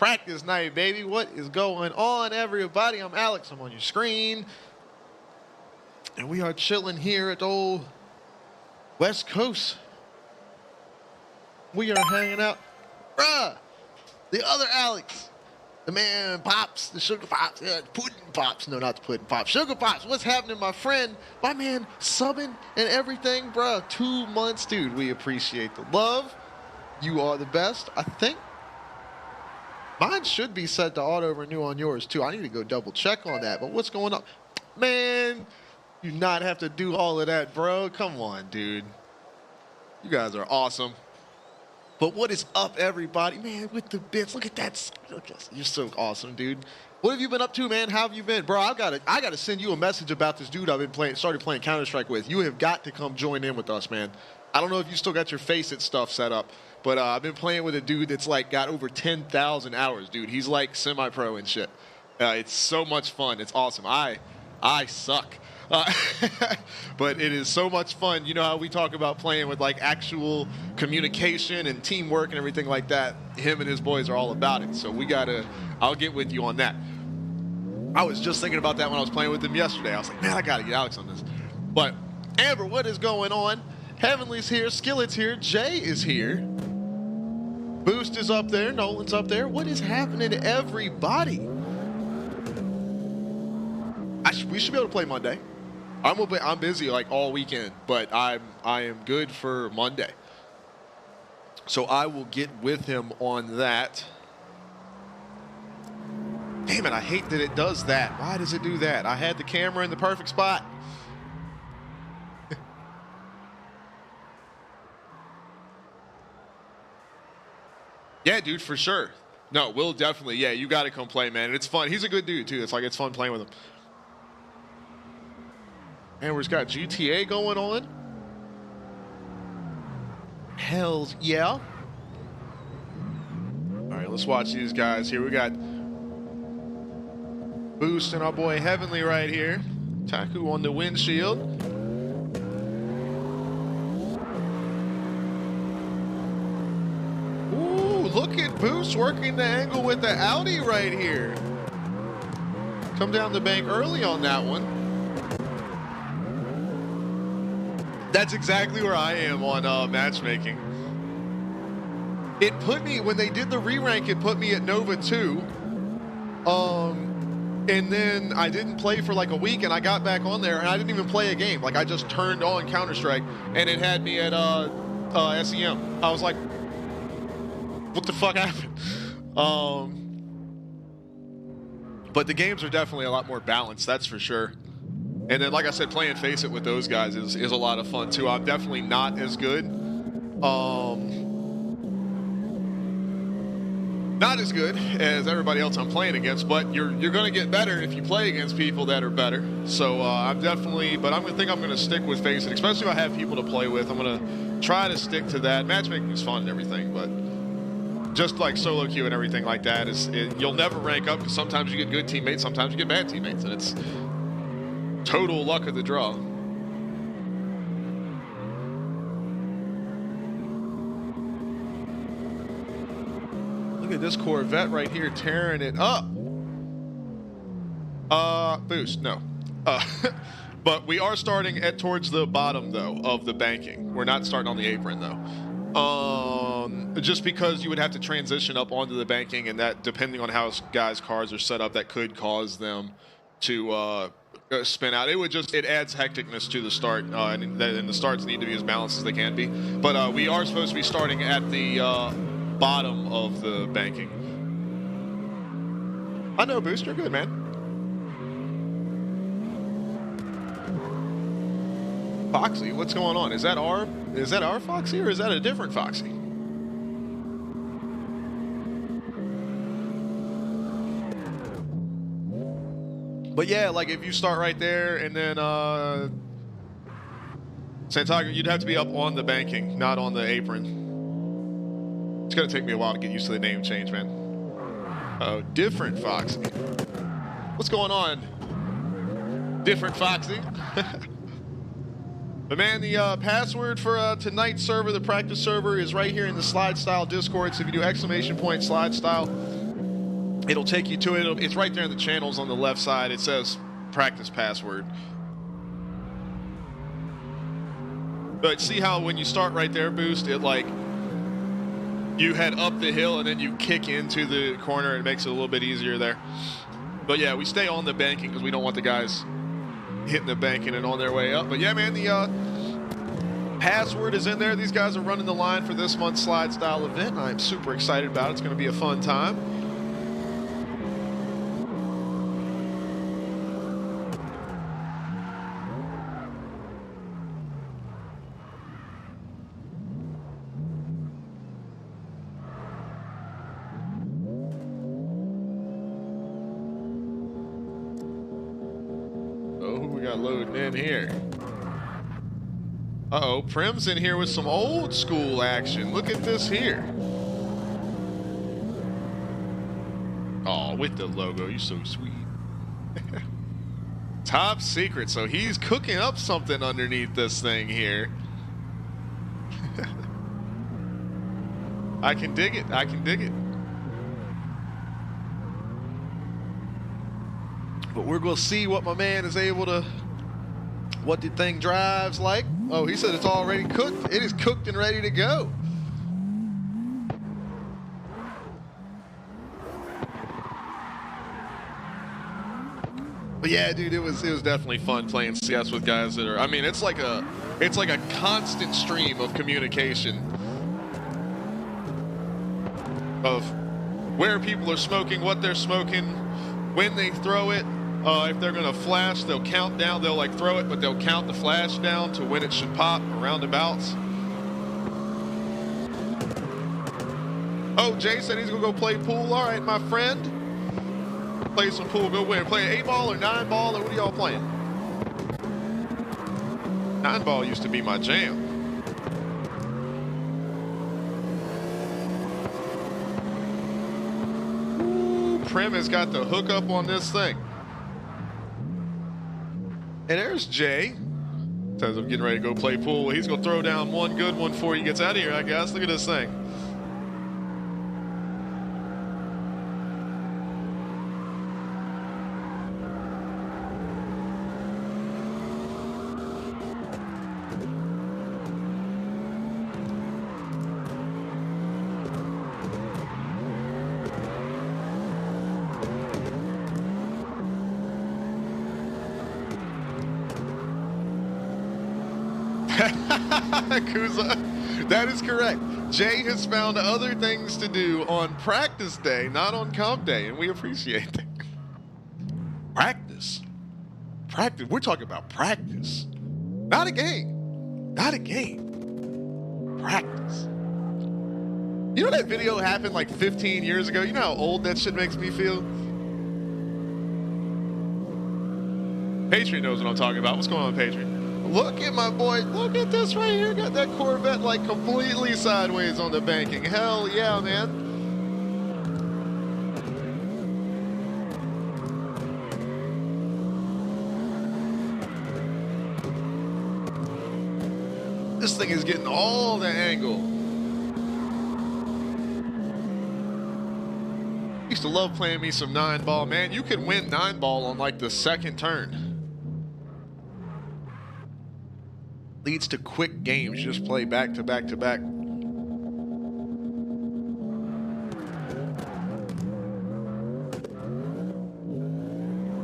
Practice night, baby. What is going on, everybody? I'm Alex. I'm on your screen. And we are chilling here at the old West Coast. We are hanging out. Bruh, the other Alex. The man Pops, the Sugar Pops, Pudding Pops. No, not the Pudding Pops. Sugar Pops, what's happening, my friend? My man subbing and everything, bruh. 2 months, dude. We appreciate the love. You are the best, I think. Mine should be set to auto-renew on yours, too. I need to go double-check on that. But what's going on? Man, you not have to do all of that, bro. Come on, dude. You guys are awesome. But what is up, everybody? Man, with the bits. Look at that. You're so awesome, dude. What have you been up to, man? How have you been? Bro, I gotta send you a message about this dude I've been started playing Counter-Strike with. You have got to come join in with us, man. I don't know if you still got your Face-It stuff set up, but I've been playing with a dude that's like got over 10,000 hours, dude. He's like semi-pro and shit. It's so much fun. It's awesome. I suck. But it is so much fun. You know how we talk about playing with like actual communication and teamwork and everything like that. Him and his boys are all about it. So I'll get with you on that. I was just thinking about that when I was playing with him yesterday. I was like, man, I got to get Alex on this. But Amber, what is going on? Heavenly's here. Skillet's here. Jay is here. Boost is up there. Nolan's up there. What is happening to everybody? We should be able to play Monday. I'm busy like all weekend, but I am good for Monday. So I will get with him on that. Damn it, I hate that it does that. Why does it do that? I had the camera in the perfect spot. Yeah, dude, for sure. No, Will definitely. Yeah, you got to come play, man. It's fun. He's a good dude, too. It's fun playing with him. And we've got GTA going on. Hells yeah. All right, let's watch these guys here. We got Boost and our boy Heavenly right here. Taku on the windshield. Ooh, look at Boost working the angle with the Audi right here. Come down the bank early on that one. That's exactly where I am on matchmaking. It put me, when they did the re-rank, it put me at Nova 2. And then I didn't play for like a week, and I got back on there, and I didn't even play a game. Like, I just turned on Counter-Strike, and it had me at SEM. I was like, what the fuck happened? But the games are definitely a lot more balanced, that's for sure. And then, like I said, playing Face-It with those guys is a lot of fun, too. I'm definitely not as good. Not as good as everybody else I'm playing against, but you're going to get better if you play against people that are better. So I'm definitely, but I'm going to stick with Face-It, especially if I have people to play with. I'm going to try to stick to that. Matchmaking is fun and everything, but just like solo queue and everything like that, you'll never rank up because sometimes you get good teammates, sometimes you get bad teammates, and it's total luck of the draw. Look at this Corvette right here tearing it up. Boost, no. But we are starting towards the bottom, though, of the banking. We're not starting on the apron, though. Just because you would have to transition up onto the banking, and that, depending on how guys' cars are set up, that could cause them to spin out. It adds hecticness to the start, and the starts need to be as balanced as they can be. But we are supposed to be starting at the bottom of the banking. I know, Boost, you're good, man. Foxy, what's going on? Is that our Foxy, or is that a different Foxy? But yeah, like if you start right there and then Santiago, you'd have to be up on the banking, not on the apron. It's gonna take me a while to get used to the name change, man. Oh, different Foxy. What's going on? Different Foxy. But man, the password for tonight's server, the practice server, is right here in the SLIDESTYLE Discord. So if you do !SLIDESTYLE, it'll take you to it. It's right there in the channels on the left side. It says practice password. But see how when you start right there, Boost, it like you head up the hill and then you kick into the corner. It makes it a little bit easier there. But yeah, we stay on the banking because we don't want the guys hitting the banking and on their way up. But yeah, man, the password is in there. These guys are running the line for this month's slide style event. I'm super excited about it. It's going to be a fun time. Loading in here. Uh-oh, Prim's in here with some old school action. Look at this here. Oh, with the logo. You're so sweet. Top secret. So he's cooking up something underneath this thing here. I can dig it. I can dig it. But we're going to see what my man is able to, what the thing drives like. Oh, he said it's already cooked. It is cooked and ready to go. But yeah, dude, it was definitely fun playing CS with guys that are, I mean, it's like a constant stream of communication of where people are smoking, what they're smoking, when they throw it. If they're going to flash, they'll count down. They'll like throw it, but they'll count the flash down to when it should pop roundabouts. Oh, Jay said he's going to go play pool. All right, my friend. Play some pool. Go win. Play 8-ball or 9-ball, or what are y'all playing? 9-ball used to be my jam. Ooh, Prim has got the hookup on this thing. And there's Jay. Says I'm getting ready to go play pool. He's going to throw down one good one before he gets out of here, I guess. Look at this thing. Kuza, that is correct. Jay has found other things to do on practice day, not on comp day, and we appreciate that. Practice. Practice. We're talking about practice. Not a game. Not a game. Practice. You know that video happened like 15 years ago? You know how old that shit makes me feel? Patriot knows what I'm talking about. What's going on, Patriot? Look at my boy. Look at this right here. Got that Corvette like completely sideways on the banking. Hell yeah, man. This thing is getting all the angle. Used to love playing me some 9-ball. Man, you can win 9-ball on like the second turn. Leads to quick games. You just play back to back to back.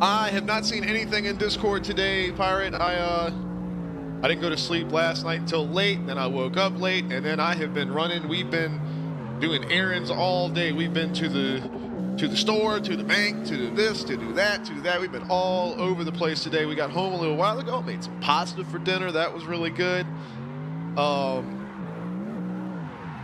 I have not seen anything in Discord today, Pirate. I didn't go to sleep last night until late, then I woke up late, and then I have been running. We've been doing errands all day. We've been to the store, to the bank, to do this, to do that, to do that. We've been all over the place today. We got home a little while ago, made some pasta for dinner. That was really good.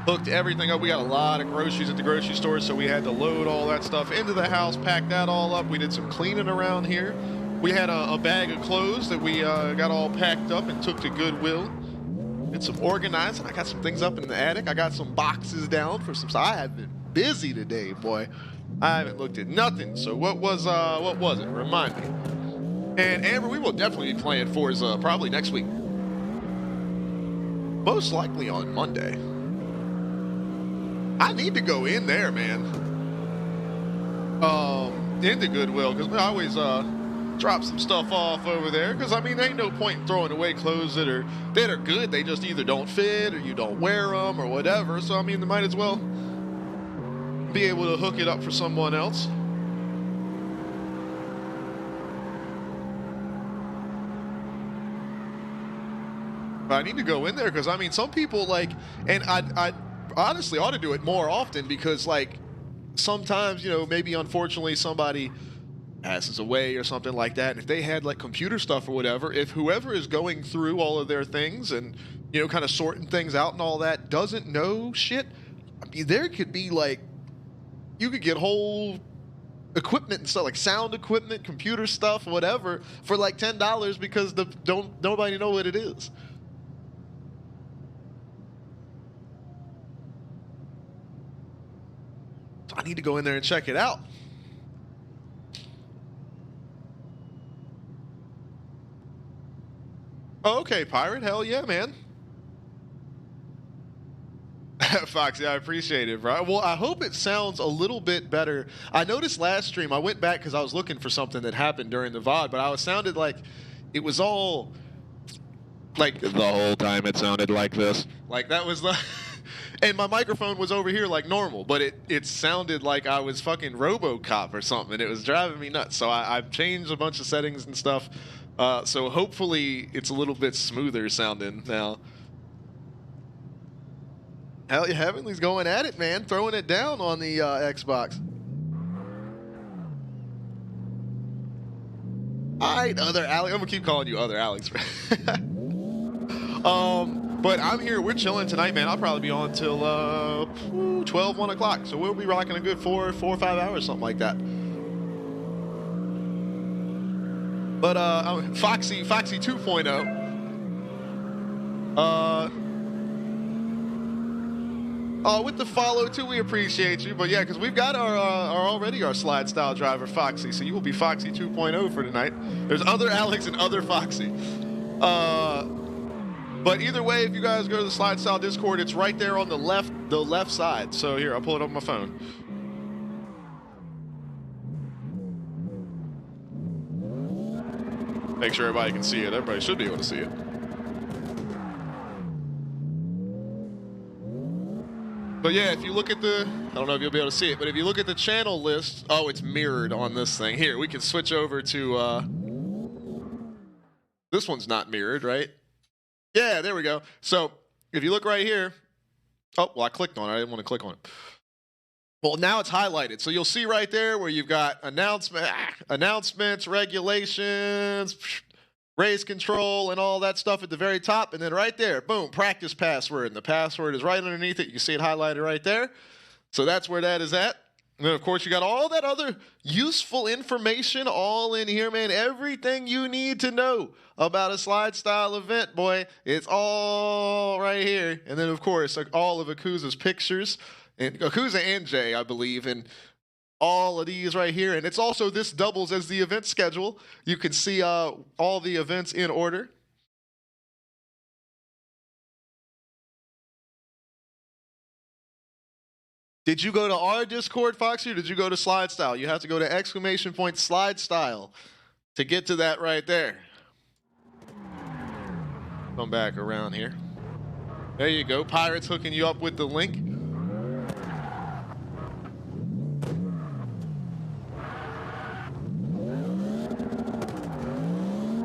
Hooked everything up. We got a lot of groceries at the grocery store, so we had to load all that stuff into the house, pack that all up. We did some cleaning around here. We had a bag of clothes that we got all packed up and took to Goodwill. Did some organizing. I got some things up in the attic. I got some boxes down for some. So I have been busy today, boy. I haven't looked at nothing. So what was it? Remind me. And Amber, we will definitely be playing Forza probably next week. Most likely on Monday. I need to go in there, man. into Goodwill, because we always drop some stuff off over there, because I mean, there ain't no point in throwing away clothes that are good. They just either don't fit or you don't wear them or whatever. So I mean, they might as well be able to hook it up for someone else. But I need to go in there, because I mean, some people like, and I honestly ought to do it more often, because like sometimes, you know, maybe unfortunately somebody passes away or something like that, and if they had like computer stuff or whatever, if whoever is going through all of their things and, you know, kind of sorting things out and all that doesn't know shit, I mean, there could be like, you could get whole equipment and stuff, like sound equipment, computer stuff, whatever, for like $10 because nobody know what it is. I need to go in there and check it out. Oh, okay, Pirate. Hell yeah, man. Foxy, I appreciate it, bro. Well, I hope it sounds a little bit better. I noticed last stream, I went back because I was looking for something that happened during the VOD, but I sounded like it was all like The whole time it sounded like this. like that was the and my microphone was over here like normal, but it sounded like I was fucking RoboCop or something. It was driving me nuts. So I've changed a bunch of settings and stuff. So hopefully it's a little bit smoother sounding now. Hell yeah, Heavenly's going at it, man. Throwing it down on the Xbox. All right, other Alex. I'm going to keep calling you other Alex. But I'm here. We're chilling tonight, man. I'll probably be on till 12, 1 o'clock. So we'll be rocking a good 4 or 5 hours, something like that. But Foxy 2.0. With the follow too, we appreciate you. But yeah, because we've got our already our slide style driver Foxy, so you will be Foxy 2.0 for tonight. There's other Alex and other Foxy. But either way, if you guys go to the Slide Style Discord, it's right there on the left side. So here, I'll pull it up on my phone. Make sure everybody can see it. Everybody should be able to see it. But yeah, if you look at the, I don't know if you'll be able to see it, but if you look at the channel list, oh, it's mirrored on this thing. Here, we can switch over to, this one's not mirrored, right? Yeah, there we go. So if you look right here, oh, well, I clicked on it. I didn't want to click on it. Well, now it's highlighted. So you'll see right there where you've got announcements, regulations, race control, and all that stuff at the very top. And then right there, boom, practice password. And the password is right underneath it. You can see it highlighted right there. So that's where that is at. And then, of course, you got all that other useful information all in here, man. Everything you need to know about a slide style event, boy, it's all right here. And then, of course, all of Akuza's pictures, and Akuza and Jay, I believe, and all of these right here. And it's also, this doubles as the event schedule. You can see all the events in order. Did you go to our Discord, Foxy, or did you go to Slide Style? You have to go to !Slide Style to get to that right there. Come back around here. There you go. Pirate's hooking you up with the link.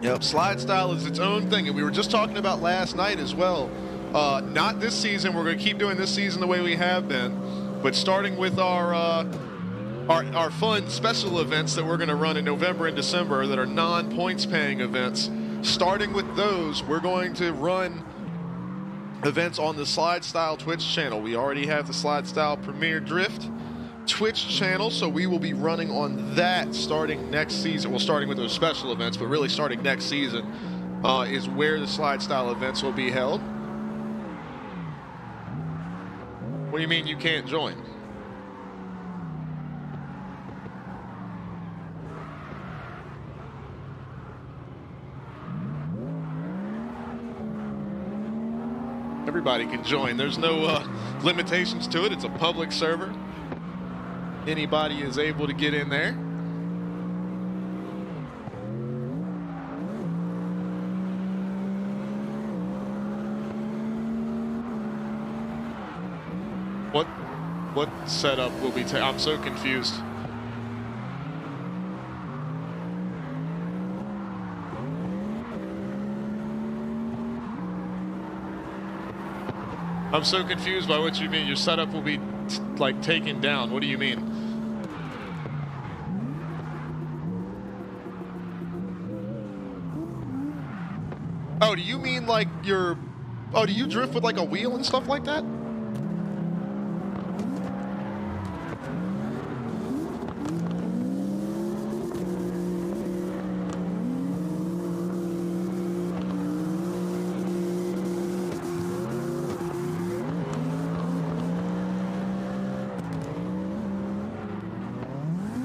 Yep, Slide Style is its own thing, and we were just talking about last night as well. Not this season. We're going to keep doing this season the way we have been. But starting with our fun special events that we're going to run in November and December that are non-points paying events, starting with those, we're going to run events on the Slide Style Twitch channel. We already have the Slide Style Premier Drift Twitch channel, so we will be running on that starting next season. Well, starting with those special events, but really starting next season is where the Slide Style events will be held. What do you mean you can't join? Everybody can join. There's no limitations to it. It's a public server. Anybody is able to get in there. What setup will be I'm so confused. I'm so confused by what you mean. Your setup will be like taken down. What do you mean? Oh, do you mean like your... Oh, do you drift with like a wheel and stuff like that?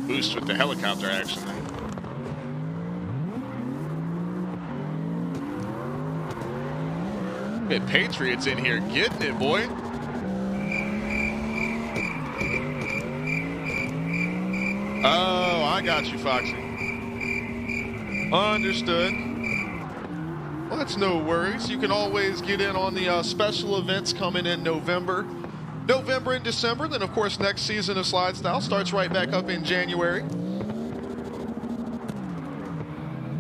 Boost with the helicopter action. Get Patriots in here getting it, boy. Oh, I got you, Foxy. Understood. Well, that's no worries. You can always get in on the special events coming in November and December. Then, of course, next season of Slide Style starts right back up in January.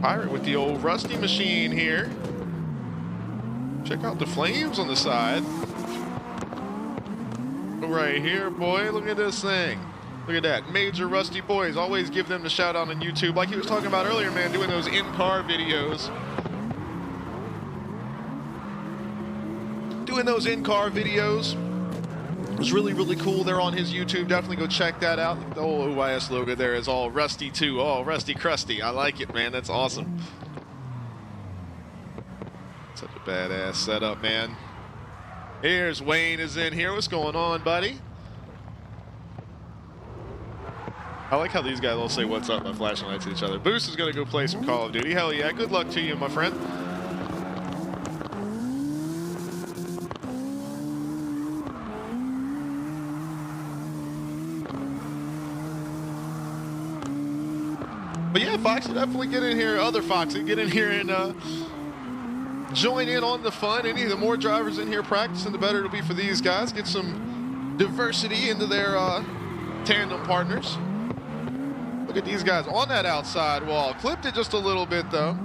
Pirate with the old rusty machine here. Check out the flames on the side. Right here, boy. Look at this thing. Look at that. Major Rusty Boys. Always give them the shout out on YouTube. Like he was talking about earlier, man, doing those in-car videos. Doing those in-car videos. It was really, really cool. They're on his YouTube. Definitely go check that out. The whole OYS logo there is all rusty too. Oh, rusty crusty. I like it, man. That's awesome. Such a badass setup, man. Here's Wayne is in here. What's going on, buddy? I like how these guys all say what's up by flashing lights at each other. Boost is going to go play some Call of Duty. Hell yeah. Good luck to you, my friend. But yeah, Foxy, definitely get in here. Other Foxy, get in here and join in on the fun. The more drivers in here practicing, the better it'll be for these guys. Get some diversity into their tandem partners. Look at these guys on that outside wall. Clipped it just a little bit, though.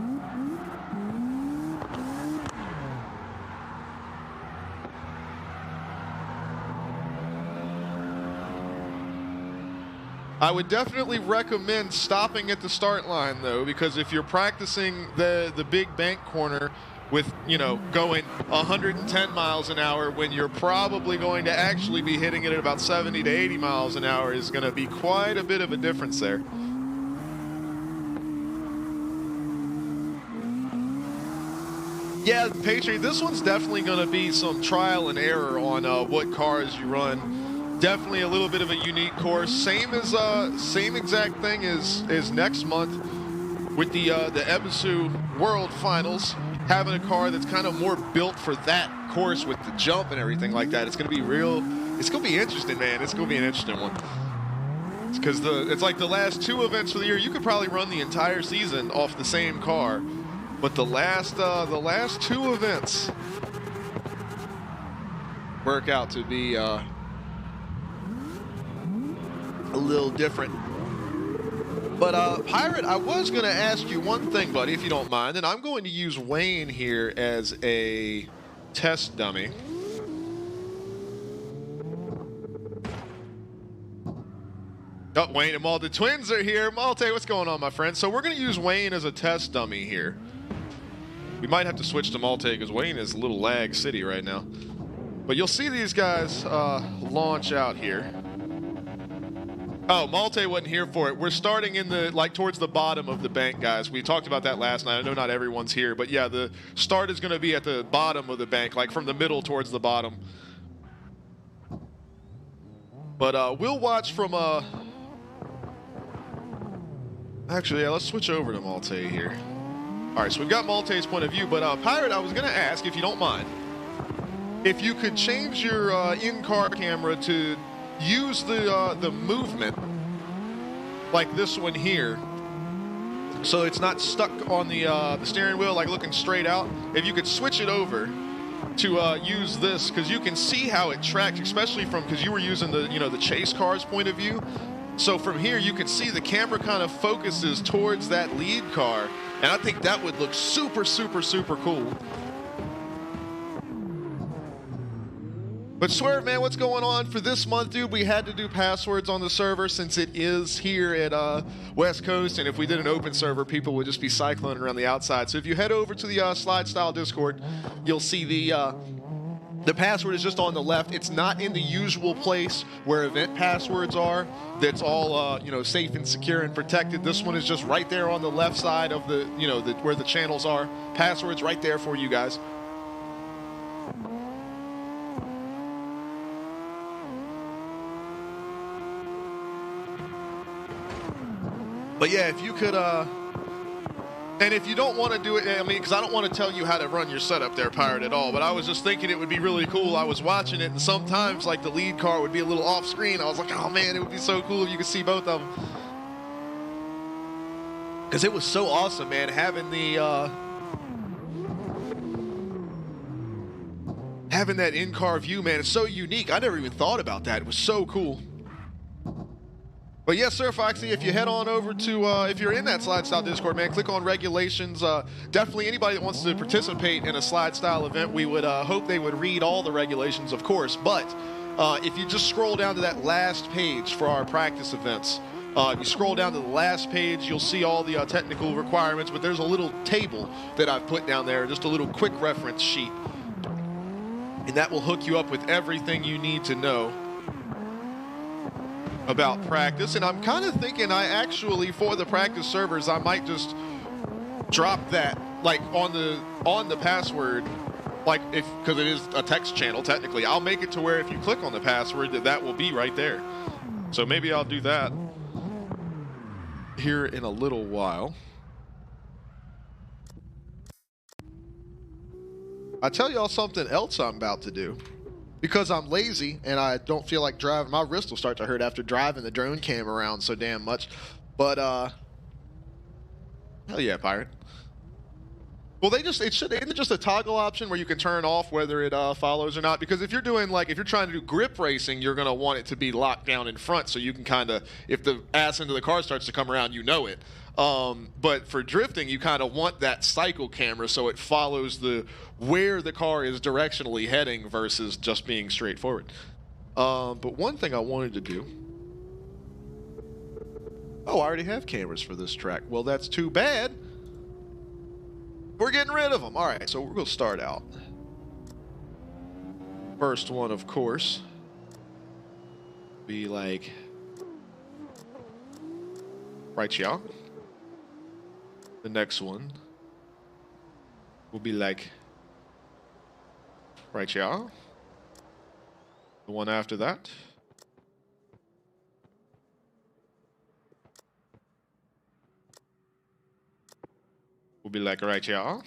I would definitely recommend stopping at the start line, though, because if you're practicing the big bank corner with, you know, going 110 miles an hour when you're probably going to actually be hitting it at about 70 to 80 miles an hour is going to be quite a bit of a difference there. Yeah, Patriot, this one's definitely going to be some trial and error on what cars you run. Definitely a little bit of a unique course. Same exact thing as next month with the Ebisu World Finals. Having a car that's kind of more built for that course with the jump and everything like that. It's going to be real. It's going to be interesting, man. It's going to be an interesting one. It's because it's like the last two events of the year. You could probably run the entire season off the same car, but the last two events work out to be a little different. But Pirate, I was going to ask you one thing, buddy, if you don't mind, and I'm going to use Wayne here as a test dummy. Oh, Wayne and Malte, the twins are here. Malte, what's going on, my friend? So we're going to use Wayne as a test dummy here. We might have to switch to Malte because Wayne is a little lag city right now. But you'll see these guys launch out here. Oh, Malte wasn't here for it. We're starting in the, like, towards the bottom of the bank, guys. We talked about that last night. I know not everyone's here, but yeah, the start is going to be at the bottom of the bank, like from the middle towards the bottom. But we'll watch from actually, yeah, let's switch over to Malte here. All right, so we've got Malte's point of view, but Pirate, I was going to ask, if you don't mind, if you could change your in-car camera to use the movement like this one here, so it's not stuck on the steering wheel, like looking straight out. If you could switch it over to use this because you can see how it tracks, especially from, because you were using the, the chase car's point of view. So from here, you can see the camera kind of focuses towards that lead car. And I think that would look super, super, super cool. But Swerve, man, what's going on for this month, dude? We had to do passwords on the server since it is here at West Coast, and if we did an open server, people would just be cycloning around the outside. So if you head over to the SLIDESTYLE Discord, you'll see the password is just on the left. It's not in the usual place where event passwords are. That's all safe and secure and protected. This one is just right there on the left side of the where the channels are. Passwords right there for you guys. But yeah, if you could, and if you don't want to do it, I mean, because I don't want to tell you how to run your setup there, Pirate, at all, but I was just thinking it would be really cool. I was watching it, and sometimes, like, the lead car would be a little off screen. I was like, oh, man, it would be so cool if you could see both of them. Because it was so awesome, man, having the, having that in-car view, man. It's so unique. I never even thought about that. It was so cool. But yes, sir, Foxy, if you head on over to, if you're in that SLIDESTYLE Discord, man, click on regulations. Definitely anybody that wants to participate in a SLIDESTYLE event, we would hope they would read all the regulations, of course. But if you just scroll down to that last page for our practice events, if you scroll down to the last page, you'll see all the technical requirements, but there's a little table that I've put down there, just a little quick reference sheet. And that will hook you up with everything you need to know about practice. And I'm kind of thinking for the practice servers, I might just drop that like on the password, like because it is a text channel technically. I'll make it to where if you click on the password that will be right there. So maybe I'll do that here in a little while. I tell y'all something else I'm about to do. Because I'm lazy and I don't feel like driving, my wrist will start to hurt after driving the drone cam around so damn much. But hell yeah, Pirate. Well, isn't it just a toggle option where you can turn off whether it follows or not? Because if you're doing if you're trying to do grip racing, you're gonna want it to be locked down in front so you can kind of, if the ass end of the car starts to come around, you know it. But for drifting, you kind of want that cycle camera so it follows where the car is directionally heading versus just being straightforward. But one thing I wanted to do. Oh, I already have cameras for this track. Well, that's too bad. We're getting rid of them. All right, so we're going to start out. First one, of course, be like right here. The next one will be like right here. The one after that. Will be like right here.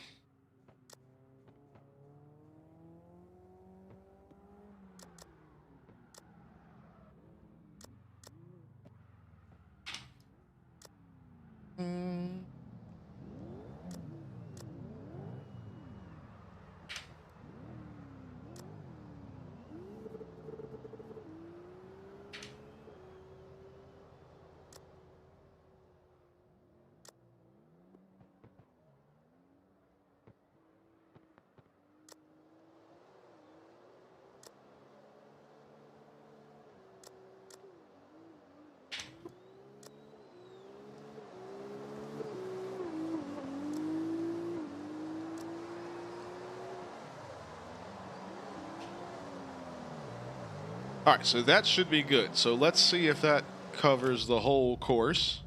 All right, so that should be good. So let's see if that covers the whole course.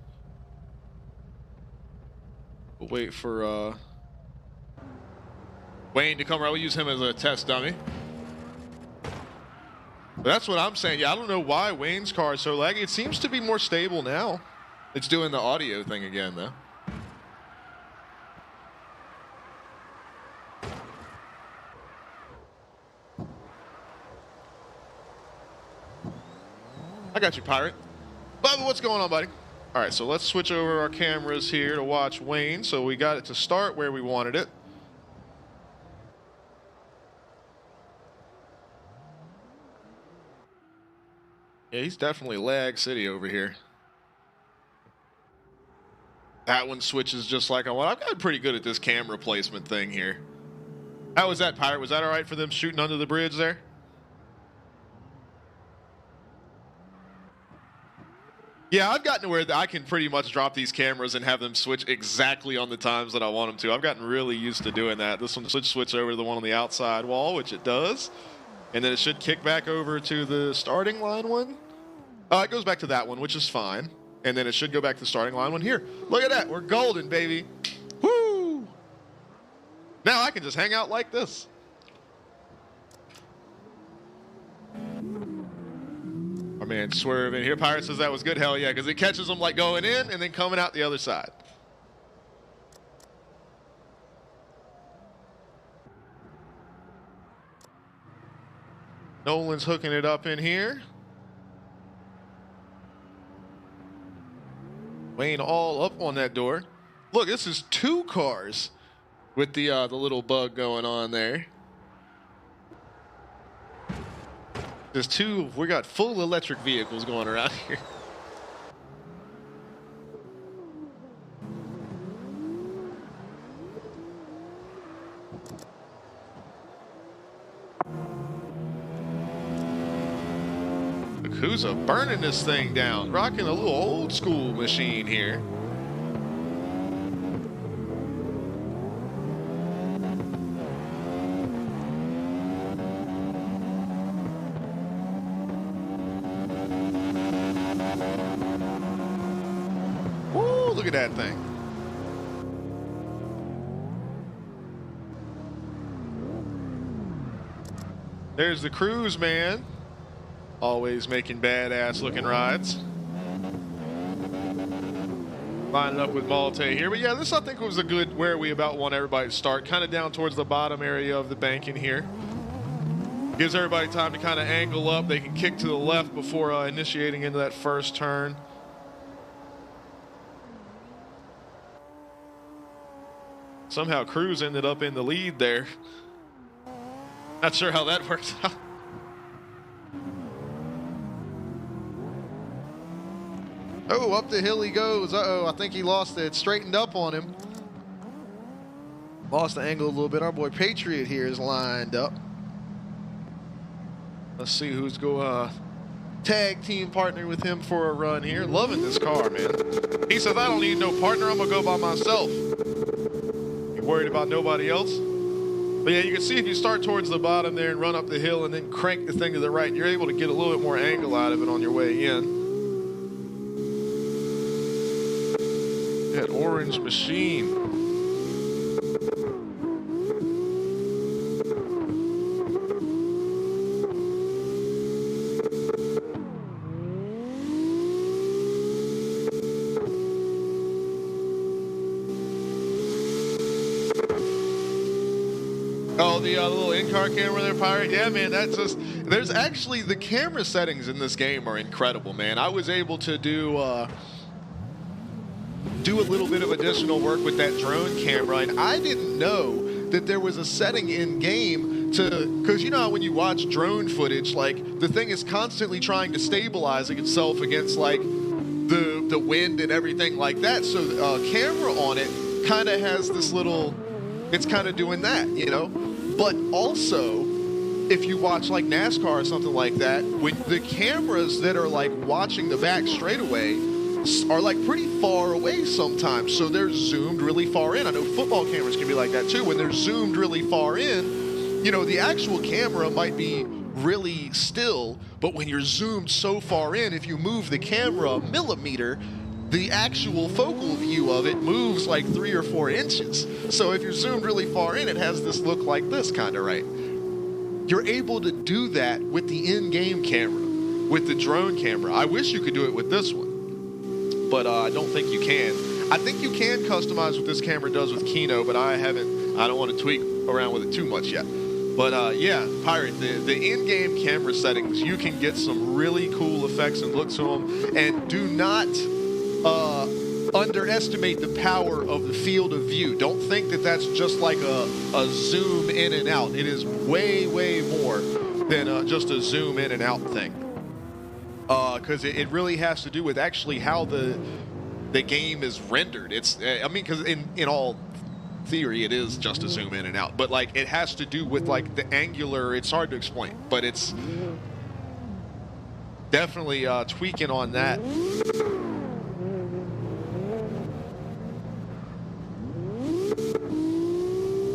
We'll wait for Wayne to come around. We'll use him as a test dummy. But that's what I'm saying. Yeah, I don't know why Wayne's car is so laggy. It seems to be more stable now. It's doing the audio thing again, though. I got you, Pirate. Bubba, what's going on, buddy? All right, so let's switch over our cameras here to watch Wayne. So we got it to start where we wanted it. Yeah, he's definitely lag city over here. That one switches just like I want. I've gotten pretty good at this camera placement thing here. How was that, Pirate? Was that all right for them shooting under the bridge there? Yeah, I've gotten to where I can pretty much drop these cameras and have them switch exactly on the times that I want them to. I've gotten really used to doing that. This one should switch over to the one on the outside wall, which it does. And then it should kick back over to the starting line one. It goes back to that one, which is fine. And then it should go back to the starting line one here. Look at that. We're golden, baby. Woo! Now I can just hang out like this. Our man swerving here. Pirate says that was good. Hell yeah, because it catches them like going in and then coming out the other side. Nolan's hooking it up in here. Wayne all up on that door. Look, this is 2 cars with the little bug going on there. There's 2. We got full electric vehicles going around here. Yakuza burning this thing down, rocking a little old school machine here. Woo, look at that thing. There's the cruise man. Always making badass looking rides. Lining up with Malte here. But yeah, this I think was a good where we about want everybody to start. Kind of down towards the bottom area of the bank in here. Gives everybody time to kind of angle up. They can kick to the left before initiating into that first turn. Somehow Cruz ended up in the lead there. Not sure how that worked out. Oh, up the hill he goes. Uh-oh, I think he lost it. Straightened up on him. Lost the angle a little bit. Our boy Patriot here is lined up. Let's see who's going tag team partner with him for a run here. Loving this car, man. He says, I don't need no partner. I'm going to go by myself. You worried about nobody else? But yeah, you can see if you start towards the bottom there and run up the hill and then crank the thing to the right, you're able to get a little bit more angle out of it on your way in. That orange machine. Oh, the little in-car camera there, Pirate? Yeah, man, that's just... There's actually... The camera settings in this game are incredible, man. I was able to do a little bit of additional work with that drone camera, and I didn't know that there was a setting in-game to... Because you know how when you watch drone footage, like, the thing is constantly trying to stabilizing itself against, like, the wind and everything like that. So a camera on it kind of has this little... It's kind of doing that, you know? But also, if you watch like NASCAR or something like that, when the cameras that are like watching the back straightaway are like pretty far away sometimes. So they're zoomed really far in. I know football cameras can be like that too. When they're zoomed really far in, you know, the actual camera might be really still, but when you're zoomed so far in, if you move the camera a millimeter, the actual focal view of it moves like 3 or 4 inches. So if you're zoomed really far in, it has this look like this kind of, right? You're able to do that with the in-game camera, with the drone camera. I wish you could do it with this one, but I don't think you can. I think you can customize what this camera does with Kino, but I don't want to tweak around with it too much yet. But yeah, Pirate, the in-game camera settings, you can get some really cool effects and looks to them, and do not underestimate the power of the field of view. Don't think that that's just like a zoom in and out. It is way, way more than just a zoom in and out thing. because it really has to do with actually how the game is rendered. It's, I mean, because in all theory it is just a zoom in and out, but like it has to do with like the angular. It's hard to explain, but it's definitely tweaking on that.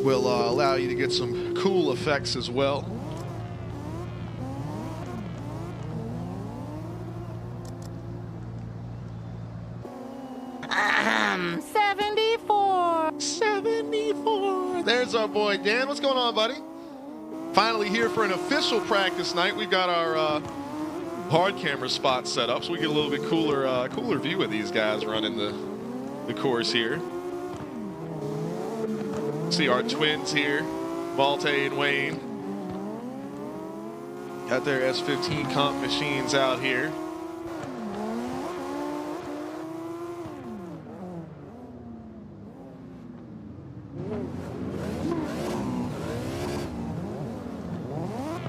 Will allow you to get some cool effects as well. Ahem, 74. 74. There's our boy Dan. What's going on, buddy? Finally here for an official practice night. We've got our hard camera spot set up, so we get a little bit cooler view of these guys running the course here. See our twins here, Malte and Wayne. Got their S15 comp machines out here.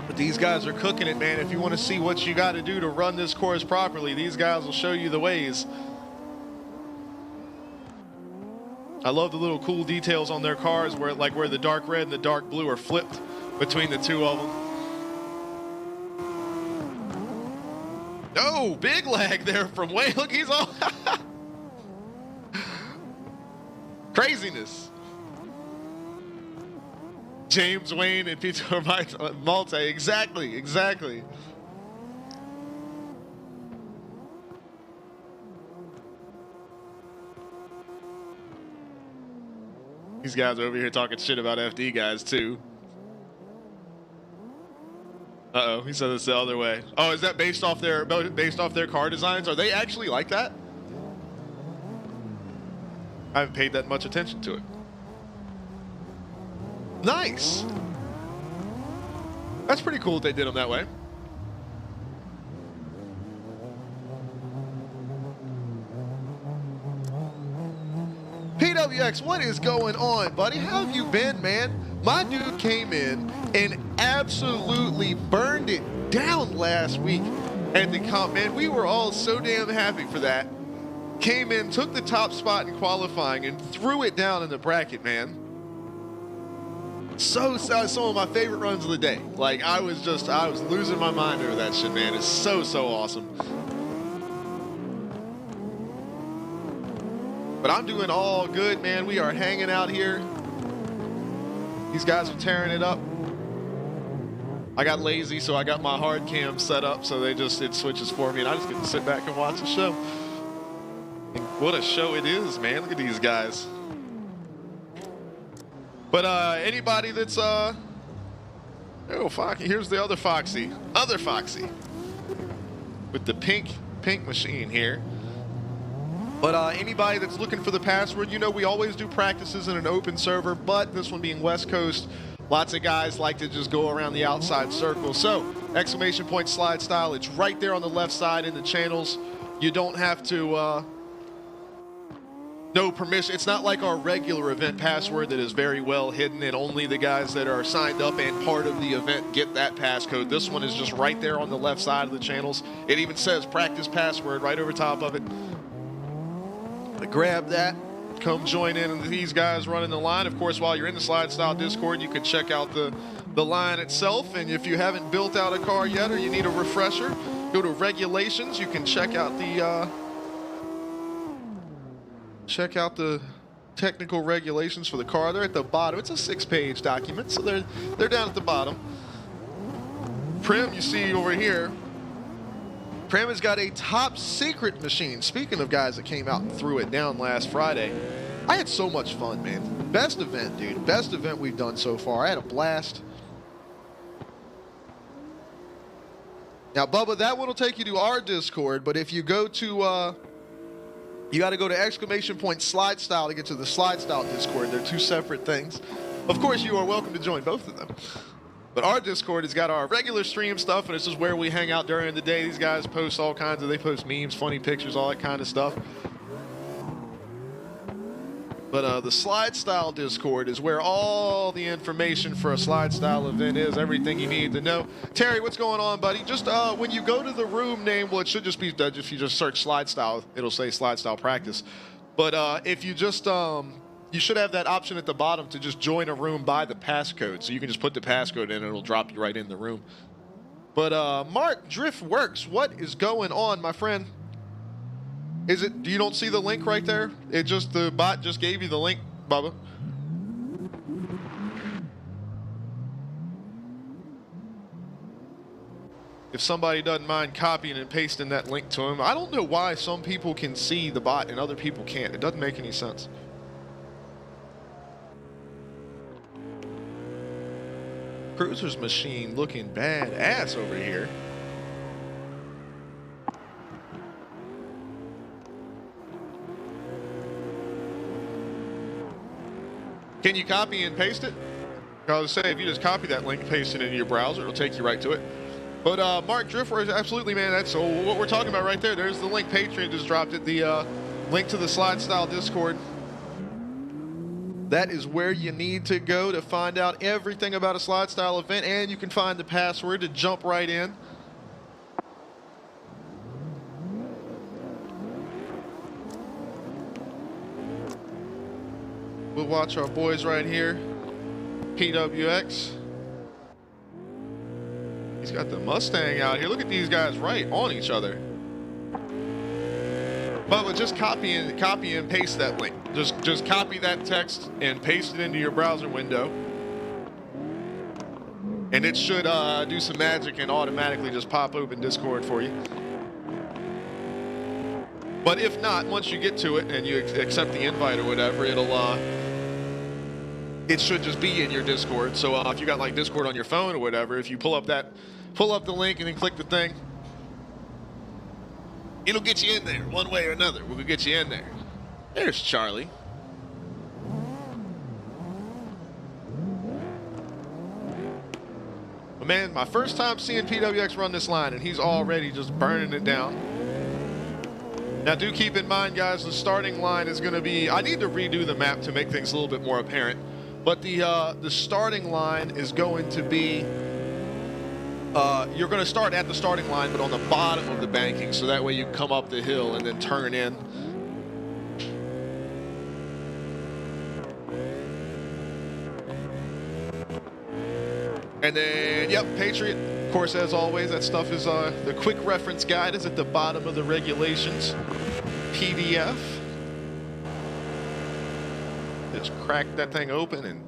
But these guys are cooking it, man. If you want to see what you got to do to run this course properly, these guys will show you the ways. I love the little cool details on their cars where the dark red and the dark blue are flipped between the two of them. Oh, big lag there from Wayne. Look, he's all craziness. James, Wayne, and Peter Malte. Exactly. These guys are over here talking shit about FD guys too. Uh-oh, he said it's the other way. Oh, is that based off their car designs? Are they actually like that? I haven't paid that much attention to it. Nice. That's pretty cool that they did them that way. PWX, what is going on, buddy? How have you been, man? My dude came in and absolutely burned it down last week at the comp, man. We were all so damn happy for that. Came in, took the top spot in qualifying, and threw it down in the bracket, man. Some of my favorite runs of the day. Like, I was losing my mind over that shit, man. It's so awesome. But I'm doing all good, man. We are hanging out here. These guys are tearing it up. I got lazy, so I got my hard cam set up, so it switches for me, and I just get to sit back and watch the show. And what a show it is, man. Look at these guys. But anybody that's oh, Foxy, here's the other Foxy. With the pink machine here. But anybody that's looking for the password, you know we always do practices in an open server, but this one being West Coast, lots of guys like to just go around the outside circle. So, exclamation point slide style, it's right there on the left side in the channels. You don't have to, no permission. It's not like our regular event password that is very well hidden and only the guys that are signed up and part of the event get that passcode. This one is just right there on the left side of the channels. It even says practice password right over top of it. Grab that, come join in with these guys running the line. Of course, while you're in the SLIDESTYLE Discord, you can check out the line itself. And if you haven't built out a car yet or you need a refresher, go to regulations. You can check out the technical regulations for the car. They're at the bottom. It's a 6-page document, so they're down at the bottom. Prim, you see over here. Prim has got a top secret machine. Speaking of guys that came out and threw it down last Friday, I had so much fun, man. Best event, dude. Best event we've done so far. I had a blast. Now, Bubba, that one will take you to our Discord, but if you go to, you got to go to exclamation point SLIDESTYLE to get to the SLIDESTYLE Discord. They're two separate things. Of course, you are welcome to join both of them. But our Discord has got our regular stream stuff, and this is where we hang out during the day. These guys post all kinds of, they post memes, funny pictures, all that kind of stuff. But the SLIDESTYLE Discord is where all the information for a SLIDESTYLE event is, everything you need to know. Terry, what's going on, buddy? Just when you go to the room name, well, it should just be, if you just search SLIDESTYLE, it'll say SLIDESTYLE Practice. But if you just, you should have that option at the bottom to just join a room by the passcode. So you can just put the passcode in and it'll drop you right in the room. But Mark Driftworks, what is going on, my friend? Is it, you don't see the link right there? It just, the bot just gave you the link, Bubba. If somebody doesn't mind copying and pasting that link to him. I don't know why some people can see the bot and other people can't. It doesn't make any sense. Cruiser's machine looking badass over here. Can you copy and paste it? I was saying, if you just copy that link, paste it into your browser, it'll take you right to it. But Mark Driftworks, absolutely, man. That's what we're talking about right there. There's the link. Patreon just dropped it. The link to the SLIDESTYLE Discord. That is where you need to go to find out everything about a SLIDESTYLE event, and you can find the password to jump right in. We'll watch our boys right here. PWX. He's got the Mustang out here. Look at these guys right on each other. But just copy and paste that link. Just copy that text and paste it into your browser window. And it should do some magic and automatically just pop open Discord for you. But if not, once you get to it and you accept the invite or whatever, it should just be in your Discord. So if you got like Discord on your phone or whatever, if you pull up the link and then click the thing, it'll get you in there one way or another. We'll get you in there. There's Charlie. But man, my first time seeing PWX run this line, and he's already just burning it down. Now do keep in mind, guys, the starting line is going to be, I need to redo the map to make things a little bit more apparent. But the starting line is going to be, you're going to start at the starting line, but on the bottom of the banking, so that way you come up the hill and then turn in. And then, yep, Patriot, of course, as always, that stuff is, the quick reference guide is at the bottom of the regulations PDF. Just crack that thing open and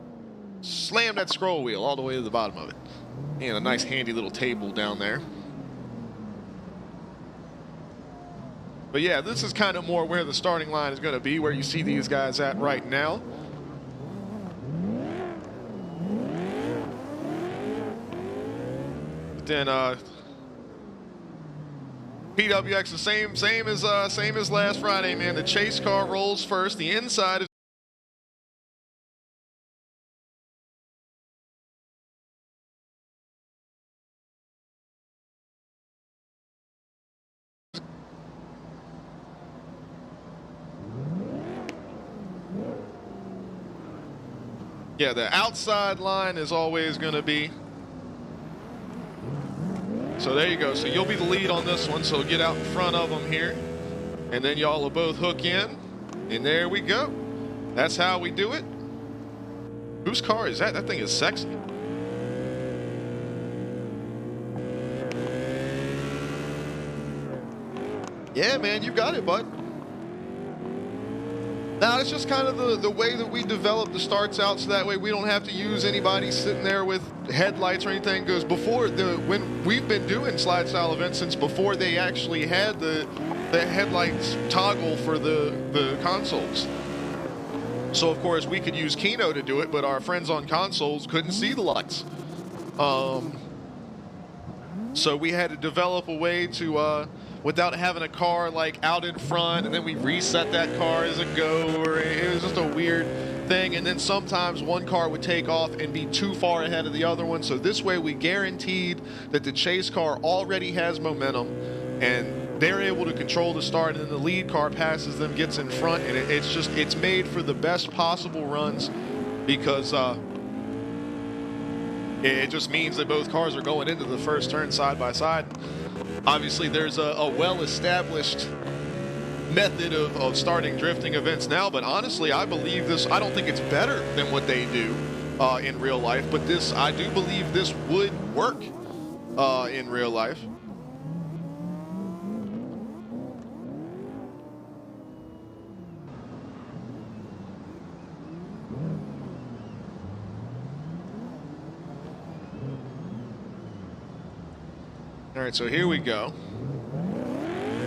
slam that scroll wheel all the way to the bottom of it. And a nice handy little table down there. But yeah, this is kind of more where the starting line is going to be, where you see these guys at right now. But then PWX the same as last Friday, man. The chase car rolls first. The inside is yeah, the outside line is always going to be. So there you go. So you'll be the lead on this one. So get out in front of them here. And then y'all will both hook in. And there we go. That's how we do it. Whose car is that? That thing is sexy. Yeah, man, you got it, bud. Now, it's just kind of the way that we develop the starts out, so that way we don't have to use anybody sitting there with headlights or anything. Because before, when we've been doing SLIDESTYLE events since before they actually had the headlights toggle for the consoles. So, of course, we could use Kino to do it, but our friends on consoles couldn't see the lights. So we had to develop a way to, without having a car like out in front, and then we reset that car as a go, or it was just a weird thing. And then sometimes one car would take off and be too far ahead of the other one. So this way we guaranteed that the chase car already has momentum, and they're able to control the start, and then the lead car passes them, gets in front, and it's made for the best possible runs because it just means that both cars are going into the first turn side by side. Obviously, there's a well-established method of starting drifting events now, but honestly, I believe this. I don't think it's better than what they do in real life, but I do believe this would work in real life. All right, so here we go.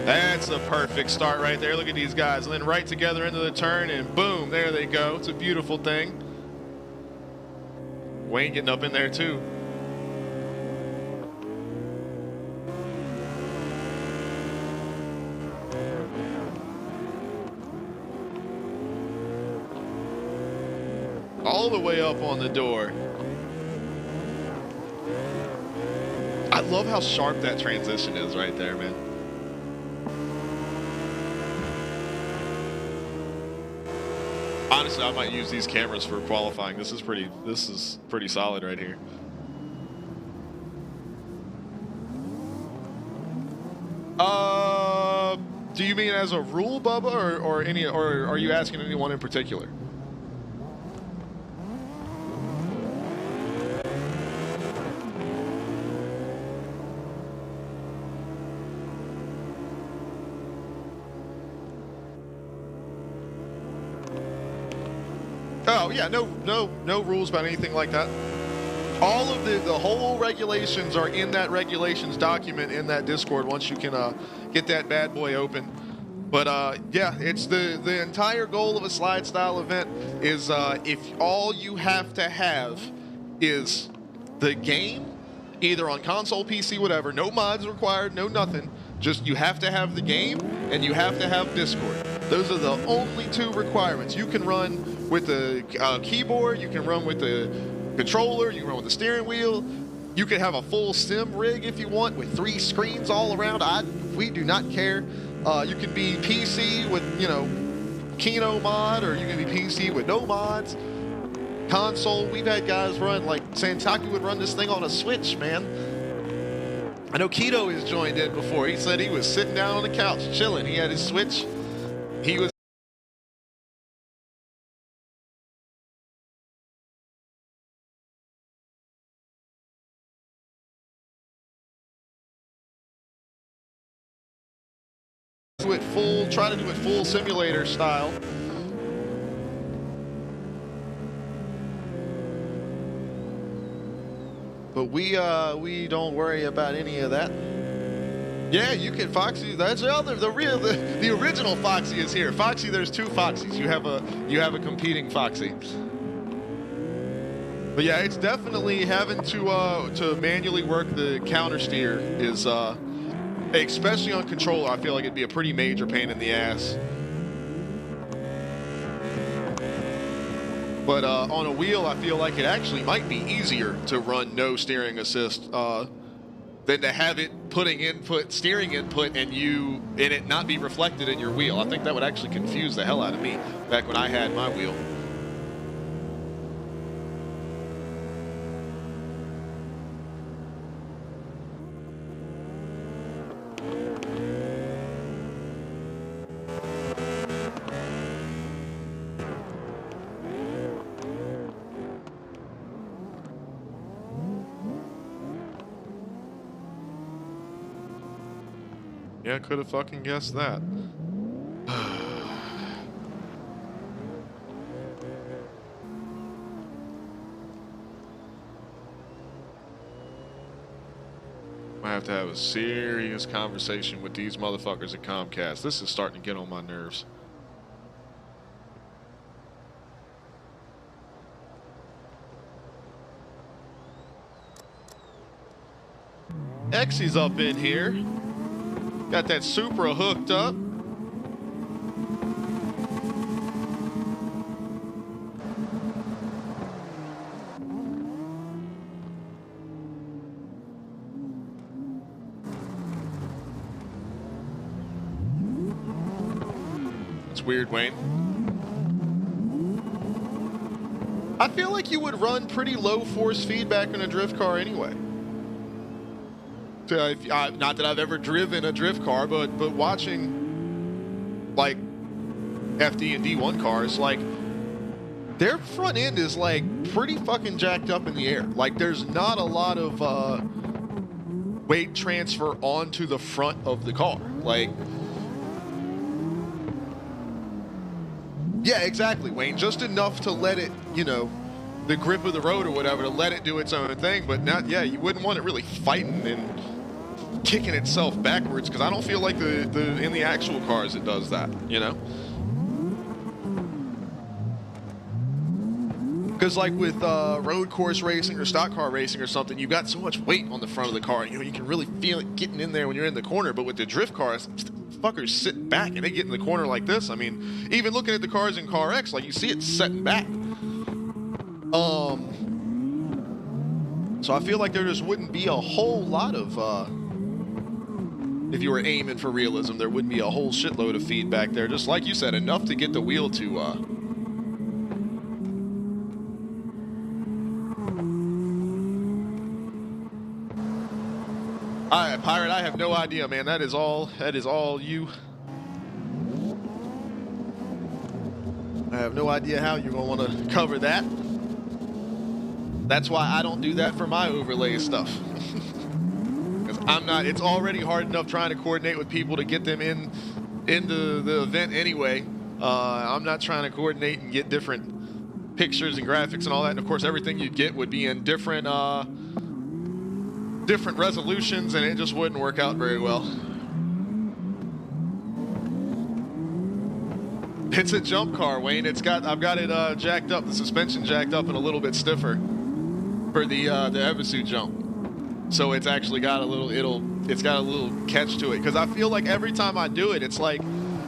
That's a perfect start right there. Look at these guys. And then right together into the turn, and boom, there they go. It's a beautiful thing. Wayne getting up in there too. All the way up on the door. I love how sharp that transition is right there, man. Honestly, I might use these cameras for qualifying. This is pretty solid right here. Do you mean as a rule, Bubba, or are you asking anyone in particular? Oh yeah, no rules about anything like that. All of the whole regulations are in that regulations document in that Discord once you can get that bad boy open. But yeah, it's the entire goal of a slide style event is if all you have to have is the game, either on console, PC, whatever, no mods required, no nothing. Just you have to have the game and you have to have Discord. Those are the only two requirements. You can run with the keyboard, you can run with the controller, you can run with the steering wheel. You can have a full sim rig if you want with 3 screens all around. We do not care. You can be PC with, Kino mod, or you can be PC with no mods. Console, we've had guys run, like Santaki would run this thing on a Switch, man. I know Keto has joined in before. He said he was sitting down on the couch chilling. He had his Switch. He was try to do it full simulator style. But we don't worry about any of that. Yeah, you can Foxy. That's the original Foxy is here. Foxy, there's 2 Foxies. You have a competing Foxy. But yeah, it's definitely having to manually work the counter steer is especially on controller. I feel like it'd be a pretty major pain in the ass. But on a wheel, I feel like it actually might be easier to run no steering assist than to have it steering input, and it not be reflected in your wheel. I think that would actually confuse the hell out of me back when I had my wheel. Yeah, could have fucking guessed that. I have to have a serious conversation with these motherfuckers at Comcast. This is starting to get on my nerves. Exy's up in here. Got that Supra hooked up. weird, Wayne. I feel like you would run pretty low force feedback in a drift car anyway. So not that I've ever driven a drift car, but watching like FD and D1 cars, like their front end is like pretty fucking jacked up in the air. Like there's not a lot of weight transfer onto the front of the car. Like, yeah, exactly, Wayne. Just enough to let it, you know, the grip of the road or whatever, to let it do its own thing. But not, yeah, you wouldn't want it really fighting and kicking itself backwards, because I don't feel like in the actual cars it does that, you know? Because like with road course racing or stock car racing or something, you've got so much weight on the front of the car, you know, you can really feel it getting in there when you're in the corner. But with the drift cars, fuckers sit back and they get in the corner like this. I mean, even looking at the cars in Car X, like you see it setting back. So I feel like there just wouldn't be a whole lot of, if you were aiming for realism, there wouldn't be a whole shitload of feedback there. Just like you said, enough to get the wheel to, Pirate, I have no idea, man. That is all you. I have no idea how you're going to want to cover that. That's why I don't do that for my overlay stuff. Because I'm not, it's already hard enough trying to coordinate with people to get them into the event anyway. I'm not trying to coordinate and get different pictures and graphics and all that. And of course, everything you'd get would be in different resolutions, and it just wouldn't work out very well. It's a jump car, Wayne. I've got it jacked up, the suspension jacked up and a little bit stiffer for the Evisu jump. So it's actually got a little catch to it, because I feel like every time I do it, it's like,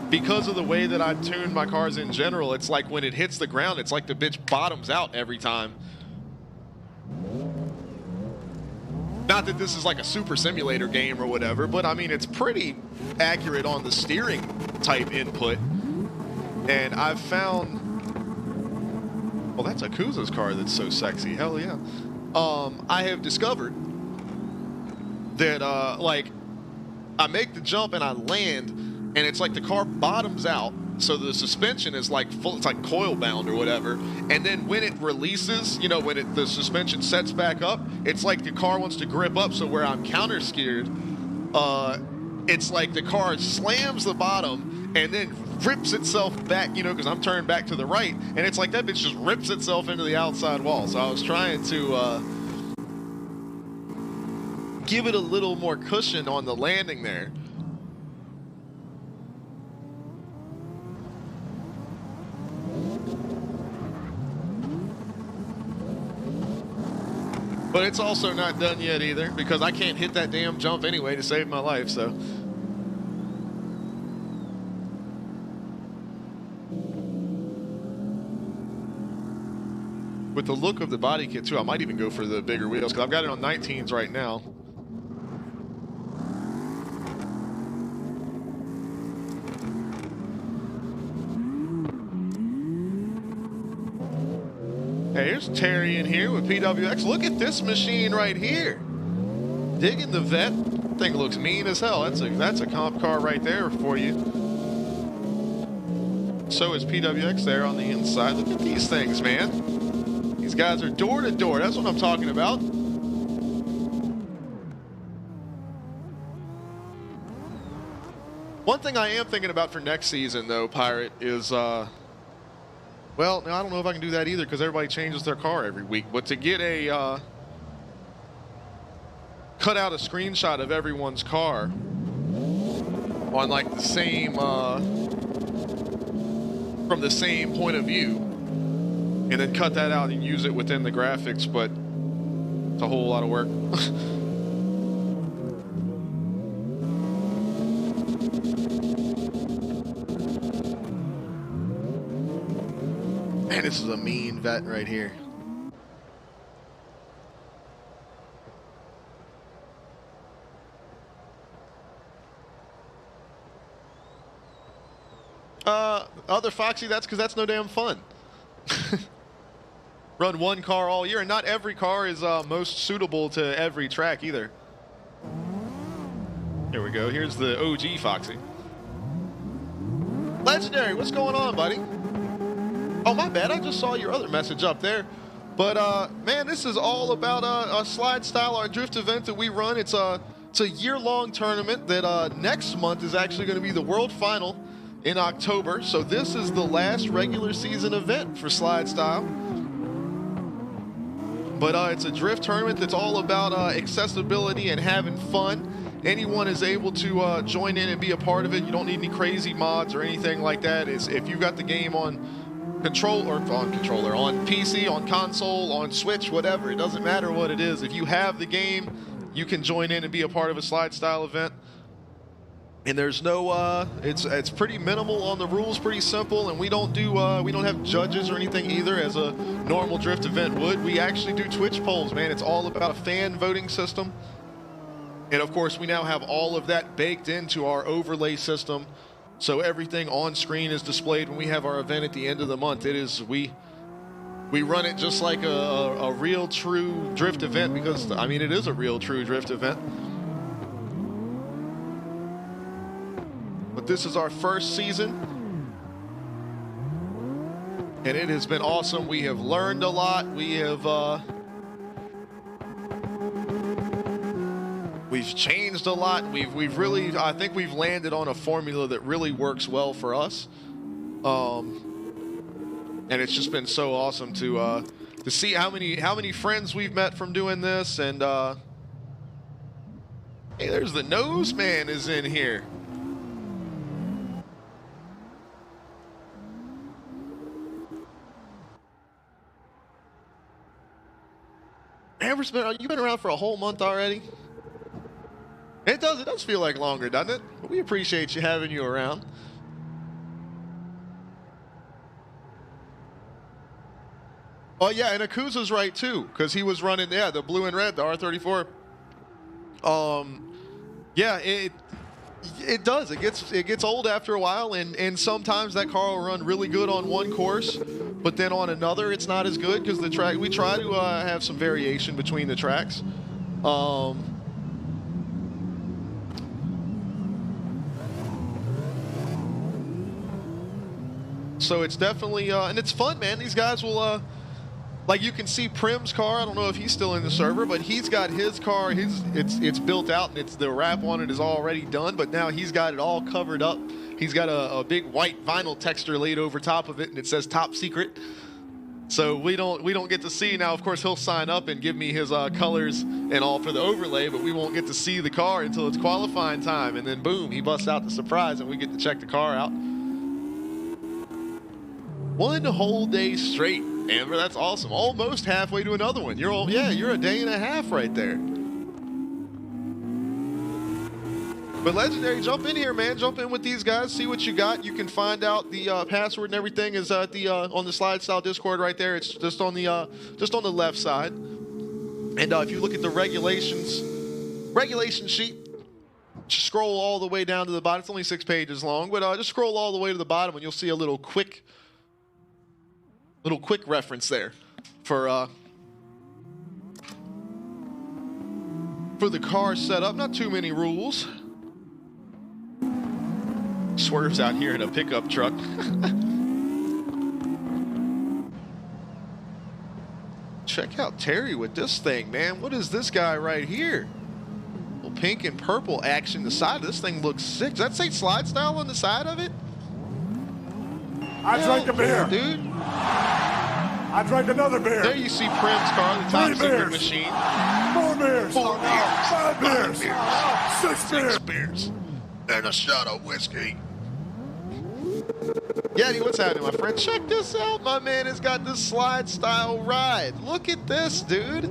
because of the way that I tune my cars in general, it's like when it hits the ground, it's like the bitch bottoms out every time. Not that this is like a super simulator game or whatever, but I mean, it's pretty accurate on the steering type input. And I've found, well, that's Akuza's car that's so sexy. Hell yeah. I have discovered that, like, I make the jump and I land, and it's like the car bottoms out. So the suspension is like full, it's like coil bound or whatever. And then when it releases, you know, when the suspension sets back up, it's like the car wants to grip up. So where I'm counter steered, it's like the car slams the bottom and then rips itself back, you know, because I'm turned back to the right. And it's like that bitch just rips itself into the outside wall. So I was trying to give it a little more cushion on the landing there. But it's also not done yet either, because I can't hit that damn jump anyway to save my life, so. With the look of the body kit too, I might even go for the bigger wheels, because I've got it on 19s right now. Hey, here's Terry in here with PWX. Look at this machine right here. Digging the vet. Thing looks mean as hell. That's a comp car right there for you. So is PWX there on the inside. Look at these things, man. These guys are door to door. That's what I'm talking about. One thing I am thinking about for next season, though, Pirate, is well, I don't know if I can do that either, because everybody changes their car every week. But to get a cut out a screenshot of everyone's car on like the same from the same point of view, and then cut that out and use it within the graphics, but it's a whole lot of work. Man, this is a mean vet right here. other Foxy, that's because that's no damn fun. Run one car all year, and not every car is most suitable to every track either. Here we go. Here's the OG Foxy. Legendary, what's going on, buddy? Oh, my bad. I just saw your other message up there. But, man, this is all about a slide style, our drift event that we run. It's a year-long tournament that next month is actually going to be the world final in October. So this is the last regular season event for slide style. But it's a drift tournament that's all about accessibility and having fun. Anyone is able to join in and be a part of it. You don't need any crazy mods or anything like that. If you've got the game on controller, on PC, on console, on Switch, whatever, it doesn't matter what it is. If you have the game, you can join in and be a part of a slide style event. And there's no, it's pretty minimal on the rules, pretty simple, and we don't have judges or anything either as a normal drift event would. We actually do Twitch polls, man. It's all about a fan voting system. And of course, we now have all of that baked into our overlay system. So everything on screen is displayed when we have our event at the end of the month. It is, we run it just like a real true drift event because, I mean, it is a real true drift event. But this is our first season, and it has been awesome. We have learned a lot. We've changed a lot. We've really, I think we've landed on a formula that really works well for us. And it's just been so awesome to see how many friends we've met from doing this. And hey, there's the nose man is in here. You've been around for a whole month already? It does feel like longer, doesn't it? But we appreciate you having you around. Oh yeah, and Akuza's right too, because he was running the blue and red, the R34. Yeah, it does. It gets old after a while, and sometimes that car will run really good on one course, but then on another it's not as good because the track. We try to have some variation between the tracks. So it's definitely and it's fun, man. These guys will like you can see Prim's car. I don't know if he's still in the server, but he's got his car. It's built out and the wrap on it is already done. But now he's got it all covered up. He's got a big white vinyl texture laid over top of it, and it says "Top Secret." So we don't get to see now. Of course, he'll sign up and give me his colors and all for the overlay, but we won't get to see the car until it's qualifying time. And then boom, he busts out the surprise, and we get to check the car out. One whole day straight, Amber. That's awesome. Almost halfway to another one. You're a day and a half right there. But Legendary, jump in here, man. Jump in with these guys. See what you got. You can find out the password and everything is at the on the Slide Style Discord right there. It's just on the left side. And if you look at the regulation sheet, just scroll all the way down to the bottom. It's only 6 pages long, but just scroll all the way to the bottom, and you'll see a little quick reference there for the car setup. Not too many rules. Swerves out here in a pickup truck. Check out Terry with this thing, man. What is this guy right here? Little pink and purple action. The side of this thing looks sick. Does that say Slide Style on the side of it? I drank a beer. Dude. I drank another beer. There you see Prim's car, the Top Secret machine. 4 beers. 4 beers. 5 beers. 6 beers. 6 beers. And a shot of whiskey. Yeti, what's happening, my friend? Check this out. My man has got this slide style ride. Look at this, dude.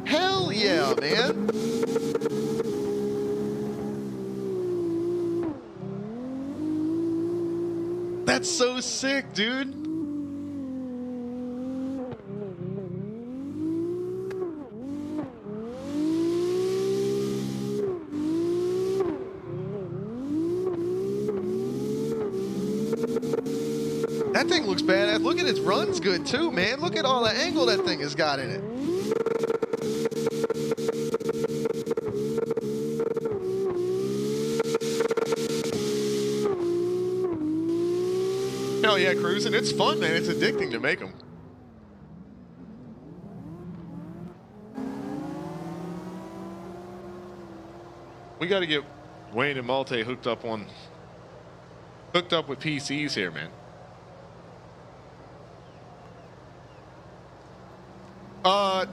Hell yeah, man. That's so sick, dude. That thing looks badass. Look at its runs good too, man. Look at all the angle that thing has got in it. Hell yeah, cruising. It's fun, man. It's addicting to make them. We got to get Wayne and Malte hooked up with PCs here, man.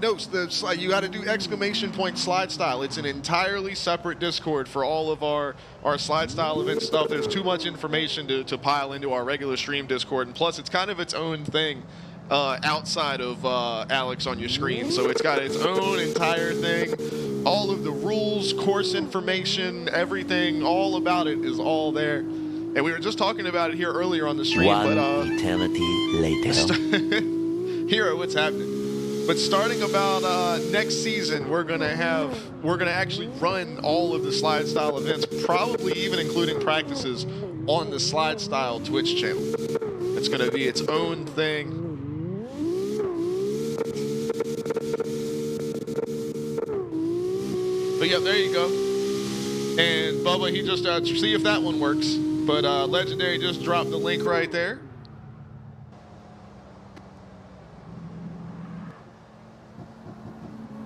No, you got to do !slide style. It's an entirely separate Discord for all of our slide style event stuff. There's too much information to pile into our regular stream Discord, and plus it's kind of its own thing outside of Alex on your screen. So it's got its own entire thing. All of the rules, course information, everything, all about it is all there. And we were just talking about it here earlier on the stream. One eternity later. Hero, what's happening? But starting about next season, we're gonna actually run all of the slide style events, probably even including practices on the slide style Twitch channel. It's gonna be its own thing. But yeah, there you go. And Bubba, he just see if that one works. But Legendary just dropped the link right there.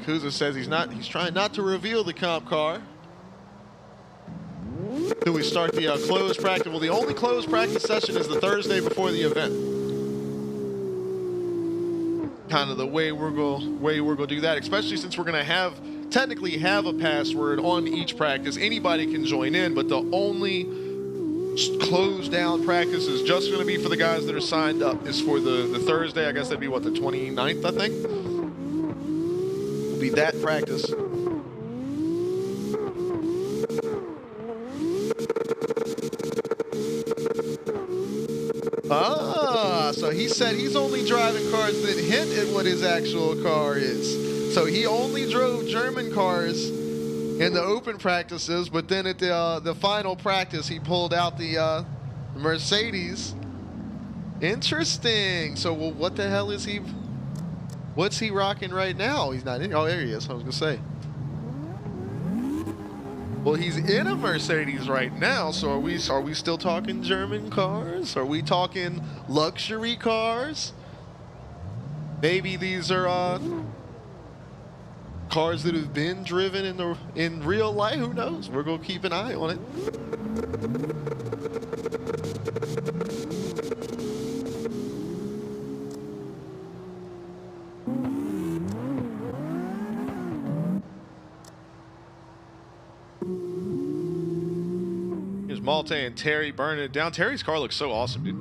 Kuza says he's trying not to reveal the comp car. Till we start the closed practice. Well, the only closed practice session is the Thursday before the event. Kind of the way we're gonna do that, especially since we're gonna technically have a password on each practice. Anybody can join in, but the only closed down practice is just gonna be for the guys that are signed up. Is for the Thursday. I guess that'd be what, the 29th, I think. Be that practice. So he said he's only driving cars that hint at what his actual car is. So he only drove German cars in the open practices, but then at the final practice he pulled out the Mercedes. Interesting. So well, what the hell is he? What's he rocking right now? He's not in. Oh, there he is. I was gonna say. Well, he's in a Mercedes right now. So are we still talking German cars? Are we talking luxury cars? Maybe these are cars that have been driven in real life. Who knows? We're gonna keep an eye on it. Malte and Terry burning it down. Terry's car looks so awesome, dude.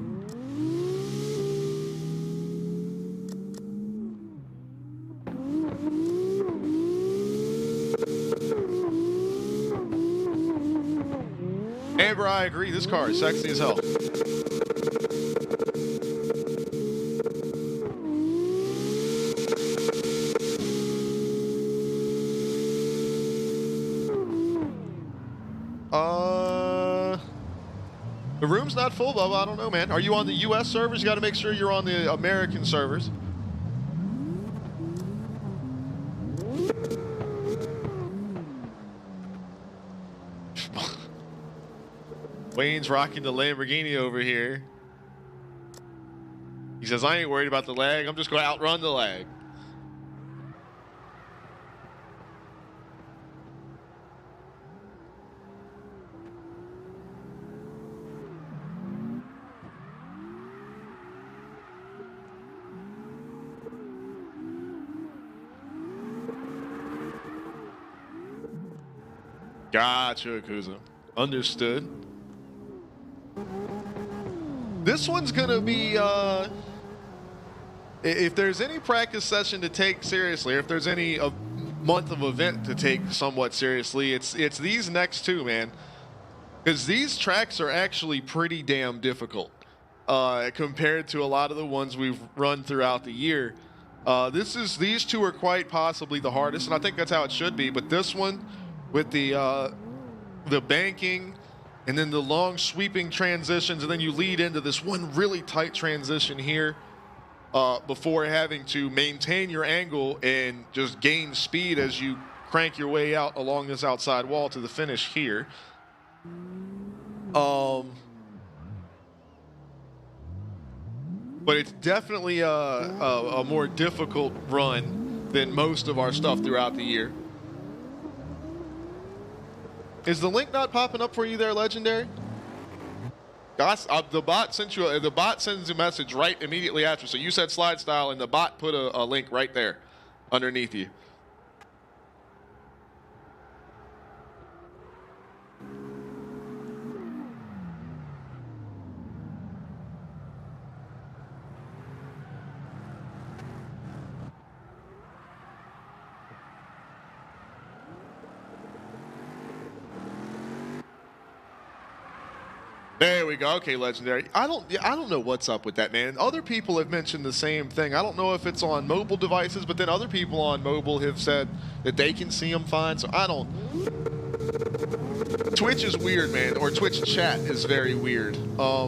Amber, I agree. This car is sexy as hell. The room's not full, Bubba. I don't know, man. Are you on the U.S. servers? You got to make sure you're on the American servers. Wayne's rocking the Lamborghini over here. He says, I ain't worried about the lag. I'm just going to outrun the lag. Gotcha, Akuza. Understood. This one's gonna be, if there's any practice session to take seriously, or if there's any month of event to take somewhat seriously, it's these next two, man. Because these tracks are actually pretty damn difficult compared to a lot of the ones we've run throughout the year. These two are quite possibly the hardest, and I think that's how it should be. But this one, with the banking and then the long sweeping transitions, and then you lead into this one really tight transition here before having to maintain your angle and just gain speed as you crank your way out along this outside wall to the finish here. But it's definitely a more difficult run than most of our stuff throughout the year. Is the link not popping up for you there, Legendary? Gosh, the bot sent you. The bot sends a message right immediately after. So you said slide style, and the bot put a link right there, underneath you. There we go. Okay, Legendary. I don't know what's up with that, man. Other people have mentioned the same thing. I don't know if it's on mobile devices, but then other people on mobile have said that they can see them fine. So I don't. Twitch is weird, man, or Twitch chat is very weird.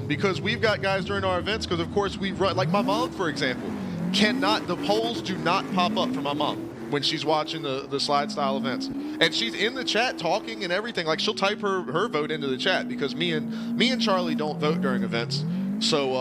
Because we've got guys during our events, because of course we run, like my mom, for example, the polls do not pop up for my mom when she's watching the slide style events, and she's in the chat talking and everything. Like, she'll type her vote into the chat, because me and Charlie don't vote during events. So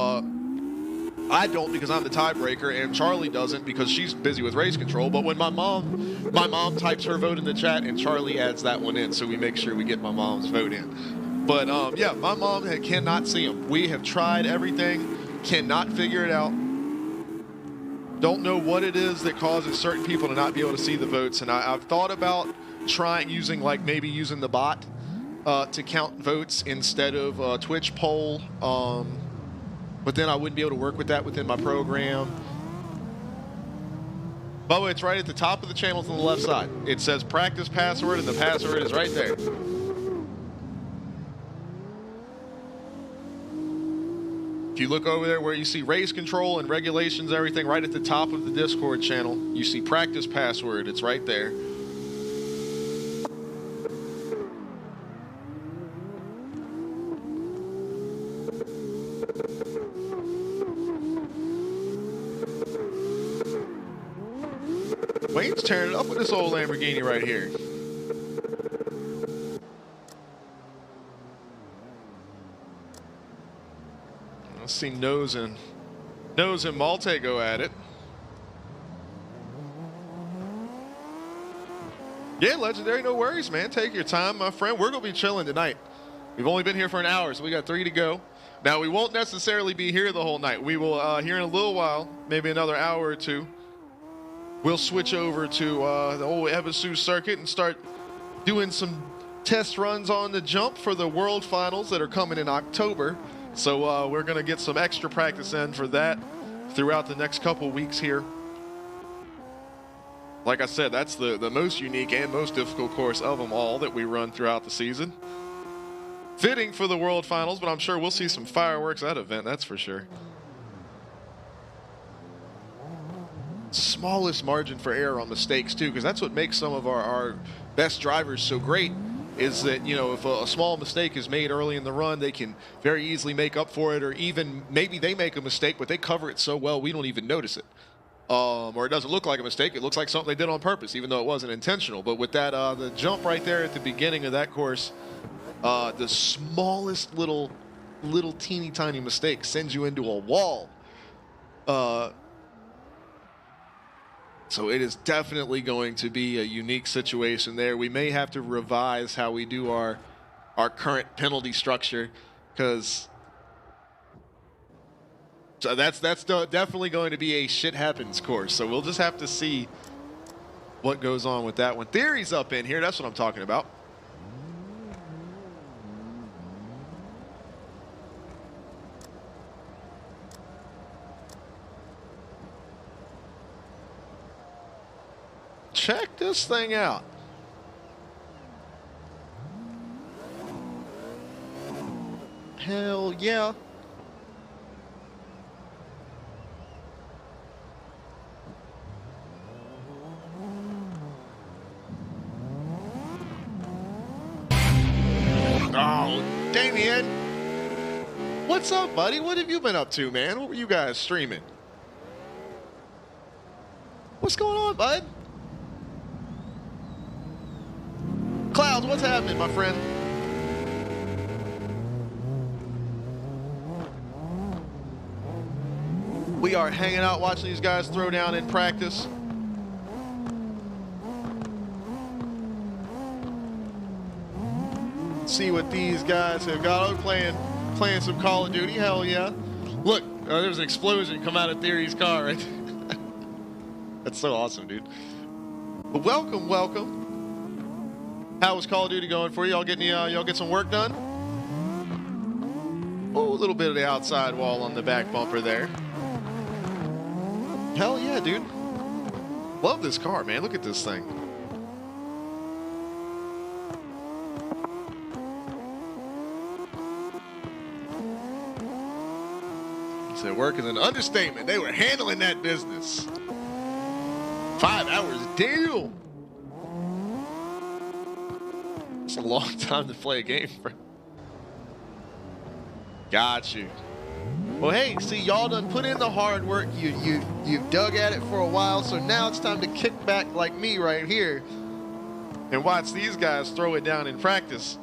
I don't, because I'm the tiebreaker, and Charlie doesn't because she's busy with race control. But when my mom types her vote in the chat, and Charlie adds that one in, so we make sure we get my mom's vote in. But yeah, my mom cannot see them. We have tried everything, cannot figure it out. Don't know what it is that causes certain people to not be able to see the votes. And I've thought about using the bot to count votes instead of a Twitch poll. But then I wouldn't be able to work with that within my program. By the way, it's right at the top of the channels on the left side. It says practice password, and the password is right there. If you look over there where you see race control and regulations, everything, right at the top of the Discord channel, you see practice password. It's right there. Wayne's tearing it up with this old Lamborghini right here. Let's see Nose and Malte go at it. Yeah, Legendary, no worries, man. Take your time, my friend. We're going to be chilling tonight. We've only been here for an hour, so we got 3 to go. Now, we won't necessarily be here the whole night. We will, here in a little while, maybe another hour or two, we'll switch over to the old Ebisu circuit and start doing some test runs on the jump for the World Finals that are coming in October. So we're going to get some extra practice in for that throughout the next couple weeks here. Like I said, that's the most unique and most difficult course of them all that we run throughout the season. Fitting for the World Finals, but I'm sure we'll see some fireworks at that event, that's for sure. Smallest margin for error on mistakes, too, because that's what makes some of our best drivers so great. Is that, you know, if a small mistake is made early in the run, they can very easily make up for it, or even maybe they make a mistake, but they cover it so well we don't even notice it. Or it doesn't look like a mistake. It looks like something they did on purpose, even though it wasn't intentional. But with that, the jump right there at the beginning of that course, the smallest little teeny tiny mistake sends you into a wall. So it is definitely going to be a unique situation there. We may have to revise how we do our current penalty structure, because so that's definitely going to be a shit happens course. So we'll just have to see what goes on with that one. Theory's up in here. That's what I'm talking about. Check this thing out. Hell yeah. Oh, dang Damien. What's up, buddy? What have you been up to, man? What were you guys streaming? What's going on, bud? Clouds, what's happening, my friend? We are hanging out watching these guys throw down in practice. See what these guys have got. Oh, playing some Call of Duty. Hell yeah. Look, there's an explosion come out of Theory's car right. That's so awesome, dude. But welcome, welcome. How was Call of Duty going for you? Y'all get some work done? Oh, a little bit of the outside wall on the back bumper there. Hell yeah, dude. Love this car, man. Look at this thing. He said work is an understatement. They were handling that business. 5 hours, deal. It's a long time to play a game for. Got you. Well, hey, see, y'all done put in the hard work. You've dug at it for a while, so now it's time to kick back like me right here and watch these guys throw it down in practice.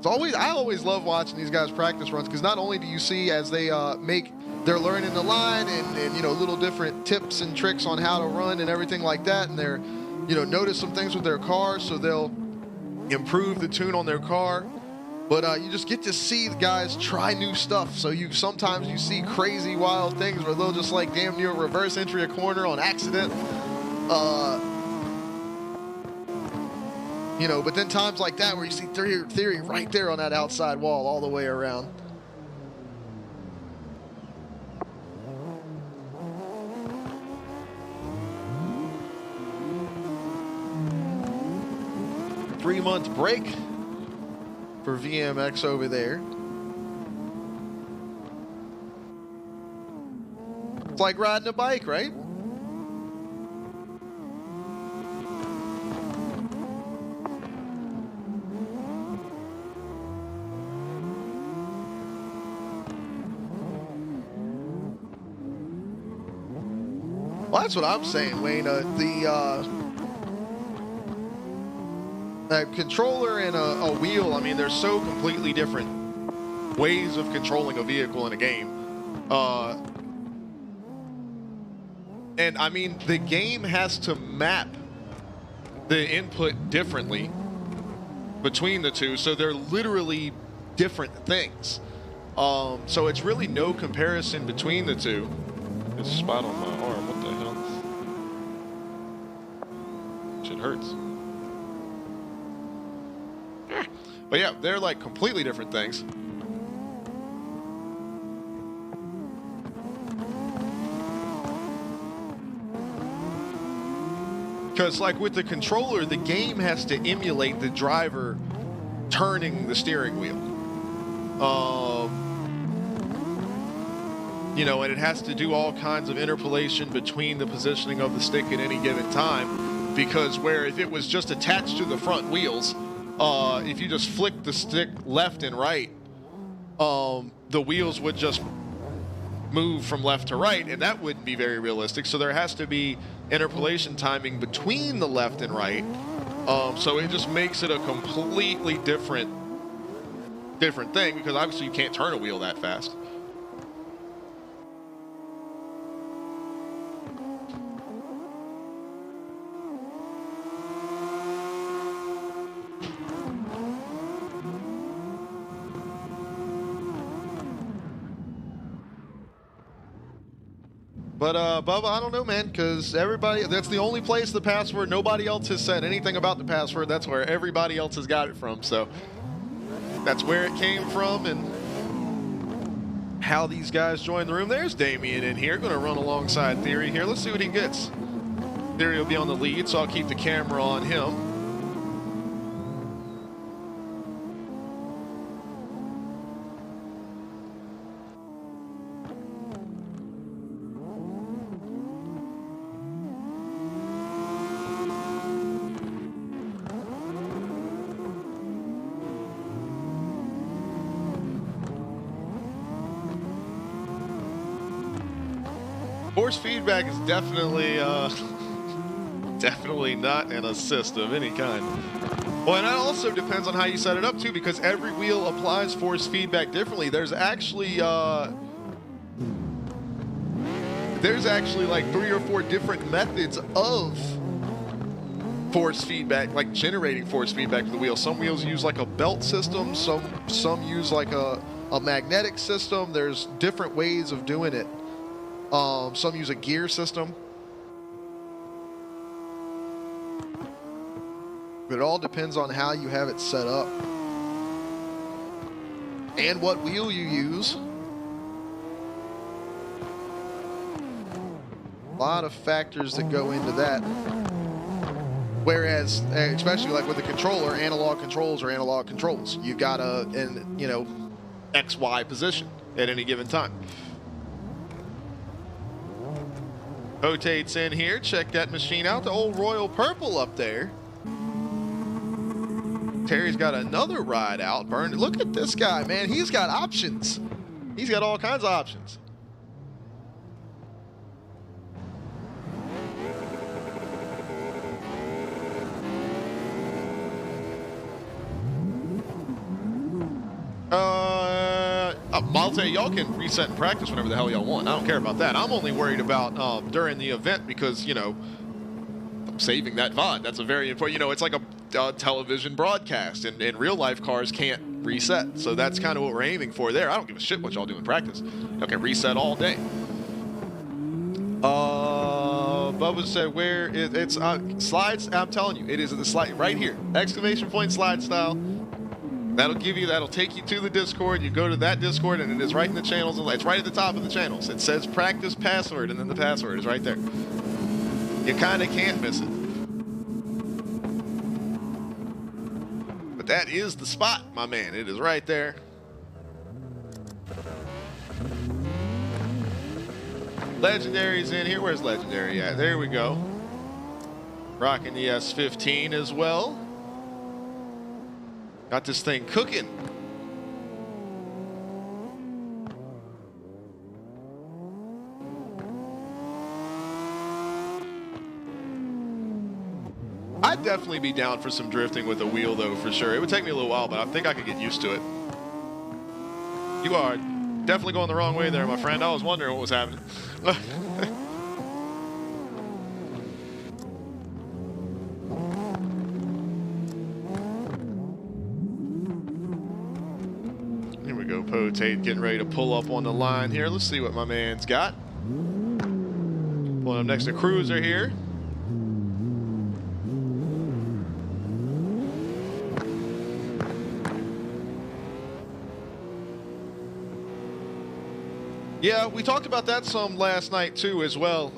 I always love watching these guys practice runs because not only do you see as they they're learning the line and you know, little different tips and tricks on how to run and everything like that, and they're, you know, notice some things with their car, so they'll improve the tune on their car. But you just get to see the guys try new stuff. So sometimes you see crazy, wild things where they'll just like damn near reverse entry a corner on accident. You know, but then times like that where you see Theory right there on that outside wall all the way around. Three-month break for VMX over there. It's like riding a bike, right? Well, that's what I'm saying, Wayne. A controller and a wheel, I mean, they're so completely different ways of controlling a vehicle in a game. And I mean, the game has to map the input differently between the two, so they're literally different things. So it's really no comparison between the two. There's a spot on my arm, what the hell? Shit hurts. But yeah, they're like completely different things. Because like with the controller, the game has to emulate the driver turning the steering wheel. You know, and it has to do all kinds of interpolation between the positioning of the stick at any given time. Because where if it was just attached to the front wheels, if you just flick the stick left and right, the wheels would just move from left to right, and that wouldn't be very realistic. So there has to be interpolation timing between the left and right. So it just makes it a completely different thing, because obviously you can't turn a wheel that fast. But, Bubba, I don't know, man, because everybody, that's the only place the password, nobody else has said anything about the password. That's where everybody else has got it from. So that's where it came from and how these guys joined the room. There's Damien in here, going to run alongside Theory here. Let's see what he gets. Theory will be on the lead, so I'll keep the camera on him. Force feedback is definitely definitely not an assist of any kind. Well, and that also depends on how you set it up too, because every wheel applies force feedback differently. There's actually like 3 or 4 different methods of force feedback, like generating force feedback for the wheel. Some wheels use like a belt system, some use like a magnetic system. There's different ways of doing it. Some use a gear system. But it all depends on how you have it set up and what wheel you use. A lot of factors that go into that. Whereas, especially like with the controller, analog controls are analog controls. You've got X, Y position at any given time. Rotates in here. Check that machine out. The old Royal Purple up there. Terry's got another ride out. Burn. Look at this guy, man. He's got options. He's got all kinds of options. Malte, y'all can reset and practice whenever the hell y'all want. I don't care about that. I'm only worried about during the event because, you know, I'm saving that VOD. That's a very important, you know, it's like a television broadcast, and real life cars can't reset. So that's kind of what we're aiming for there. I don't give a shit what y'all do in practice. Okay, reset all day. Bubba said where it's slides. I'm telling you, it is the slide right here. Exclamation point slide style. That'll take you to the Discord. You go to that Discord, and it is right in the channels. It's right at the top of the channels. It says practice password, and then the password is right there. You kind of can't miss it. But that is the spot, my man. It is right there. Legendary's in here. Where's Legendary at? There we go. Rocking the S15 as well. Got this thing cooking. I'd definitely be down for some drifting with a wheel, though, for sure. It would take me a little while, but I think I could get used to it. You are definitely going the wrong way there, my friend. I was wondering what was happening. Here we go, Potate getting ready to pull up on the line here. Let's see what my man's got. Pulling up next to Cruiser here. Yeah, we talked about that some last night too, as well.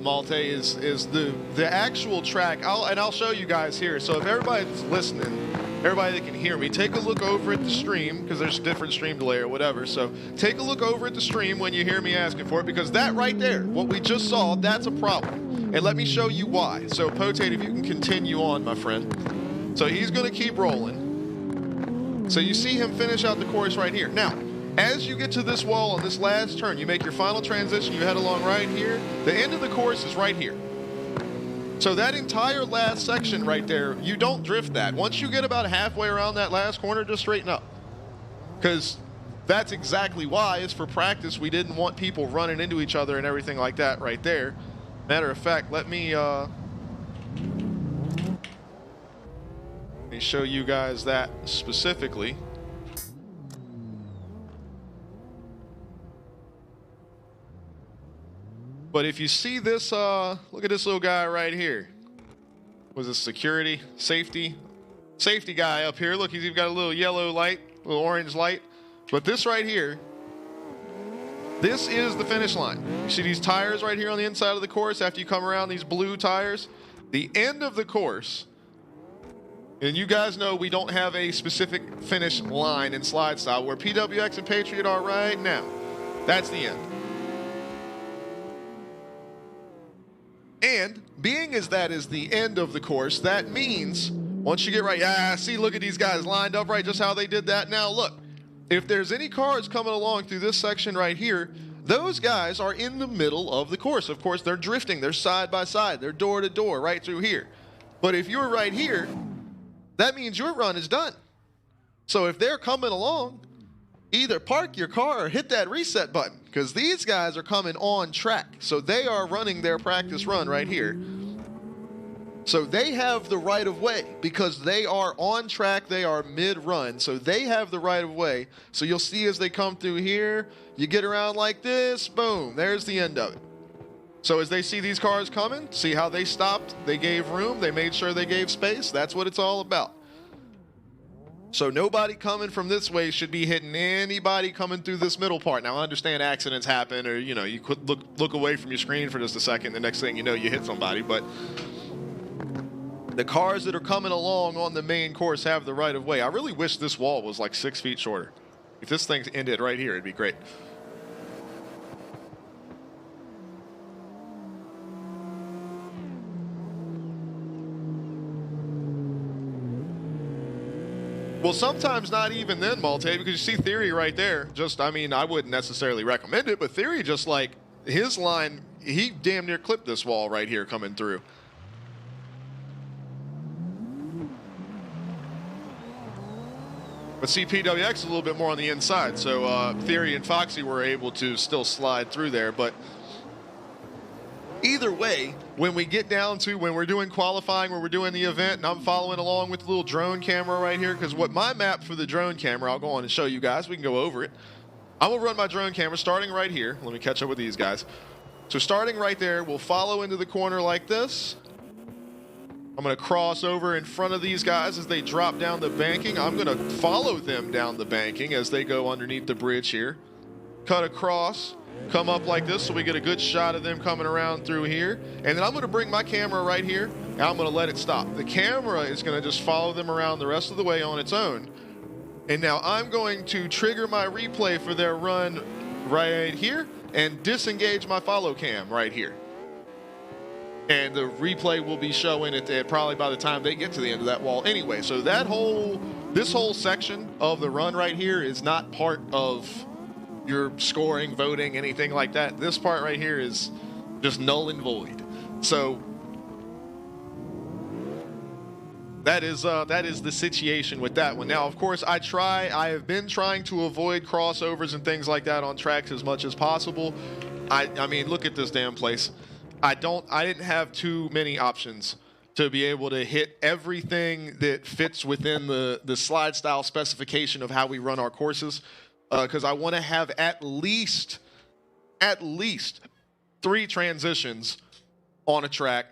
Malte is the actual track. I'll show you guys here. So if everybody's listening, everybody that can hear me, take a look over at the stream because there's different stream delay or whatever. So take a look over at the stream when you hear me asking for it, because that right there, what we just saw, that's a problem. And let me show you why. So Potate, if you can continue on, my friend. So he's going to keep rolling. So you see him finish out the course right here. Now, as you get to this wall on this last turn, you make your final transition, you head along right here. The end of the course is right here. So that entire last section right there, you don't drift that. Once you get about halfway around that last corner, just straighten up. Because that's exactly why, it's for practice. We didn't want people running into each other and everything like that right there. Matter of fact, let me show you guys that specifically. But if you see this, look at this little guy right here. Was this security, safety guy up here? Look, he's even got a little yellow light, a little orange light. But this right here, this is the finish line. You see these tires right here on the inside of the course after you come around, these blue tires? The end of the course, and you guys know we don't have a specific finish line in slide style. Where PWX and Patriot are right now, that's the end. And being as that is the end of the course, that means once you get right, see, look at these guys lined up right, just how they did that. Now look, if there's any cars coming along through this section right here, Those guys are in the middle of the course. Of course, they're drifting. They're side by side. They're door to door right through here. But if you're right here, that means your run is done. So if they're coming along, either park your car or hit that reset button, because these guys are coming on track. So they are running their practice run right here. So they have the right of way because they are on track. They are mid-run. So they have the right of way. So you'll see as they come through here, you get around like this, boom, there's the end of it. So as they see these cars coming, see how they stopped, they gave room, they made sure they gave space. That's what it's all about. So nobody coming from this way should be hitting anybody coming through this middle part. Now I understand accidents happen, or you could look away from your screen for just a second. The next thing you know, you hit somebody. But the cars that are coming along on the main course have the right of way. I really wish this wall was like 6 feet shorter. If this thing ended right here, it'd be great. Well, sometimes not even then, Malte, because you see Theory right there. I mean, I wouldn't necessarily recommend it, but Theory just like his line, he damn near clipped this wall right here coming through. But see, PWX is a little bit more on the inside, so Theory and Foxy were able to still slide through there. But either way, when we get down to when we're doing qualifying, when we're doing the event, and I'm following along with the little drone camera right here, because what my map for the drone camera, I'll go on and show you guys. We can go over it. I'm going to run my drone camera starting right here. Let me catch up with these guys. So starting right there, we'll follow into the corner like this. I'm going to cross over in front of these guys as they drop down the banking. I'm going to follow them down the banking as they go underneath the bridge here. Cut across, come up like this so we get a good shot of them coming around through here. And then I'm going to bring my camera right here, and I'm going to let it stop. The camera is going to just follow them around the rest of the way on its own. And now I'm going to trigger my replay for their run right here and disengage my follow cam right here. And the replay will be showing it probably by the time they get to the end of that wall anyway. So this whole section of the run right here is not part of your scoring, voting, anything like that. This part right here is just null and void. So that is the situation with that one. Now, of course, I have been trying to avoid crossovers and things like that on tracks as much as possible. I mean, look at this damn place. I didn't have too many options to be able to hit everything that fits within the slide style specification of how we run our courses, because I want to have at least 3 transitions on a track,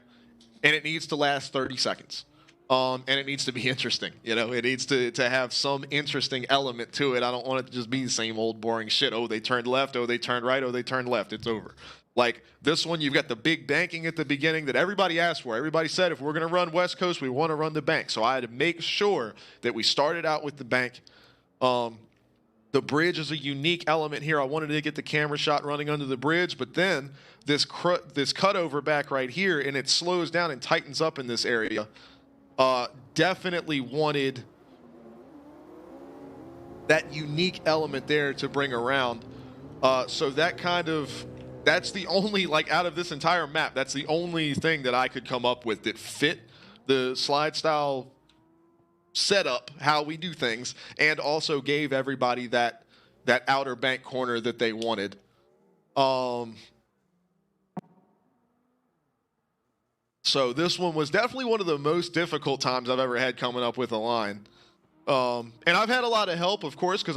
and it needs to last 30 seconds. And it needs to be interesting. It needs to have some interesting element to it. I don't want it to just be the same old boring shit. Oh, they turned left. Oh, they turned right. Oh, they turned left. It's over. Like this one, you've got the big banking at the beginning that everybody asked for. Everybody said, if we're going to run West Coast, we want to run the bank. So I had to make sure that we started out with the bank. The bridge is a unique element here. I wanted to get the camera shot running under the bridge, but then this cutover back right here, and it slows down and tightens up in this area. Definitely wanted that unique element there to bring around. So that's the only, like, out of this entire map, that's the only thing that I could come up with that fit the slide style setup, how we do things, and also gave everybody that outer bank corner that they wanted. So this one was definitely one of the most difficult times I've ever had coming up with a line. And I've had a lot of help, of course, because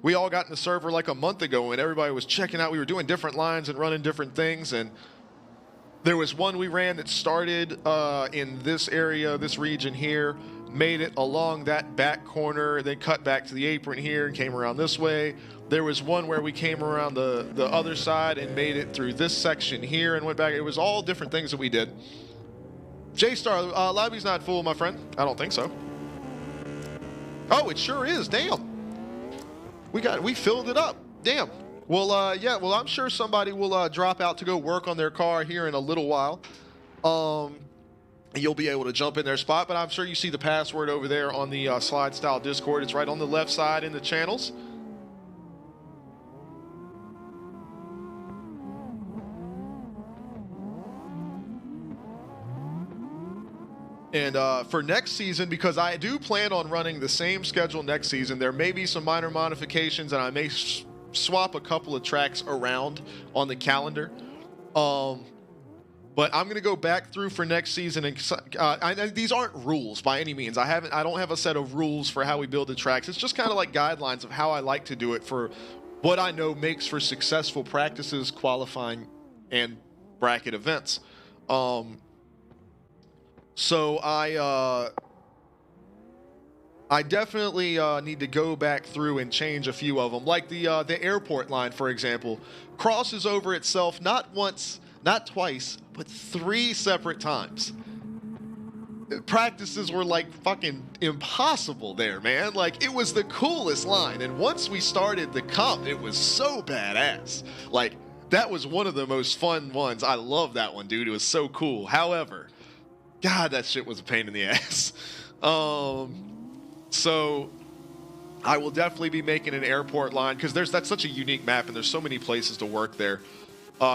we all got in the server like a month ago, and everybody was checking out. We were doing different lines and running different things, and there was one we ran that started in this area, this region here, made it along that back corner, then cut back to the apron here and came around this way. There was one where we came around the other side and made it through this section here and went back. It was all different things that we did. J-Star, lobby's not full, my friend. I don't think so. Oh, it sure is. Damn. We filled it up. Damn. Well, yeah, well, I'm sure somebody will drop out to go work on their car here in a little while. You'll be able to jump in their spot, but I'm sure you see the password over there on the Slide Style Discord. It's right on the left side in the channels. And for next season, because I do plan on running the same schedule next season, there may be some minor modifications, and I may swap a couple of tracks around on the calendar. But I'm going to go back through for next season, and these aren't rules by any means. I don't have a set of rules for how we build the tracks. It's just kind of like guidelines of how I like to do it for what I know makes for successful practices, qualifying, and bracket events. So I definitely need to go back through and change a few of them, like the airport line, for example, crosses over itself not once, not twice, but 3 separate times. Practices were like fucking impossible there, man. Like, it was the coolest line, and once we started the comp, it was so badass. Like, that was one of the most fun ones. I love that one, dude. It was so cool. However, God, that shit was a pain in the ass. So I will definitely be making an airport line, because that's such a unique map, and there's so many places to work there.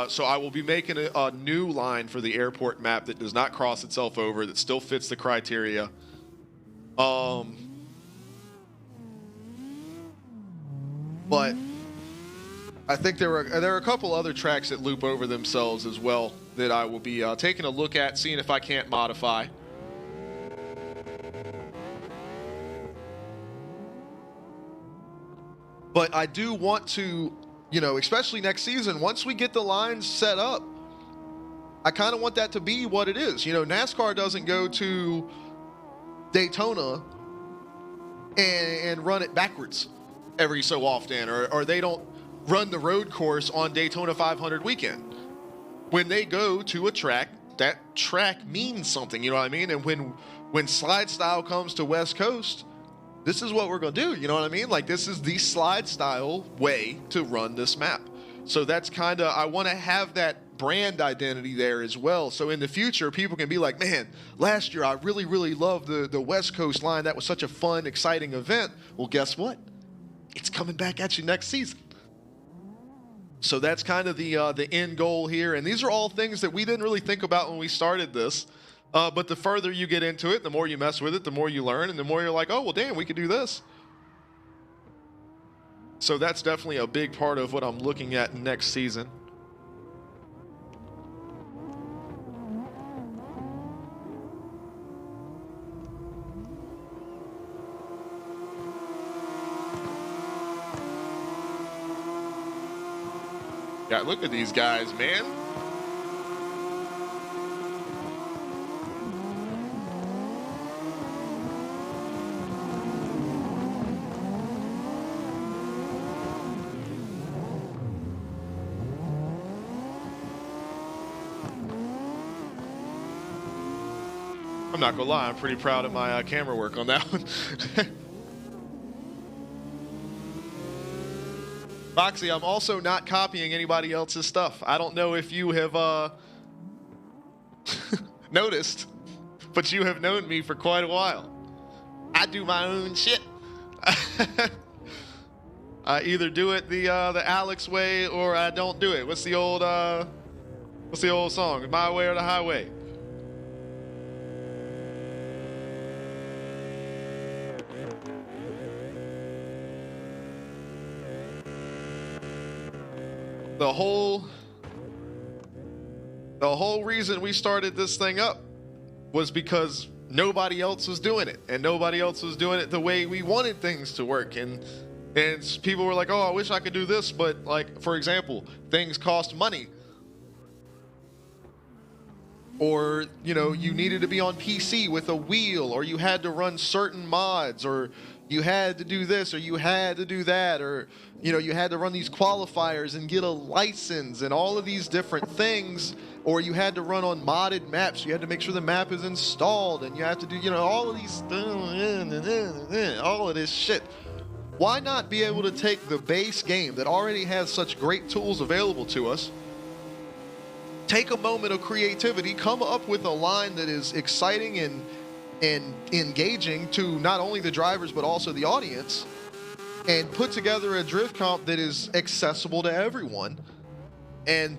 So I will be making a new line for the airport map that does not cross itself over, that still fits the criteria. But I think there are a couple other tracks that loop over themselves as well that I will be taking a look at, seeing if I can't modify. But I do want to, you know, especially next season, once we get the lines set up, I kind of want that to be what it is. You know, NASCAR doesn't go to Daytona and run it backwards every so often, or they don't run the road course on Daytona 500 weekend. When they go to a track, that track means something, you know what I mean? And when slide style comes to West Coast, this is what we're going to do, you know what I mean? Like, this is the slide style way to run this map. So that's kind of, I want to have that brand identity there as well. So in the future, people can be like, man, last year I really, really loved the West Coast line. That was such a fun, exciting event. Well, guess what? It's coming back at you next season. So that's kind of the end goal here. And these are all things that we didn't really think about when we started this. But the further you get into it, the more you mess with it, the more you learn, and the more you're like, oh, well, damn, we could do this. So that's definitely a big part of what I'm looking at next season. Yeah, look at these guys, man. I'm not gonna lie, I'm pretty proud of my camera work on that one. Foxy, I'm also not copying anybody else's stuff. I don't know if you have noticed, but you have known me for quite a while. I do my own shit. I either do it the Alex way or I don't do it. What's the old song? My way or the highway? The whole reason we started this thing up was because nobody else was doing it, and nobody else was doing it the way we wanted things to work. And people were like, oh, I wish I could do this, but, like, for example, things cost money. Or, you know, you needed to be on PC with a wheel, or you had to run certain mods, or you had to do this, or you had to do that, or, you know, you had to run these qualifiers and get a license and all of these different things, or you had to run on modded maps. You had to make sure the map is installed, and you have to do, you know, all of these, all of this shit. Why not be able to take the base game that already has such great tools available to us, take a moment of creativity, come up with a line that is exciting and engaging to not only the drivers but also the audience, and put together a drift comp that is accessible to everyone. And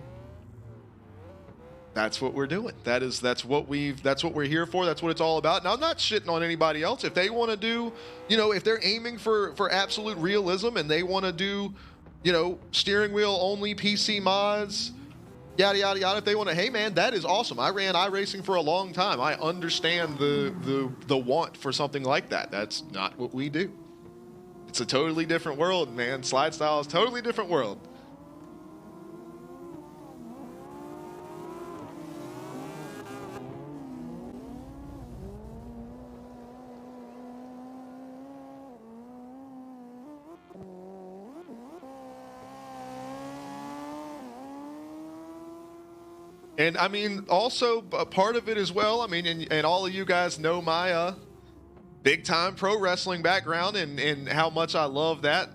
that's what we're doing. That's what we're here for. That's what it's all about. Now, I'm not shitting on anybody else. If they want to do, if they're aiming for absolute realism and they want to do, steering wheel only PC mods, yada yada yada. If they want to, hey man, that is awesome. I ran iRacing for a long time. I understand the want for something like that. That's not what we do. It's a totally different world, man. SLIDESTYLE is a totally different world. And I mean, also a part of it as well. I mean, and all of you guys know my big time pro wrestling background and how much I love that.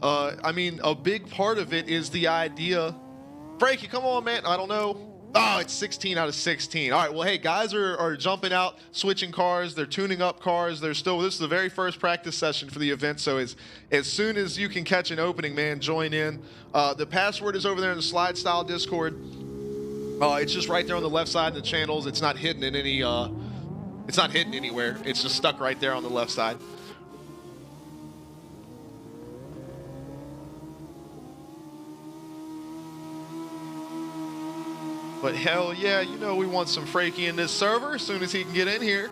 I mean, a big part of it is the idea. Frankie, come on, man. I don't know. Oh, it's 16 out of 16. All right. Well, hey, guys are jumping out, switching cars. They're tuning up cars. This is the very first practice session for the event. So as soon as you can catch an opening, man, join in. The password is over there in the SLIDESTYLE Discord. It's just right there on the left side of the channels. It's not hidden in any. It's not hidden anywhere. It's just stuck right there on the left side. But hell yeah, we want some Frankie in this server as soon as he can get in here.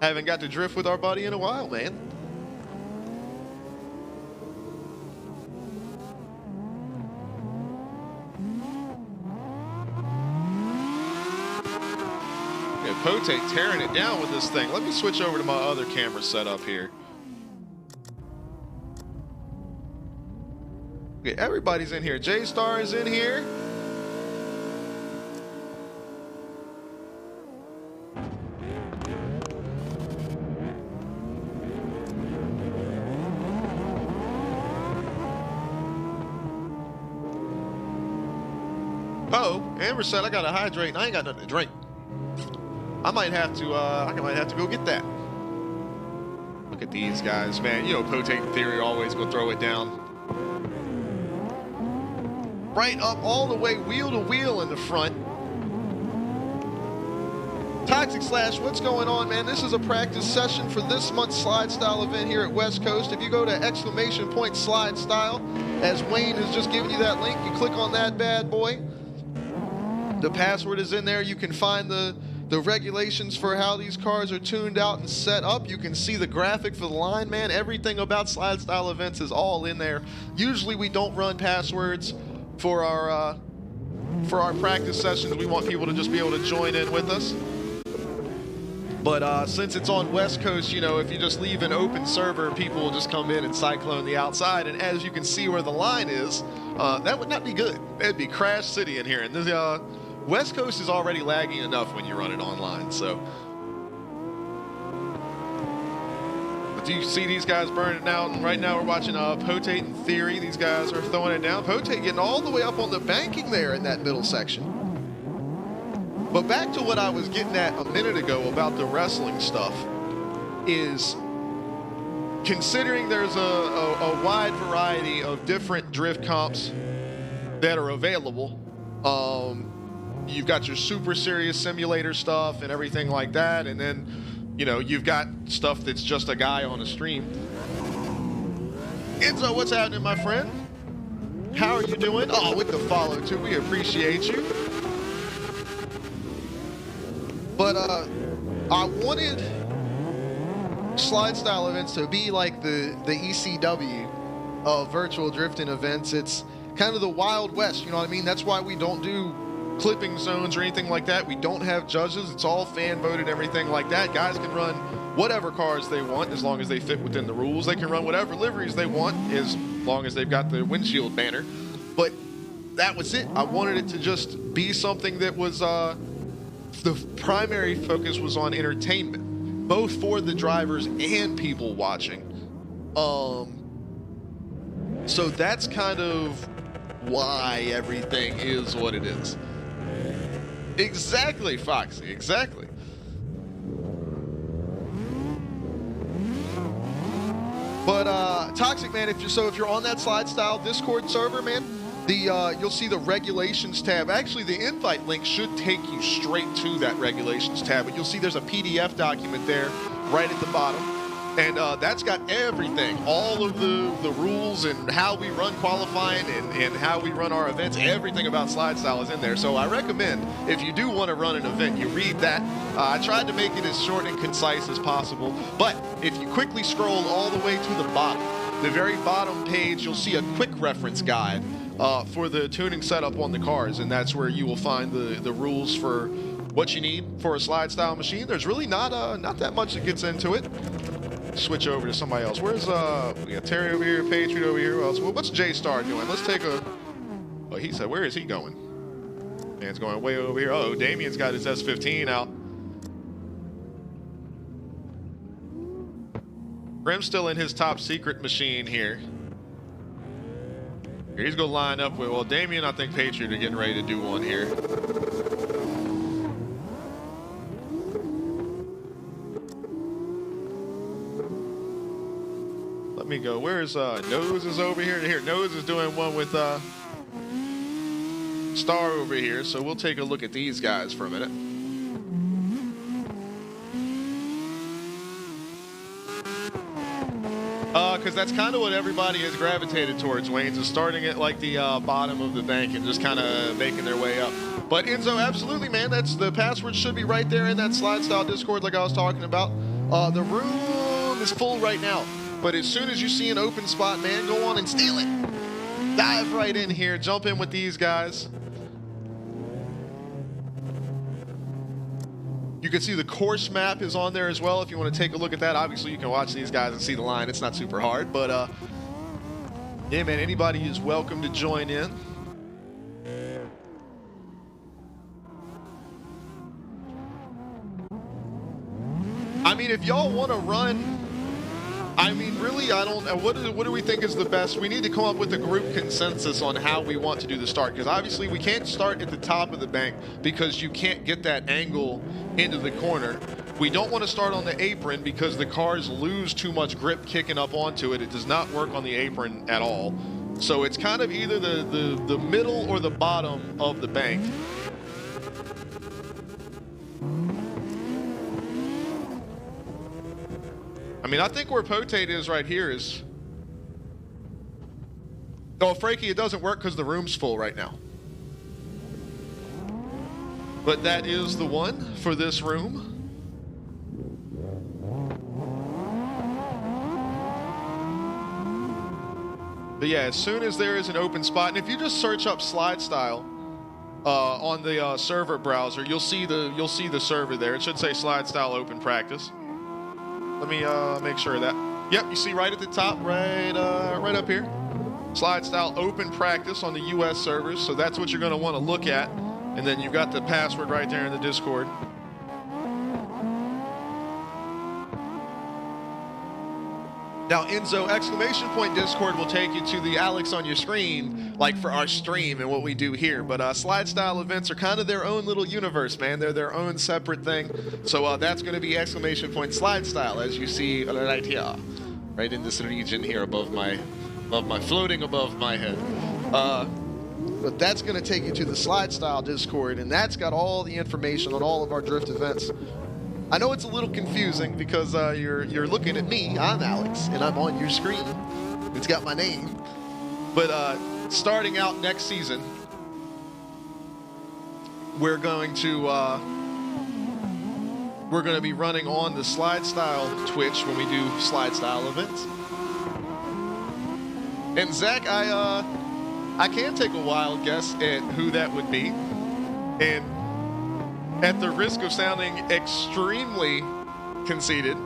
Haven't got to drift with our buddy in a while, man. Pote tearing it down with this thing. Let me switch over to my other camera setup here. Okay, everybody's in here. J-Star is in here. Oh, Amber said I gotta hydrate and I ain't got nothing to drink. I might have to go get that. Look at these guys, man. Pote in theory always gonna throw it down. Right up all the way wheel to wheel in the front. Toxic Slash, what's going on, man? This is a practice session for this month's SLIDESTYLE event here at West Coast. If you go to !SLIDESTYLE, as Wayne has just given you that link, you click on that bad boy. The password is in there. You can find the regulations for how these cars are tuned out and set up. You can see the graphic for the line, man. Everything about SLIDESTYLE events is all in there. Usually we don't run passwords for our practice sessions. We want people to just be able to join in with us. But since it's on West Coast, if you just leave an open server, people will just come in and cyclone the outside. And as you can see where the line is, that would not be good. It'd be Crash City in here. And this, West Coast is already lagging enough when you run it online, so. But do you see these guys burning out? And right now we're watching Pote in theory. These guys are throwing it down. Pote getting all the way up on the banking there in that middle section. But back to what I was getting at a minute ago about the wrestling stuff is considering there's a wide variety of different drift comps that are available. You've got your super serious simulator stuff and everything like that, and then you've got stuff that's just a guy on a stream. Enzo, what's happening, my friend? How are you doing? Oh, with the follow too, we appreciate you. But I wanted SLIDESTYLE events to be like the ECW of virtual drifting events. It's kind of the Wild West, you know what I mean? That's why we don't do clipping zones or anything like that. We don't have judges. It's all fan voted, everything like that. Guys can run whatever cars they want as long as they fit within the rules. They can run whatever liveries they want as long as they've got the windshield banner. But that was it. I wanted it to just be something that was the primary focus was on entertainment, both for the drivers and people watching. So that's kind of why everything is what it is. Exactly, Foxy, exactly. But Toxic, man, if you're on that SLIDESTYLE Discord server, man, You'll see the regulations tab. Actually, the invite link should take you straight to that regulations tab, but you'll see there's a PDF document there right at the bottom. And that's got everything, all of the rules and how we run qualifying and how we run our events. Everything about SLIDESTYLE is in there. So I recommend, if you do want to run an event, you read that. I tried to make it as short and concise as possible. But if you quickly scroll all the way to the bottom, the very bottom page, you'll see a quick reference guide for the tuning setup on the cars. And that's where you will find the rules for what you need for a SLIDESTYLE machine. There's really not that much that gets into it. Switch over to somebody else. Where's we got Terry over here, Patriot over here. Who else? Well, what's J Star doing? Let's take a. Oh, he said, where is he going? Man's going way over here. Oh, Damien's got his S15 out. Grim's still in his top secret machine here. He's gonna line up with. Well, Damien, I think Patriot are getting ready to do one here. Let me go. Where's Nose is over here? Here, Nose is doing one with Star over here. So we'll take a look at these guys for a minute. Because that's kind of what everybody has gravitated towards, Wayne's, is starting at like the bottom of the bank and just kind of making their way up. But Enzo, absolutely, man. That's the password should be right there in that SLIDESTYLE Discord, like I was talking about. The room is full right now. But as soon as you see an open spot, man, go on and steal it. Dive right in here. Jump in with these guys. You can see the course map is on there as well if you want to take a look at that. Obviously, you can watch these guys and see the line. It's not super hard. But, yeah, man, anybody is welcome to join in. I mean, if y'all want to run... I mean, really, I don't know. What do we think is the best? We need to come up with a group consensus on how we want to do the start. Because obviously, we can't start at the top of the bank because you can't get that angle into the corner. We don't want to start on the apron because the cars lose too much grip kicking up onto it. It does not work on the apron at all. So it's kind of either the middle or the bottom of the bank. I mean, I think where Potate is right here is... Oh, Frankie, it doesn't work because the room's full right now. But that is the one for this room. But yeah, as soon as there is an open spot, and if you just search up SLIDESTYLE on the server browser, you'll see the server there. It should say SLIDESTYLE Open Practice. Let me make sure of that. Yep, you see right at the top, right up here. SLIDESTYLE Open Practice on the US servers. So that's what you're going to want to look at. And then you've got the password right there in the Discord. Now, Enzo, exclamation point Discord will take you to the Alex on your screen, like for our stream and what we do here. But SLIDESTYLE events are kind of their own little universe, man. They're their own separate thing. So that's going to be exclamation point SLIDESTYLE, as you see right here, right in this region here above my floating above my head. But that's going to take you to the SLIDESTYLE Discord, and that's got all the information on all of our drift events. I know it's a little confusing because you're looking at me. I'm Alex, and I'm on your screen. It's got my name. But starting out next season, we're going to be running on the SLIDESTYLE Twitch when we do SLIDESTYLE events. And Zach, I can take a wild guess at who that would be, and at the risk of sounding extremely conceited,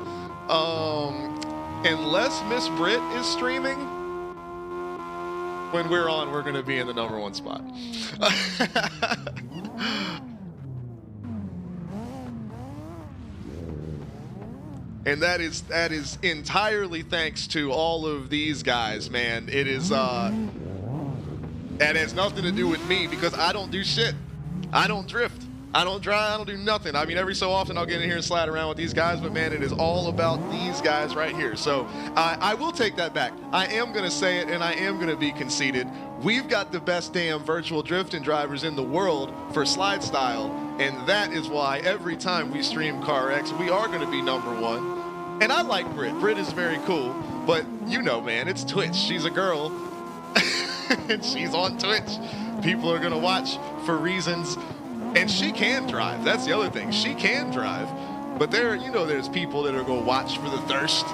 unless Miss Britt is streaming, when we're on, we're going to be in the #1 spot. And that is entirely thanks to all of these guys, man. It is, that has nothing to do with me because I don't do shit. I don't drift. I don't drive, I don't do nothing. I mean, every so often I'll get in here and slide around with these guys, but man, it is all about these guys right here. So I will take that back. I am going to say it, and I am going to be conceited. We've got the best damn virtual drifting drivers in the world for slide style, and that is why every time we stream CarX, we are going to be #1. And I like Brit. Brit is very cool, but you know, man, it's Twitch. She's a girl, and she's on Twitch. People are going to watch for reasons. And she can drive. That's the other thing. She can drive. But there's people that are going to watch for the thirst.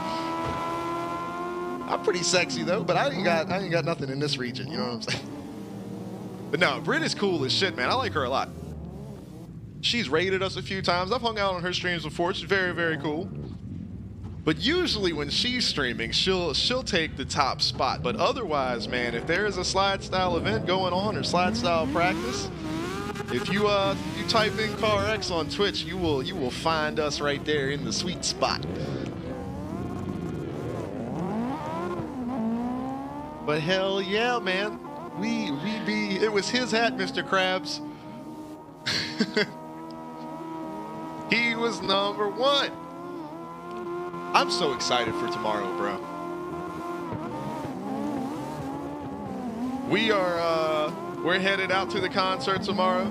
I'm pretty sexy, though, but I ain't got nothing in this region. You know what I'm saying? But no, Brit is cool as shit, man. I like her a lot. She's raided us a few times. I've hung out on her streams before. She's very, very cool. But usually when she's streaming, she'll take the top spot. But otherwise, man, if there is a slide style event going on or slide style practice, if you type in CarX on Twitch, you will find us right there in the sweet spot. But hell yeah, man, it was his hat, Mr. Krabs. He was #1. I'm so excited for tomorrow, bro. We're headed out to the concert tomorrow.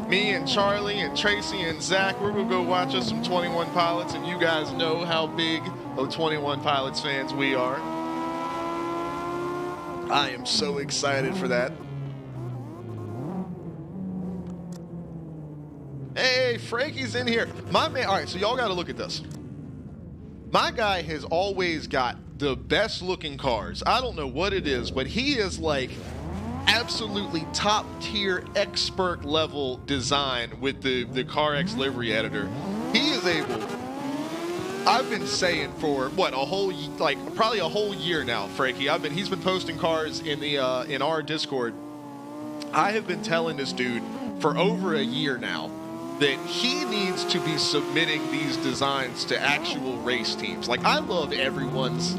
Me and Charlie and Tracy and Zach, we're going to go watch us some 21 Pilots, and you guys know how big of 21 Pilots fans we are. I am so excited for that. Hey, Frankie's in here. My man, all right, so y'all got to look at this. My guy has always got the best looking cars. I don't know what it is, but he is like absolutely top tier expert level design with the CarX livery editor. He is able, I've been saying for what, probably a whole year now, Frankie. He's been posting cars in our Discord. I have been telling this dude for over a year now that he needs to be submitting these designs to actual race teams. Like, I love everyone's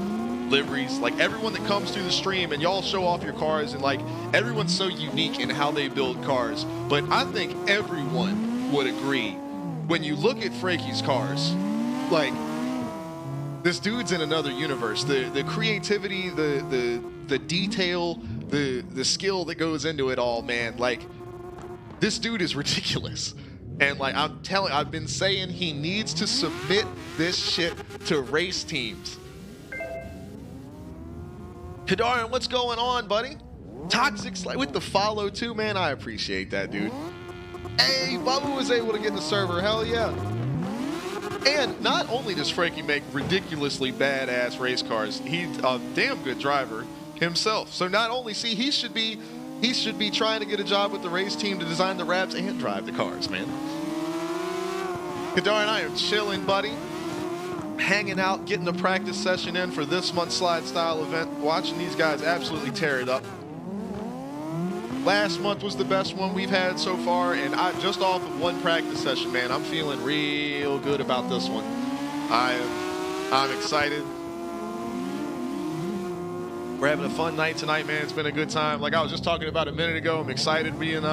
liveries, like everyone that comes through the stream and y'all show off your cars, and like everyone's so unique in how they build cars. But I think everyone would agree when you look at Frankie's cars, like, this dude's in another universe. The creativity, the detail, the skill that goes into it all, man. Like, this dude is ridiculous. And like I've been saying, he needs to submit this shit to race teams. Kadarin, what's going on, buddy? Toxic with the follow too, man. I appreciate that, dude. Hey, Bubba was able to get the server. Hell yeah. And not only does Frankie make ridiculously badass race cars, he's a damn good driver himself. So not only, see, he should be trying to get a job with the race team to design the wraps and drive the cars, man. Kadar and I are chilling, buddy. Hanging out, getting the practice session in for this month's slide style event. Watching these guys absolutely tear it up. Last month was the best one we've had so far, and just off of one practice session, man, I'm feeling real good about this one. I'm excited. We're having a fun night tonight, man. It's been a good time. Like I was just talking about a minute ago, I'm excited being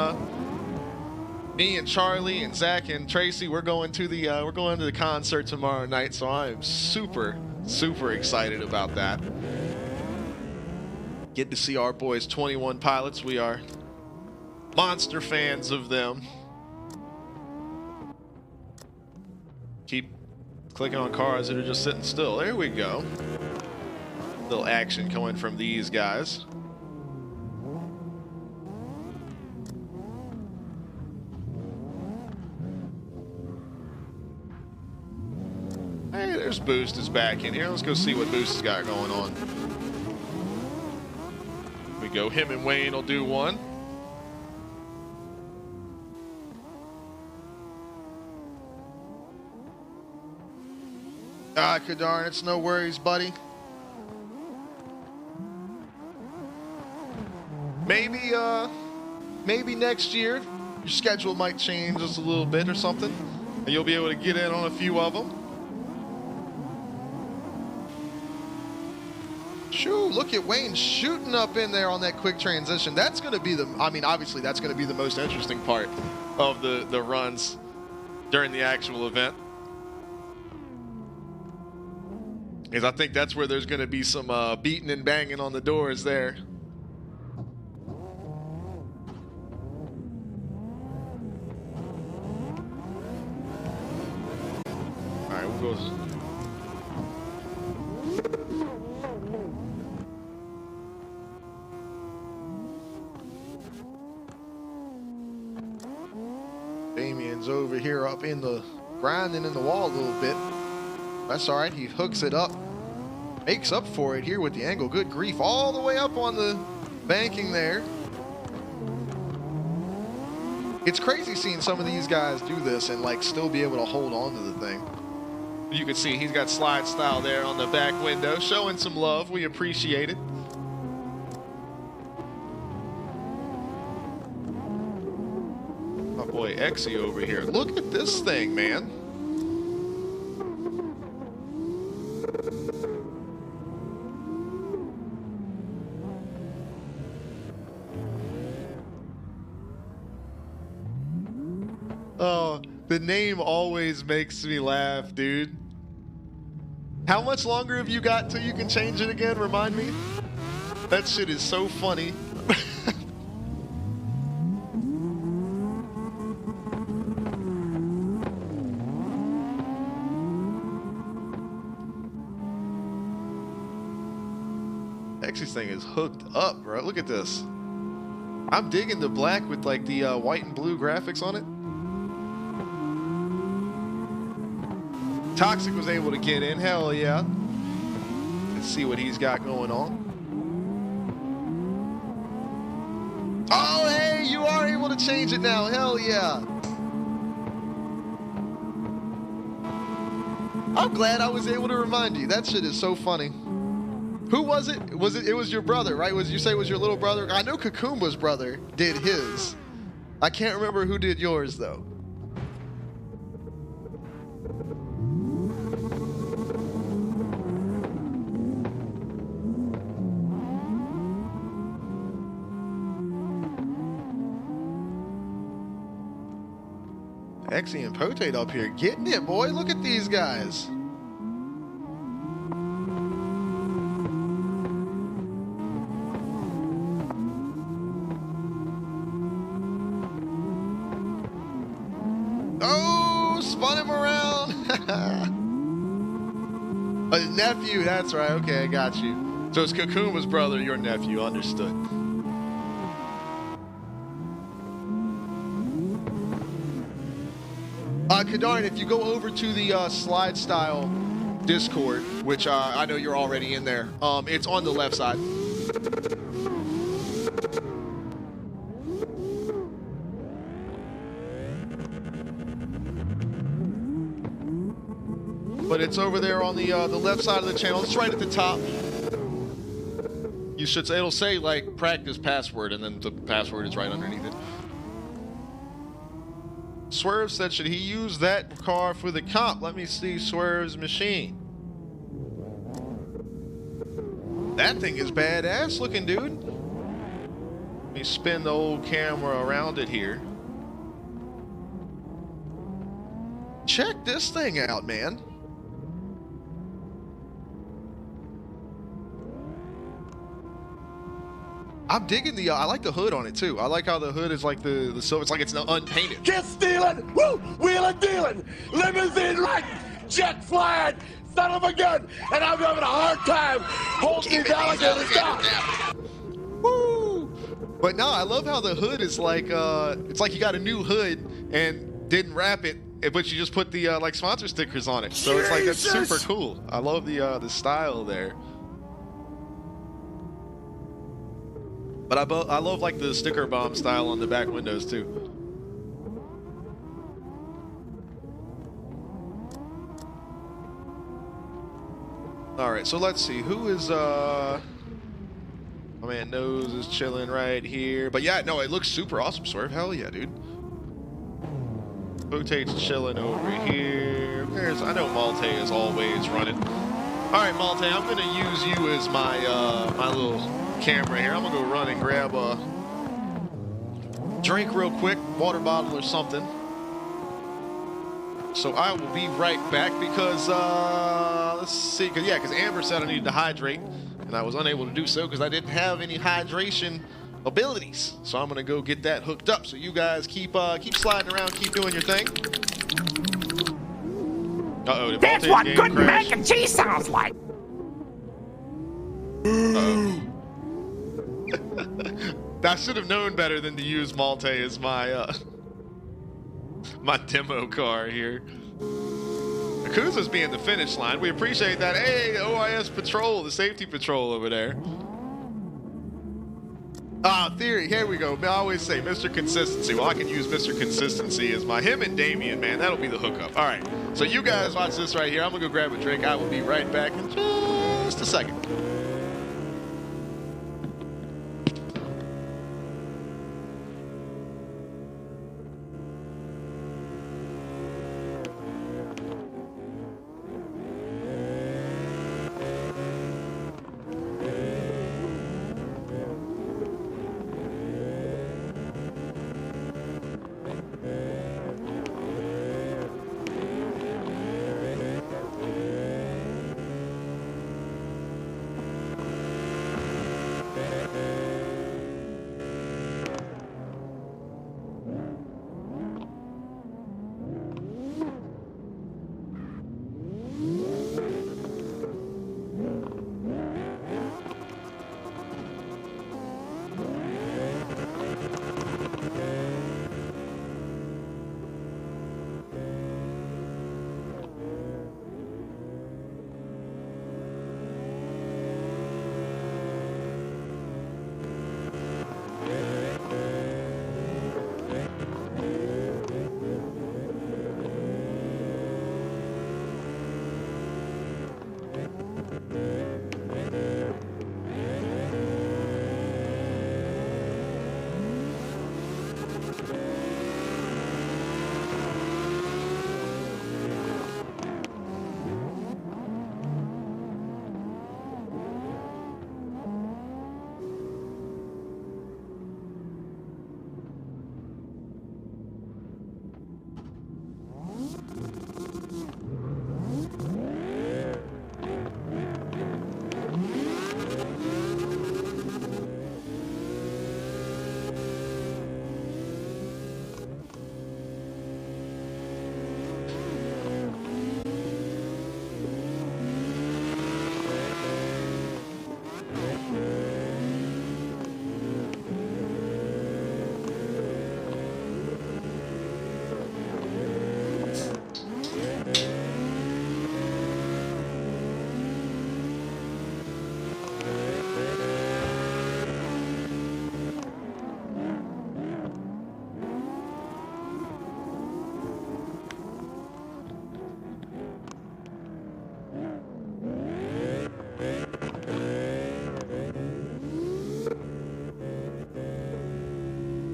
me and Charlie and Zach and Tracy. We're going to the concert tomorrow night, so I am super, super excited about that. Get to see our boys 21 Pilots. We are monster fans of them. Keep clicking on cars that are just sitting still. There we go. Little action coming from these guys. Hey, there's Boost is back in here. Let's go see what Boost has got going on. We go, him and Wayne will do one. Darn, it's no worries, buddy. Maybe next year, your schedule might change just a little bit or something, and you'll be able to get in on a few of them. Shoo, look at Wayne shooting up in there on that quick transition. That's going to be obviously that's going to be the most interesting part of the runs during the actual event. Because I think that's where there's going to be some beating and banging on the doors there. All right, we'll go. Damien's over here up in the grinding in the wall a little bit. That's all right. He hooks it up, makes up for it here with the angle. Good grief, all the way up on the banking there. It's crazy seeing some of these guys do this and like still be able to hold on to the thing. You can see he's got slide style there on the back window, showing some love. We appreciate it. My boy Exy over here. Look at this thing, man. Oh, the name always makes me laugh, dude. How much longer have you got till you can change it again? Remind me. That shit is so funny. Exy's thing is hooked up, bro. Look at this. I'm digging the black with like the white and blue graphics on it. Toxic was able to get in. Hell yeah. Let's see what he's got going on. Oh, hey, you are able to change it now. Hell yeah. I'm glad I was able to remind you. That shit is so funny. Who was it? It was your brother, right? You say it was your little brother? I know Kakumba's brother did his. I can't remember who did yours, though. Exy and Potate up here getting it, boy. Look at these guys. Oh, spun him around. A nephew, that's right. Okay, I got you. So it's Kakumba's brother, your nephew. Understood. Kadarn, if you go over to the SLIDESTYLE Discord, which I know you're already in there, it's on the left side. But it's over there on the left side of the channel. It's right at the top. You should say, it'll say like practice password, and then the password is right underneath it. Swerve said, should he use that car for the comp? Let me see Swerve's machine. That thing is badass looking, dude. Let me spin the old camera around it here. Check this thing out, man. I'm digging the, I like the hood on it too. I like how the hood is like the silver, it's like it's unpainted. Get stealing, woo, wheeling, dealing, limousine riding, jet flying, son of a gun, and I'm having a hard time holding these alligators down. Woo! But no, I love how the hood is like, it's like you got a new hood and didn't wrap it, but you just put the like sponsor stickers on it. So it's like, that's super cool. I love the style there. But I love like the sticker bomb style on the back windows too. All right, so let's see who is my man Nose is chilling right here. But yeah, no, it looks super awesome, Swerve. Hell yeah, dude. Potate's chilling over here. I know Malte is always running. All right, Malte, I'm gonna use you as my my little camera here. I'm gonna go run and grab drink real quick, water bottle or something. So I will be right back because, let's see, because Amber said I needed to hydrate, and I was unable to do so because I didn't have any hydration abilities. So I'm gonna go get that hooked up. So you guys keep sliding around, keep doing your thing. Uh-oh, did That's Voltage's what game good crash? mac and cheese sounds like. I should have known better than to use Malte as my my demo car here. Yakuza's being the finish line. We appreciate that. Hey, OIS Patrol, the safety patrol over there. Theory, here we go. I always say Mr. Consistency. Well, I can use Mr. Consistency as him and Damien, man. That'll be the hookup. All right, so you guys watch this right here. I'm gonna go grab a drink. I will be right back in just a second.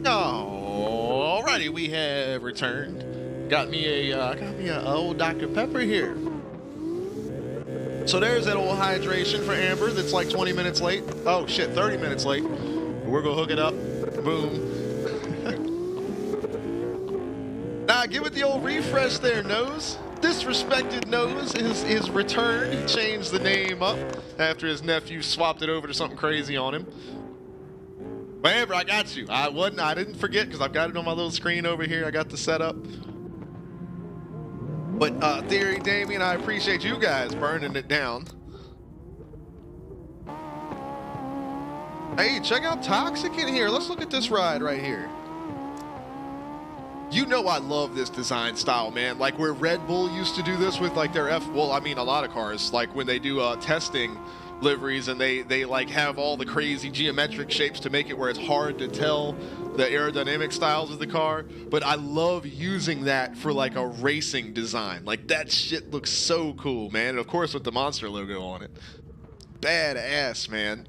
Alrighty, we have returned. Got me a old Dr. Pepper here. So there's that old hydration for Amber that's like 20 minutes late. Oh shit, 30 minutes late. We're gonna hook it up. Boom. Nah, give it the old refresh there, Nose. Disrespected Nose is returned. He changed the name up after his nephew swapped it over to something crazy on him. But Amber, I got you. I didn't forget because I've got it on my little screen over here. I got the setup. But Theory, Damien, I appreciate you guys burning it down. Hey, check out Toxic in here. Let's look at this ride right here. You know I love this design style, man. Like where Red Bull used to do this with like their a lot of cars, like when they do testing liveries and they like have all the crazy geometric shapes to make it where it's hard to tell the aerodynamic styles of the car. But I love using that for like a racing design. Like that shit looks so cool, man. And of course with the Monster logo on it. Badass, man.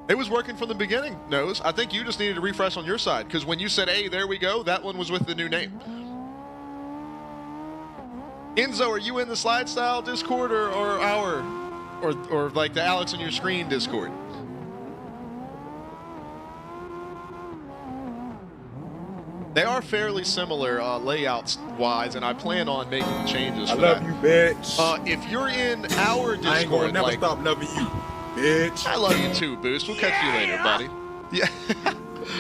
It was working from the beginning, Nose. I think you just needed to refresh on your side, because when you said, hey, there we go, that one was with the new name. Enzo, are you in the SLIDESTYLE Discord or or like the Alex on your screen Discord. They are fairly similar layouts wise, and I plan on making changes. I for love that. you, bitch. If you're in our Discord, I ain't gonna never like, stop loving you, bitch. I love you too, Boost. We'll catch you later, buddy. Yeah,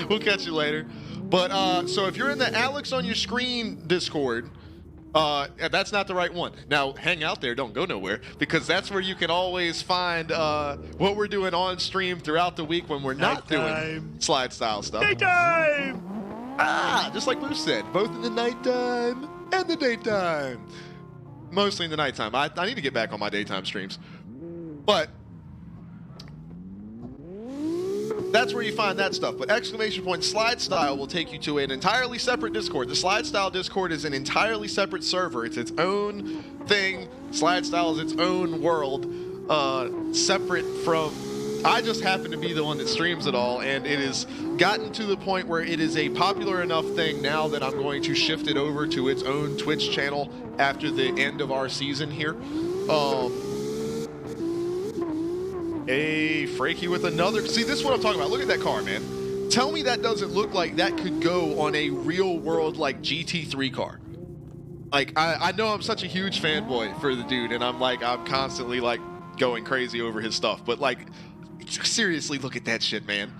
we'll catch you later. But so if you're in the Alex on your screen Discord, that's not the right one. Now, hang out there, don't go nowhere, because that's where you can always find what we're doing on stream throughout the week when we're not doing slide style stuff. Daytime! Just like Boost said, both in the nighttime and the daytime. Mostly in the nighttime. I need to get back on my daytime streams. But that's where you find that stuff. But exclamation point slide style will take you to an entirely separate Discord. The slide style Discord is an entirely separate server. It's its own thing. Slide style is its own world, separate from. I just happen to be the one that streams it all, and it has gotten to the point where it is a popular enough thing now that I'm going to shift it over to its own Twitch channel after the end of our season here. A Frankie with another. See, this is what I'm talking about. Look at that car, man. Tell me that doesn't look like that could go on a real world like GT3 car. Like, I know I'm such a huge fanboy for the dude, and I'm constantly like going crazy over his stuff, but like, seriously, look at that shit, man.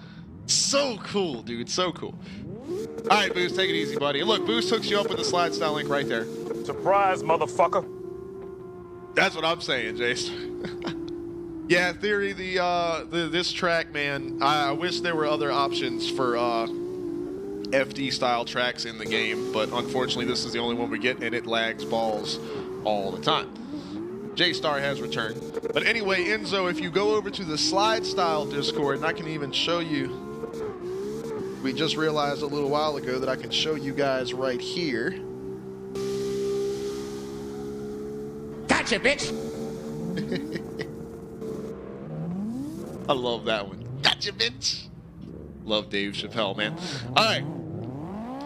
So cool, dude. So cool. All right, Boost, take it easy, buddy. Look, Boost hooks you up with the slide style link right there. Surprise, motherfucker. That's what I'm saying, Jace. Yeah, in theory, this track, man, I wish there were other options for FD style tracks in the game, but unfortunately, this is the only one we get, and it lags balls all the time. J-Star has returned. But anyway, Enzo, if you go over to the slide style Discord, and I can even show you, we just realized a little while ago that I can show you guys right here. Gotcha, bitch. I love that one. Gotcha, bitch. Love Dave Chappelle, man. All right.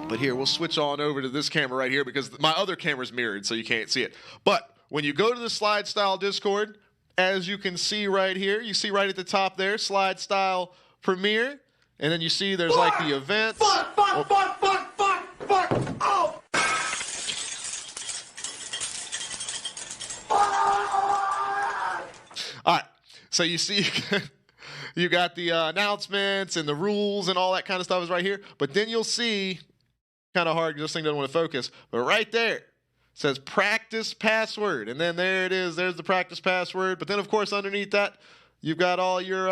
But here, we'll switch on over to this camera right here because my other camera's mirrored, so you can't see it. But when you go to the slide style Discord, as you can see right here, you see right at the top there, slide style premiere, and then you see there's like the events. Fuck, oh! All right, so you see, you got the announcements and the rules and all that kind of stuff is right here. But then you'll see, kind of hard because this thing doesn't want to focus, but right there, says practice password, and then there it is. There's the practice password. But then, of course, underneath that, you've got all your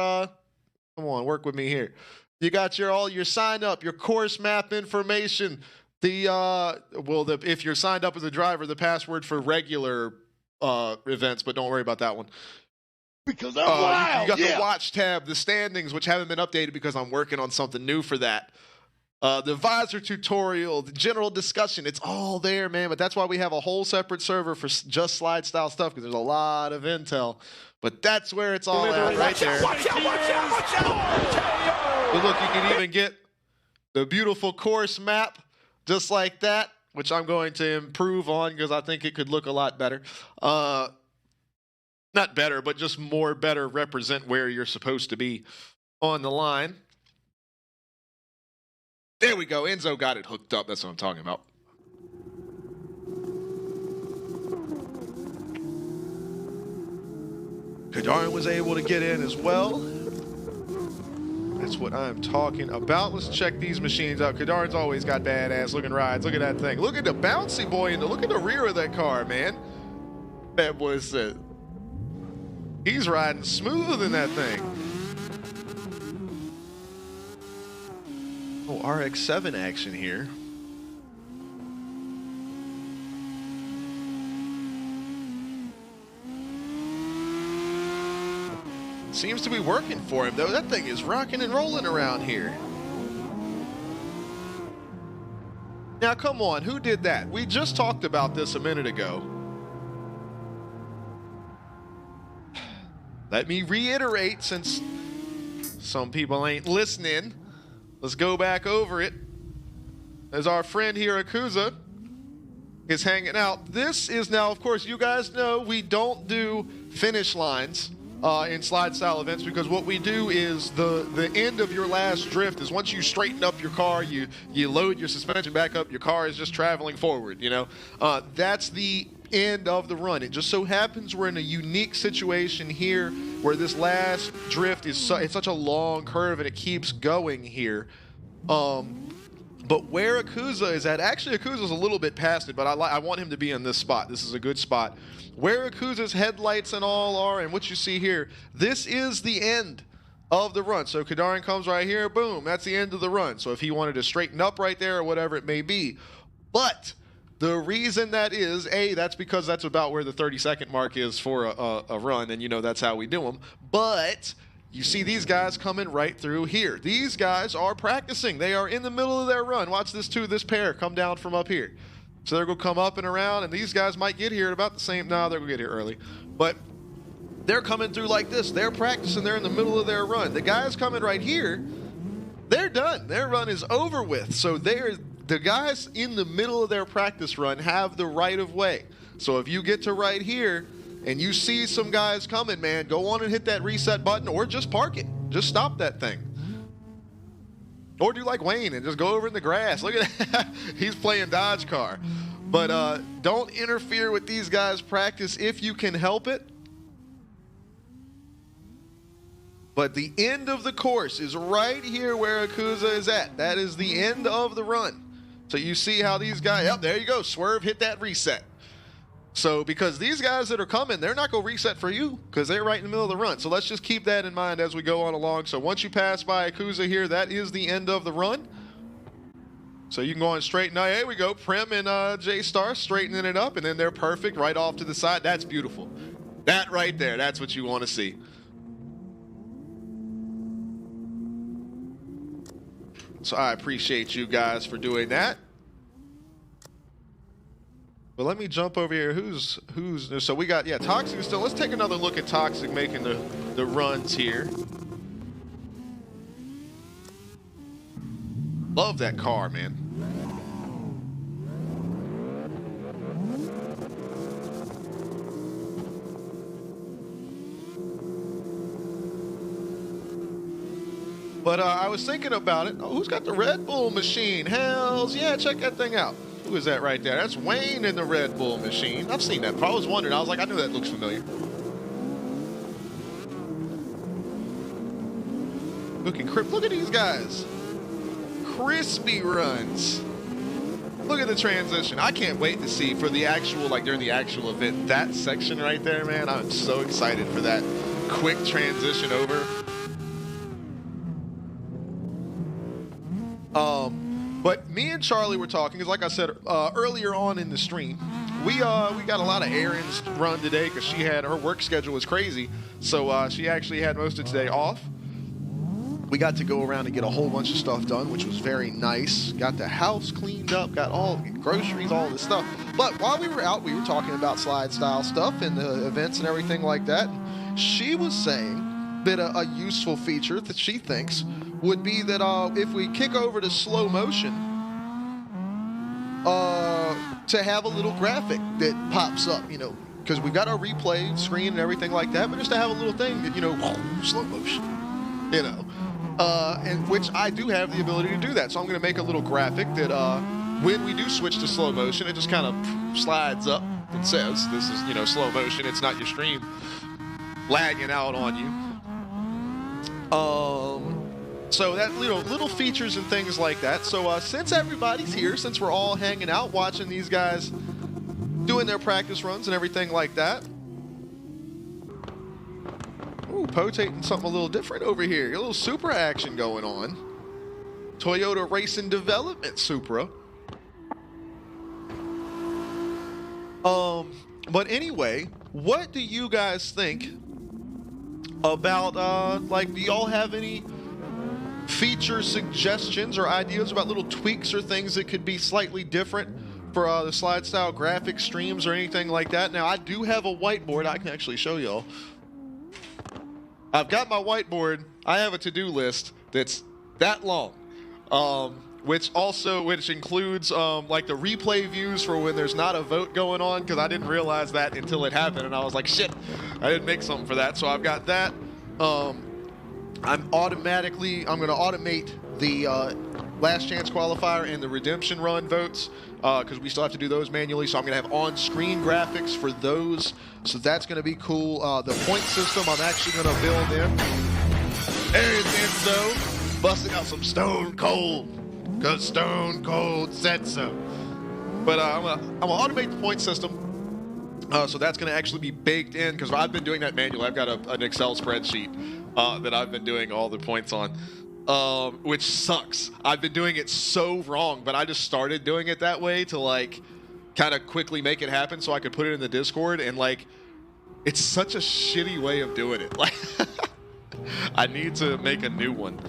come on, work with me here. You got all your sign up, your course map information. If you're signed up as a driver, the password for regular events, but don't worry about that one. Because I'm wild. You got the watch tab, the standings, which haven't been updated because I'm working on something new for that. The visor tutorial, the general discussion, it's all there, man. But that's why we have a whole separate server for just slide style stuff, because there's a lot of intel. But that's where it's all at right there. Watch out! But look, you can even get the beautiful course map just like that, which I'm going to improve on because I think it could look a lot better. Not better, but just more better represent where you're supposed to be on the line. There we go. Enzo got it hooked up. That's what I'm talking about. Kadarin was able to get in as well. That's what I'm talking about. Let's check these machines out. Kadarin's always got badass looking rides. Look at that thing. Look at the bouncy boy and look at the rear of that car, man. That boy said he's riding smooth in that thing. Oh, RX-7 action here. Seems to be working for him, though. That thing is rocking and rolling around here. Now, come on. Who did that? We just talked about this a minute ago. Let me reiterate, since some people ain't listening. Let's go back over it. As our friend here, Akuza, is hanging out. This is now, of course, you guys know we don't do finish lines in slide style events, because what we do is the end of your last drift is once you straighten up your car, you load your suspension back up, your car is just traveling forward, you know. That's the end of the run. It just so happens we're in a unique situation here where this last drift is it's such a long curve and it keeps going here. But where Akuza is at, actually Akuza's a little bit past it, but I want him to be in this spot. This is a good spot. Where Akuza's headlights and all are, and what you see here, this is the end of the run. So Kadarian comes right here, boom, that's the end of the run. So if he wanted to straighten up right there or whatever it may be. But the reason that is, that's because that's about where the 30-second mark is for a run, and you know that's how we do them. But you see these guys coming right through here. These guys are practicing. They are in the middle of their run. Watch this too, this pair come down from up here. So they're going to come up and around, and these guys might get here at about the same, no, they're going to get here early. But they're coming through like this. They're practicing. They're in the middle of their run. The guys coming right here, they're done. Their run is over with. So the guys in the middle of their practice run have the right of way. So if you get to right here and you see some guys coming, man, go on and hit that reset button or just park it. Just stop that thing. Or do like Wayne and just go over in the grass. Look at that. He's playing Dodge car. But don't interfere with these guys' practice if you can help it. But the end of the course is right here where Akuza is at. That is the end of the run. So you see how these guys, yep, there you go, swerve, hit that reset. So because these guys that are coming, they're not going to reset for you because they're right in the middle of the run. So let's just keep that in mind as we go on along. So once you pass by Akuza here, that is the end of the run. So you can go on straight. Now, here we go. Prim and J-Star straightening it up, and then they're perfect right off to the side. That's beautiful. That right there, that's what you want to see. So I appreciate you guys for doing that. But let me jump over here. Who's so we got, yeah, Toxic is still. Let's take another look at Toxic making the runs here. Love that car, man. But I was thinking about it. Oh, who's got the Red Bull machine? Hells yeah, check that thing out. Who is that right there? That's Wayne in the Red Bull machine. I've seen that. I was wondering. I was like, I knew that looks familiar. Look at these guys. Crispy runs. Look at the transition. I can't wait to see for the actual, like during the actual event, that section right there, man. I'm so excited for that quick transition over. But me and Charlie were talking, because like I said earlier on in the stream, we got a lot of errands to run today because her work schedule was crazy. So she actually had most of today off. We got to go around and get a whole bunch of stuff done, which was very nice. Got the house cleaned up, got all groceries, all this stuff. But while we were out, we were talking about slide style stuff and the events and everything like that. She was saying that a useful feature that she thinks would be that if we kick over to slow motion, to have a little graphic that pops up, you know, because we've got our replay screen and everything like that, but just to have a little thing that, you know, slow motion, you know, and which I do have the ability to do that. So I'm going to make a little graphic that when we do switch to slow motion, it just kind of slides up and says, this is, you know, slow motion. It's not your stream lagging out on you. So that little features and things like that. So since everybody's here, since we're all hanging out watching these guys doing their practice runs and everything like that. Ooh, potating something a little different over here. A little Supra action going on. Toyota Racing Development Supra. But anyway, what do you guys think about, like, do y'all have any feature suggestions or ideas about little tweaks or things that could be slightly different for the slide style graphic streams or anything like that? Now, I do have a whiteboard. I can actually show y'all. I've got my whiteboard. I have a to-do list that's that long. which includes like the replay views for when there's not a vote going on, because I didn't realize that until it happened, and I was like, shit, I didn't make something for that. So I've got that. I'm going to automate the last chance qualifier and the redemption run votes, because we still have to do those manually. So I'm going to have on-screen graphics for those. So that's going to be cool. The point system I'm actually going to build in. There's Enzo, busting out some Stone Cold, because Stone Cold said so. But I'm gonna automate the point system. So that's going to actually be baked in, because I've been doing that manually. I've got an Excel spreadsheet that I've been doing all the points on, which sucks. I've been doing it so wrong, but I just started doing it that way to like kind of quickly make it happen so I could put it in the Discord, and like it's such a shitty way of doing it. Like I need to make a new one.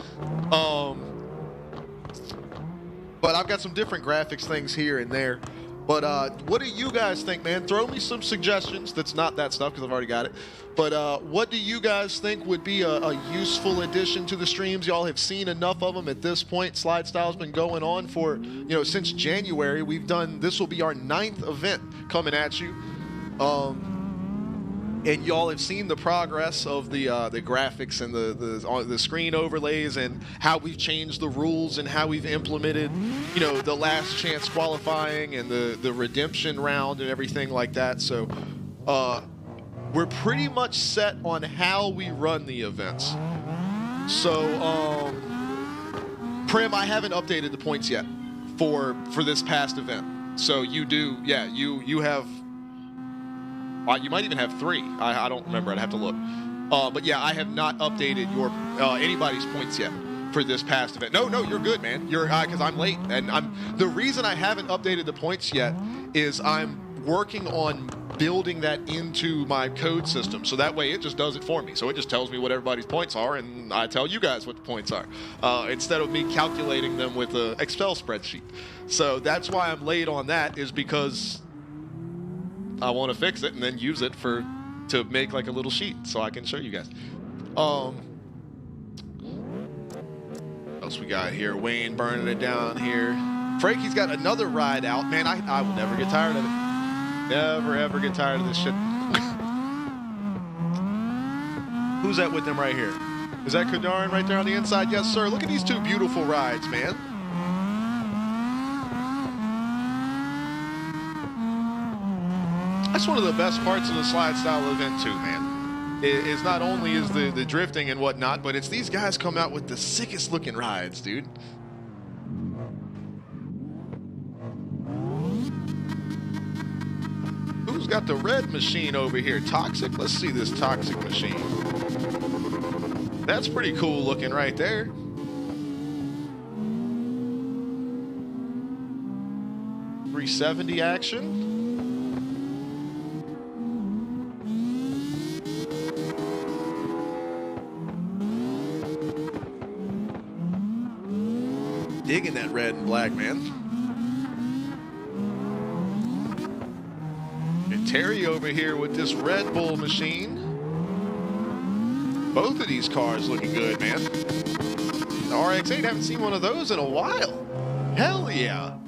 But I've got some different graphics things here and there. But what do you guys think, man? Throw me some suggestions. That's not that stuff, because I've already got it. But what do you guys think would be a useful addition to the streams? Y'all have seen enough of them at this point. SlideStyle's been going on for, since January. We've done, this will be our 9th event coming at you. And y'all have seen the progress of the graphics and the screen overlays, and how we've changed the rules, and how we've implemented, the last chance qualifying and the redemption round and everything like that. So we're pretty much set on how we run the events. So Prim, I haven't updated the points yet for this past event. So you do, yeah, you have. You might even have 3. I don't remember. I'd have to look. But yeah, I have not updated your anybody's points yet for this past event. No, you're good, man. You're because I'm late, and the reason I haven't updated the points yet is I'm working on building that into my code system, so that way it just does it for me. So it just tells me what everybody's points are, and I tell you guys what the points are, instead of me calculating them with an Excel spreadsheet. So that's why I'm late on that, is because I want to fix it and then use it to make like a little sheet so I can show you guys. What else we got here? Wayne burning it down here. Frankie's got another ride out. Man, I will never get tired of it. Never ever get tired of this shit. Who's that with them right here? Is that Kadarin right there on the inside? Yes, sir. Look at these 2 beautiful rides, man. That's one of the best parts of the SlideStyle event too, man. Is not only is the drifting and whatnot, but it's these guys come out with the sickest looking rides, dude. Who's got the red machine over here? Toxic? Let's see this Toxic machine. That's pretty cool looking right there. .370 action. Digging that red and black, man. And Terry over here with this Red Bull machine. Both of these cars looking good, man. The RX-8, haven't seen one of those in a while. Hell yeah.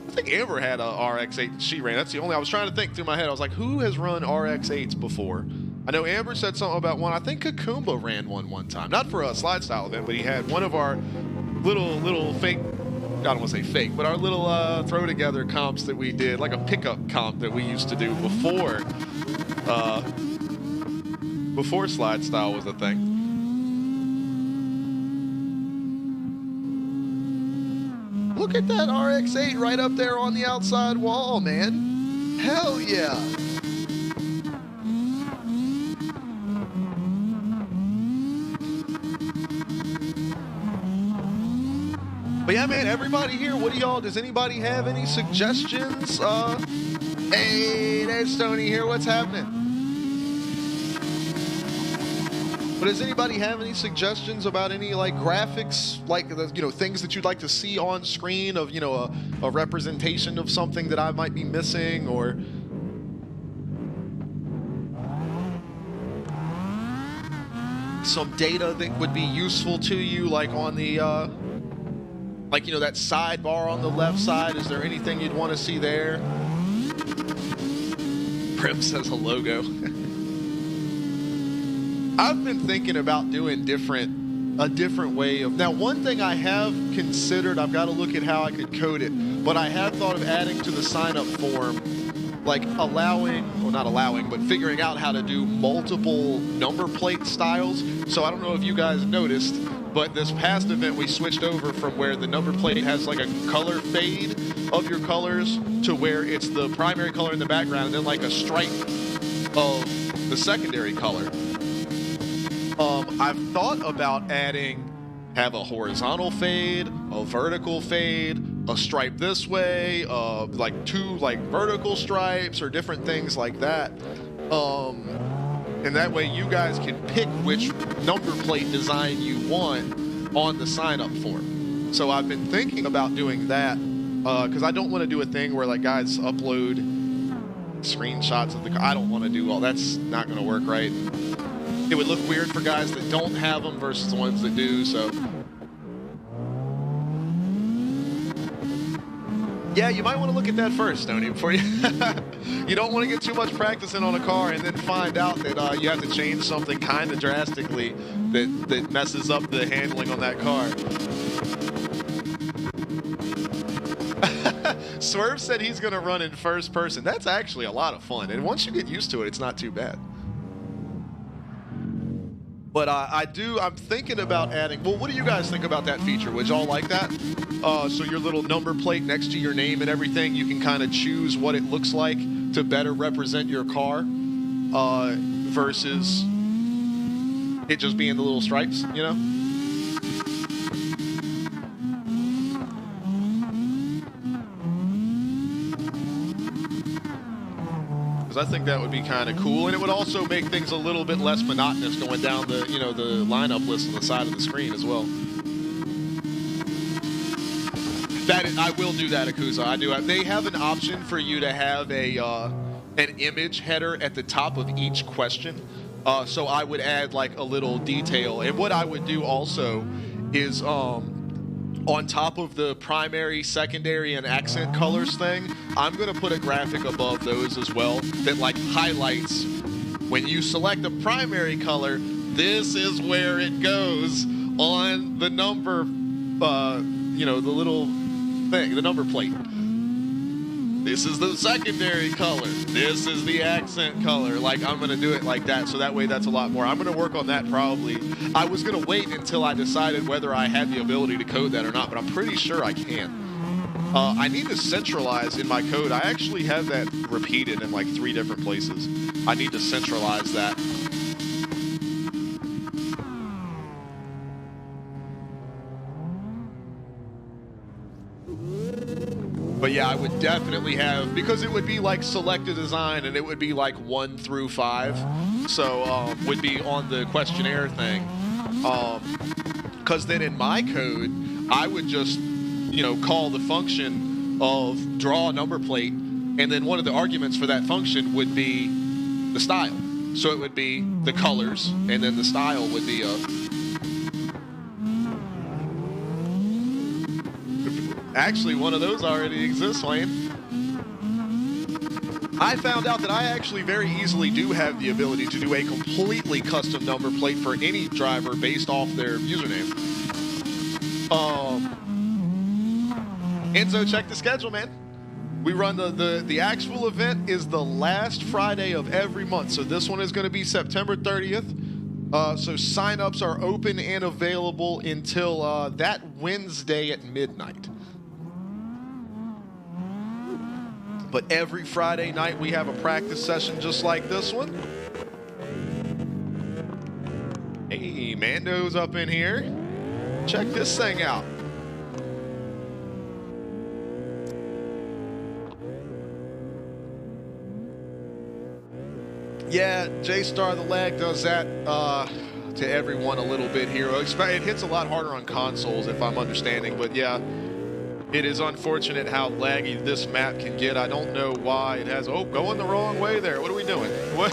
I think Amber had a RX-8 that she ran. That's the only, I was trying to think through my head. I was like, who has run RX-8s before? I know Amber said something about one. I think Kakumba ran one time. Not for a SlideStyle event, but he had one of our little fake, I don't want to say fake, but our little throw together comps that we did, like a pickup comp that we used to do before SlideStyle was a thing. Look at that RX-8 right up there on the outside wall, man. Hell yeah. But yeah, man, everybody here, what do y'all, does anybody have any suggestions? Hey, there's Tony here, what's happening? But does anybody have any suggestions about any like graphics, like things that you'd like to see on screen of a representation of something that I might be missing, or some data that would be useful to you, like on the Like, you know, that sidebar on the left side, is there anything you'd want to see there? Prim says a logo. I've been thinking about doing a different way of... Now, one thing I have considered, I've got to look at how I could code it, but I have thought of adding to the sign-up form, like but figuring out how to do multiple number plate styles. So I don't know if you guys noticed, but this past event we switched over from where the number plate has like a color fade of your colors to where it's the primary color in the background and then like a stripe of the secondary color. I've thought about have a horizontal fade, a vertical fade, a stripe this way, like 2 like vertical stripes or different things like that. And that way you guys can pick which number plate design you want on the sign-up form. So I've been thinking about doing that because I don't want to do a thing where like guys upload screenshots of the car. I don't want to do all that's not going to work right. It would look weird for guys that don't have them versus the ones that do, so. Yeah, you might want to look at that first, Stoney, before you... You don't want to get too much practicing on a car and then find out that you have to change something kind of drastically that messes up the handling on that car. Swerve said he's going to run in first person. That's actually a lot of fun, and once you get used to it, it's not too bad. But I'm thinking about adding, well, what do you guys think about that feature? Would y'all like that? So your little number plate next to your name and everything, you can kind of choose what it looks like to better represent your car versus it just being the little stripes, you know? I think that would be kind of cool, and it would also make things a little bit less monotonous going down the, you know, the lineup list on the side of the screen as well. I will do that, Akuza. I do. They have an option for you to have an image header at the top of each question. So I would add like a little detail, and what I would do also is on top of the primary, secondary, and accent colors thing, I'm going to put a graphic above those as well that like highlights when you select a primary color, this is where it goes on the number, you know, the little thing, the number plate. This is the secondary color. This is the accent color. Like, I'm going to do it like that, so that way that's a lot more. I'm going to work on that probably. I was going to wait until I decided whether I had the ability to code that or not, but I'm pretty sure I can. I need to centralize in my code. I actually have that repeated in like 3 different places. I need to centralize that. But yeah, I would definitely have, because it would be like select a design and it would be like 1 through 5. So would be on the questionnaire thing. Because then in my code, I would just, you know, call the function of draw a number plate, and then one of the arguments for that function would be the style. So it would be the colors, and then the style would be Actually, one of those already exists, Wayne. I found out that I actually very easily do have the ability to do a completely custom number plate for any driver based off their username. Enzo, check the schedule, man. We run the actual event is the last Friday of every month. So this one is going to be September 30th. So signups are open and available until that Wednesday at midnight. But every Friday night we have a practice session just like this one. Hey, Mando's up in here. Check this thing out. Yeah, J-Star the Lag does that to everyone a little bit here. It hits a lot harder on consoles if I'm understanding, but yeah. It is unfortunate how laggy this map can get. I don't know why it has... Oh, going the wrong way there. What are we doing? What?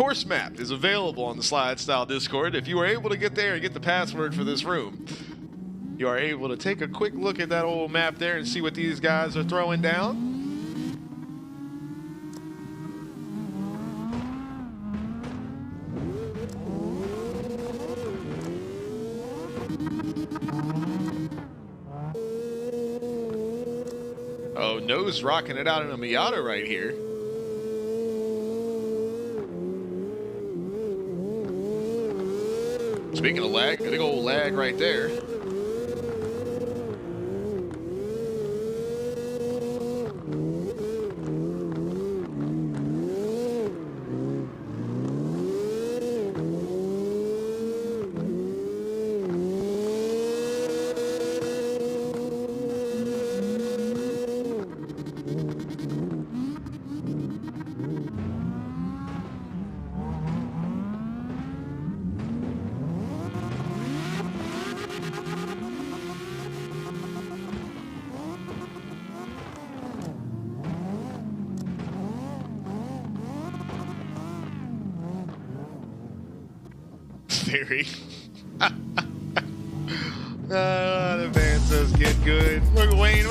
course map is available on the SLIDESTYLE Discord. If you were able to get there and get the password for this room, you are able to take a quick look at that old map there and see what these guys are throwing down. Oh, Nose rocking it out in a Miata right here. Speaking of lag, big old lag right there. Theory. The van says get good. Look, Wayne.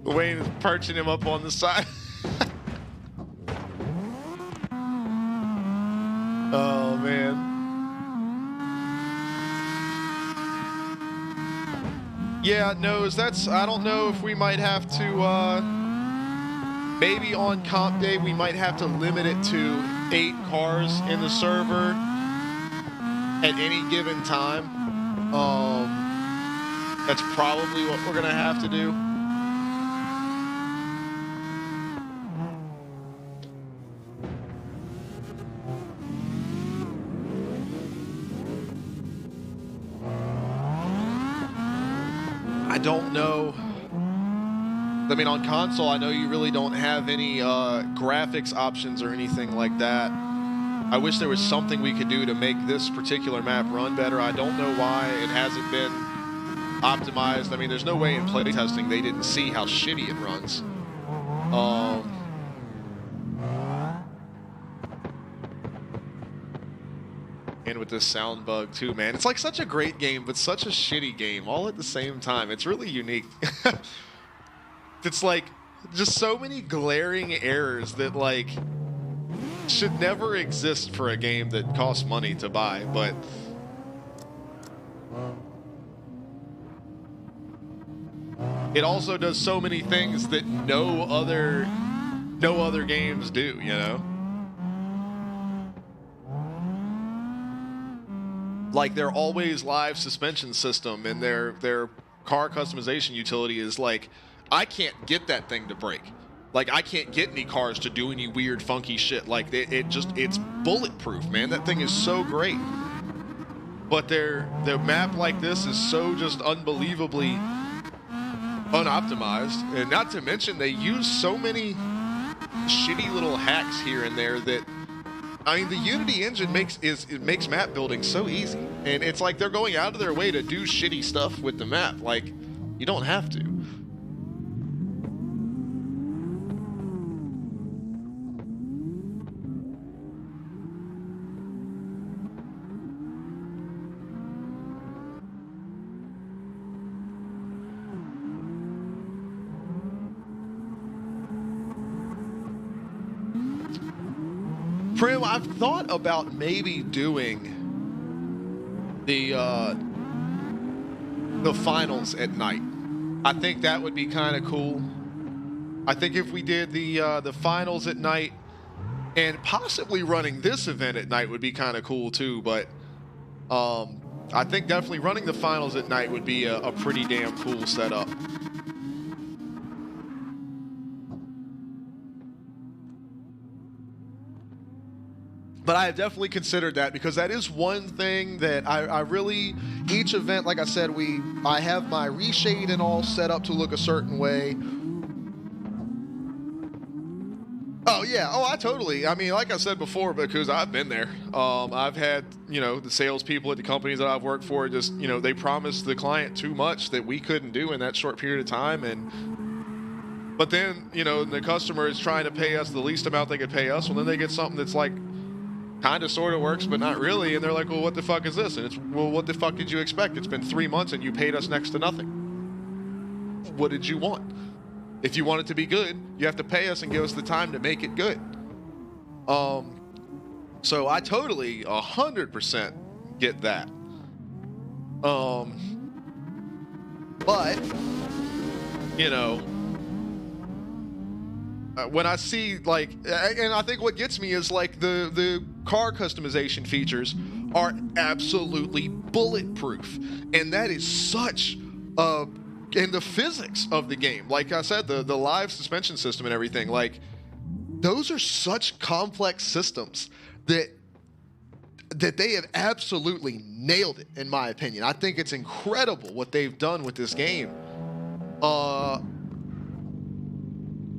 Wayne is perching him up on the side. Oh, man. Yeah, Nose, that's, I don't know if we might have to, maybe on comp day, we might have to limit it to 8 cars in the server at any given time. That's probably what we're gonna have to do. I don't know. I mean, on console, I know you really don't have any graphics options or anything like that. I wish there was something we could do to make this particular map run better. I don't know why it hasn't been optimized. I mean, there's no way in playtesting they didn't see how shitty it runs. And with this sound bug too, man. It's like such a great game, but such a shitty game all at the same time. It's really unique. It's like just so many glaring errors that like should never exist for a game that costs money to buy, but it also does so many things that no other games do, you know? Like their always live suspension system and their car customization utility is like, I can't get that thing to break. Like I can't get any cars to do any weird funky shit. Like it's bulletproof, man. That thing is so great. But their map like this is so just unbelievably unoptimized. And not to mention they use so many shitty little hacks here and there that, I mean, the Unity engine makes map building so easy, and it's like they're going out of their way to do shitty stuff with the map. Like, you don't have to. Prim, I've thought about maybe doing the finals at night. I think that would be kind of cool. I think if we did the finals at night and possibly running this event at night would be kind of cool too. But I think definitely running the finals at night would be a pretty damn cool setup. But I have definitely considered that because that is one thing that I really, each event, like I said, I have my reshade and all set up to look a certain way. Oh yeah. Oh, I totally. I mean, like I said before, because I've been there. I've had, the salespeople at the companies that I've worked for just, they promised the client too much that we couldn't do in that short period of time. But then, the customer is trying to pay us the least amount they could pay us. Well, then they get something that's like kind of sort of works, but not really. And they're like, well, what the fuck is this? And it's, well, what the fuck did you expect? It's been 3 months and you paid us next to nothing. What did you want? If you want it to be good, you have to pay us and give us the time to make it good. So I totally 100% get that. But, when I see, like, and I think what gets me is, like, the car customization features are absolutely bulletproof. And that is such and the physics of the game, like I said, the live suspension system and everything, like, those are such complex systems that they have absolutely nailed it, in my opinion. I think it's incredible what they've done with this game.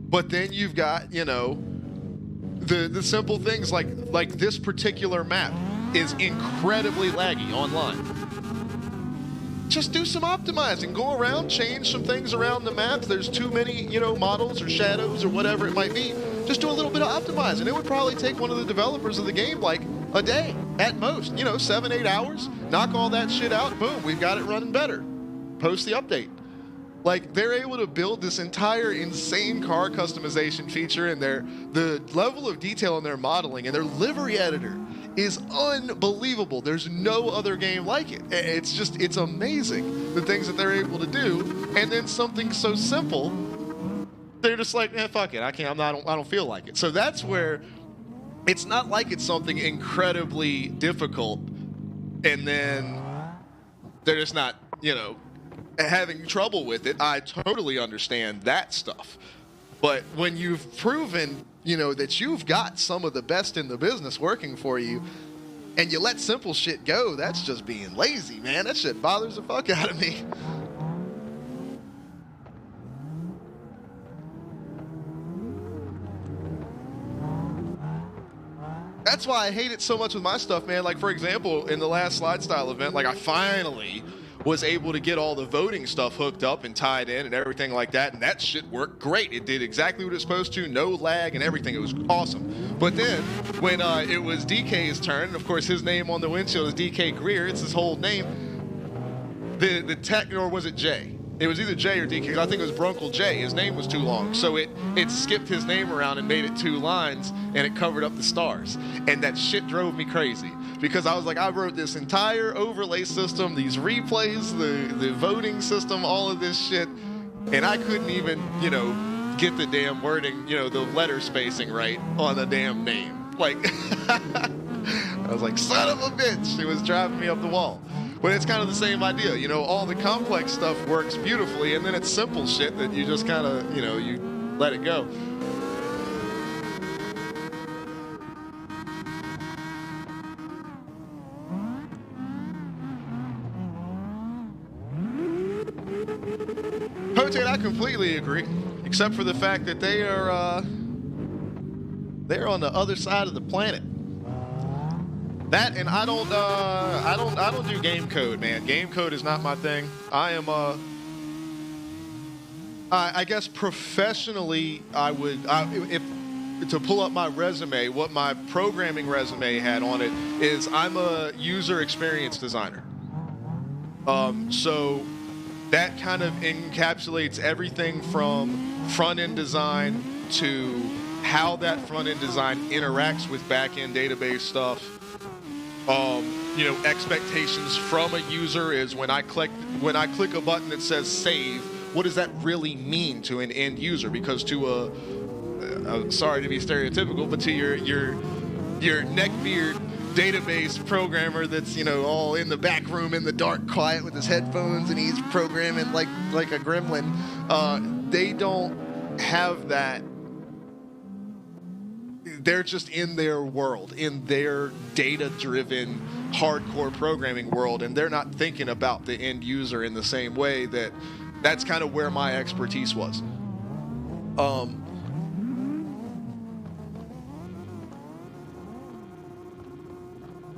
But then you've got, the simple things like this particular map is incredibly laggy online. Just do some optimizing. Go around, change some things around the map. There's too many, models or shadows or whatever it might be. Just do a little bit of optimizing. It would probably take one of the developers of the game like a day at most. 7-8 hours. Knock all that shit out. Boom, we've got it running better. Post the update. Like, they're able to build this entire insane car customization feature, and the level of detail in their modeling and their livery editor is unbelievable. There's no other game like it. It's amazing the things that they're able to do. And then something so simple, they're just like, fuck it, I don't feel like it. So that's where it's not like it's something incredibly difficult and then they're just not, having trouble with it. I totally understand that stuff. But when you've proven, that you've got some of the best in the business working for you, and you let simple shit go, that's just being lazy, man. That shit bothers the fuck out of me. That's why I hate it so much with my stuff, man. Like, for example, in the last SLIDESTYLE event, like, I finally was able to get all the voting stuff hooked up and tied in and everything like that, and that shit worked great. It did exactly what it's supposed to, no lag and everything. It was awesome. But then when it was DK's turn, and of course his name on the windshield is DK Greer, it's his whole name, the tech, or was it Jay? It was either Jay or DK. I think it was Brunkle Jay. His name was too long, so it skipped his name around and made it 2 lines, and it covered up the stars. And that shit drove me crazy, because I was like, I wrote this entire overlay system, these replays, the voting system, all of this shit, and I couldn't even, get the damn wording, the letter spacing right on the damn name. Like, I was like, son of a bitch, it was driving me up the wall. But it's kind of the same idea, all the complex stuff works beautifully, and then it's simple shit that you just kind of, you let it go. Potate, I completely agree, except for the fact that they're on the other side of the planet. That, and I don't do game code, man. Game code is not my thing. I am I guess professionally, if to pull up my resume, what my programming resume had on it is I'm a user experience designer. So that kind of encapsulates everything from front-end design to how that front-end design interacts with back-end database stuff. Expectations from a user is when I click a button that says save, what does that really mean to an end user? Because to sorry to be stereotypical, but to your neckbeard database programmer that's all in the back room in the dark, quiet with his headphones, and he's programming like a gremlin, they don't have that. They're just in their world, in their data-driven, hardcore programming world, and they're not thinking about the end user in the same way. That's kind of where my expertise was.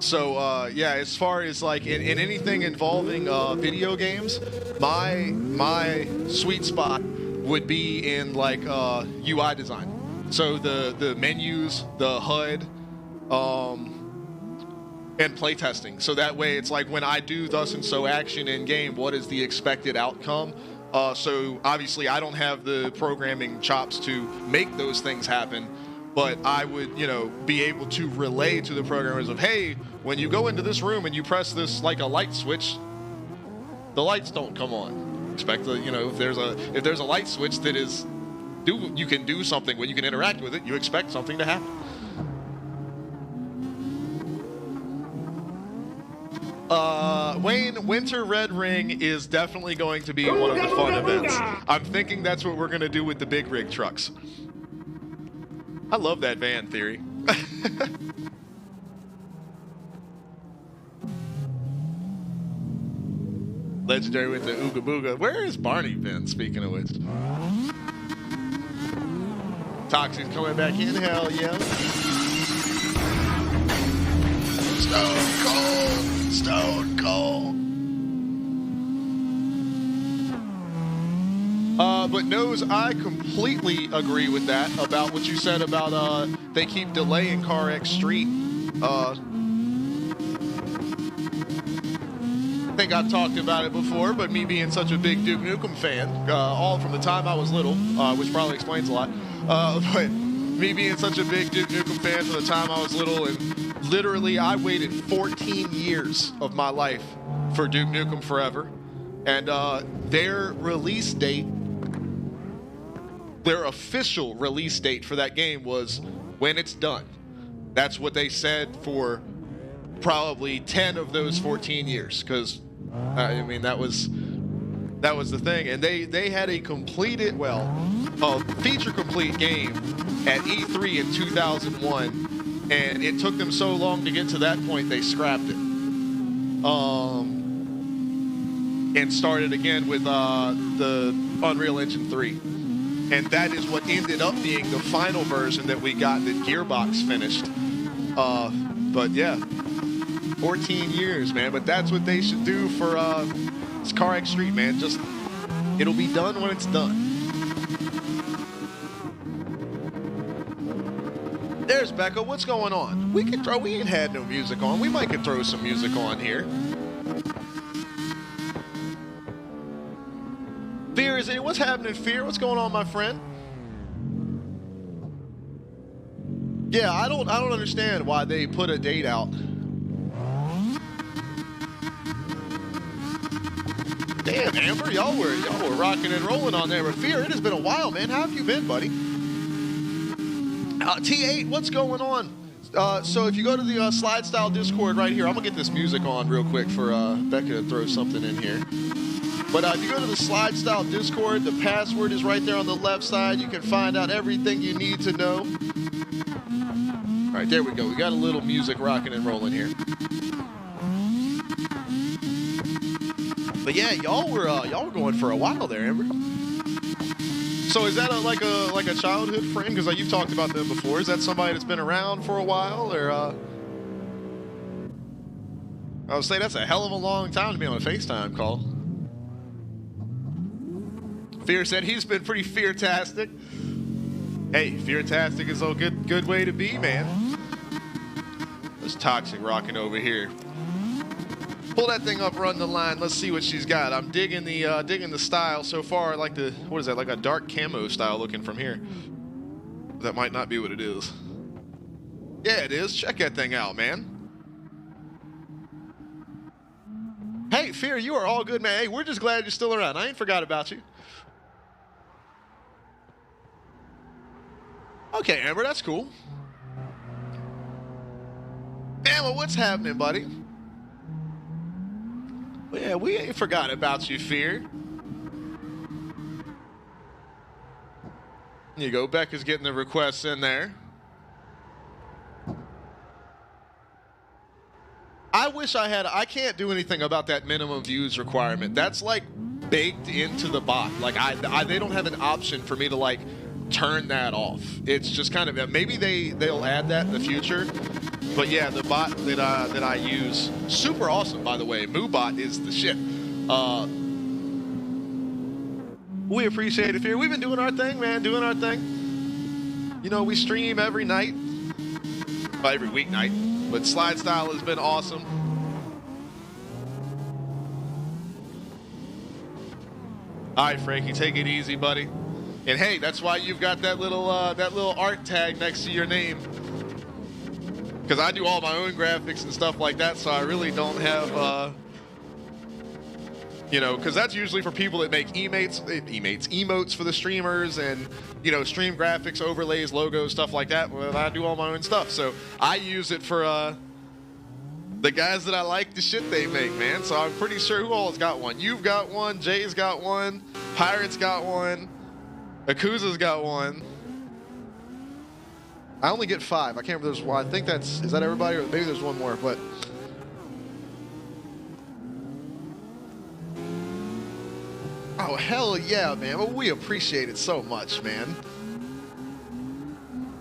So yeah, as far as like in anything involving video games, my sweet spot would be in like UI design. So the menus, the HUD, and playtesting. So that way it's like when I do thus and so action in game, what is the expected outcome? So obviously I don't have the programming chops to make those things happen, but I would, you know, be able to relay to the programmers of, hey, when you go into this room and you press this like a light switch, the lights don't come on. Expect the, you know, if there's a light switch that is you can do something when you can interact with it, you expect something to happen. Wayne, Winter Red Ring is definitely going to be one of the fun events. I'm thinking that's what we're going to do with the big rig trucks. I love that van theory. Legendary with the Ooga Booga. Where has Barney been, speaking of which? Toxic's coming back in, hell yeah. Stone Cold! Stone Cold! But Nose, I completely agree with that about what you said about they keep delaying Car X Street. I think I've talked about it before, but me being such a big Duke Nukem fan, all from the time I was little, which probably explains a lot, but me being such a big Duke Nukem fan from the time I was little, and literally I waited 14 years of my life for Duke Nukem Forever, and their release date, their official release date for that game was when it's done. That's what they said for probably 10 of those 14 years, because I mean that was the thing, and they had a completed, well, a feature complete game at E3 in 2001, and it took them so long to get to that point they scrapped it, and started again with the Unreal Engine 3. And that is what ended up being the final version that we got that Gearbox finished. But yeah, 14 years, man. But that's what they should do for this Car X Street, man. Just, it'll be done when it's done. There's Becca. What's going on? We ain't had no music on. We might could throw some music on here. Fear, is it? What's happening, Fear? What's going on, my friend? Yeah, I don't understand why they put a date out. Damn, Amber, y'all were rocking and rolling on there. But Fear, it has been a while, man. How have you been, buddy? T8, what's going on? So if you go to the SLIDESTYLE Discord right here, I'm gonna get this music on real quick for Becca to throw something in here. But if you go to the SLIDESTYLE Discord, the password is right there on the left side. You can find out everything you need to know. All right, there we go. We got a little music rocking and rolling here. But yeah, y'all were going for a while there, Amber. So is that like a childhood friend? Because you've talked about them before. Is that somebody that's been around for a while, or? I would say that's a hell of a long time to be on a FaceTime call. Fear said he's been pretty fear-tastic. Hey, fear-tastic is a good way to be, man. There's Toxic rocking over here. Pull that thing up, run the line. Let's see what she's got. I'm digging the style so far. I like the, what is that? Like a dark camo style looking from here. That might not be what it is. Yeah, it is. Check that thing out, man. Hey, Fear, you are all good, man. Hey, we're just glad you're still around. I ain't forgot about you. Okay, Amber, that's cool. Amber, what's happening, buddy? Well, yeah, we ain't forgot about you, Fear. There you go. Becca's getting the requests in there. I wish I had. I can't do anything about that minimum views requirement. That's like baked into the bot. Like they don't have an option for me to like turn that off. It's just kind of, maybe they'll add that in the future, But yeah, the bot that I use, super awesome, by the way. MooBot is the shit. We appreciate it here. We've been doing our thing, man, doing our thing. You know, we stream every night, well, every weeknight, but SLIDESTYLE has been awesome. All right, Frankie, take it easy, buddy. And hey, that's why you've got that little art tag next to your name. Because I do all my own graphics and stuff like that, so I really don't have, you know, because that's usually for people that make emotes for the streamers and, you know, stream graphics, overlays, logos, stuff like that. Well, I do all my own stuff. So I use it for the guys that I like the shit they make, man. So I'm pretty sure who all's got one. You've got one, Jay's got one, Pirate's got one, Akuza's got one. I only get 5. I can't remember. There's one. I think is that everybody, or maybe there's one more. But oh hell yeah, man! Well, we appreciate it so much, man.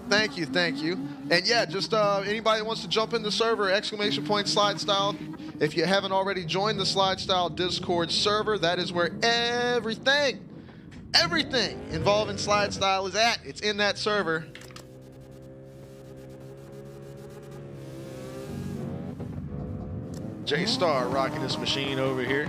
Thank you, thank you. And yeah, just anybody that wants to jump in the server, !SLIDESTYLE. If you haven't already joined the SLIDESTYLE Discord server, that is where everything involving SLIDESTYLE is at. It's in that server. J-Star rocking this machine over here.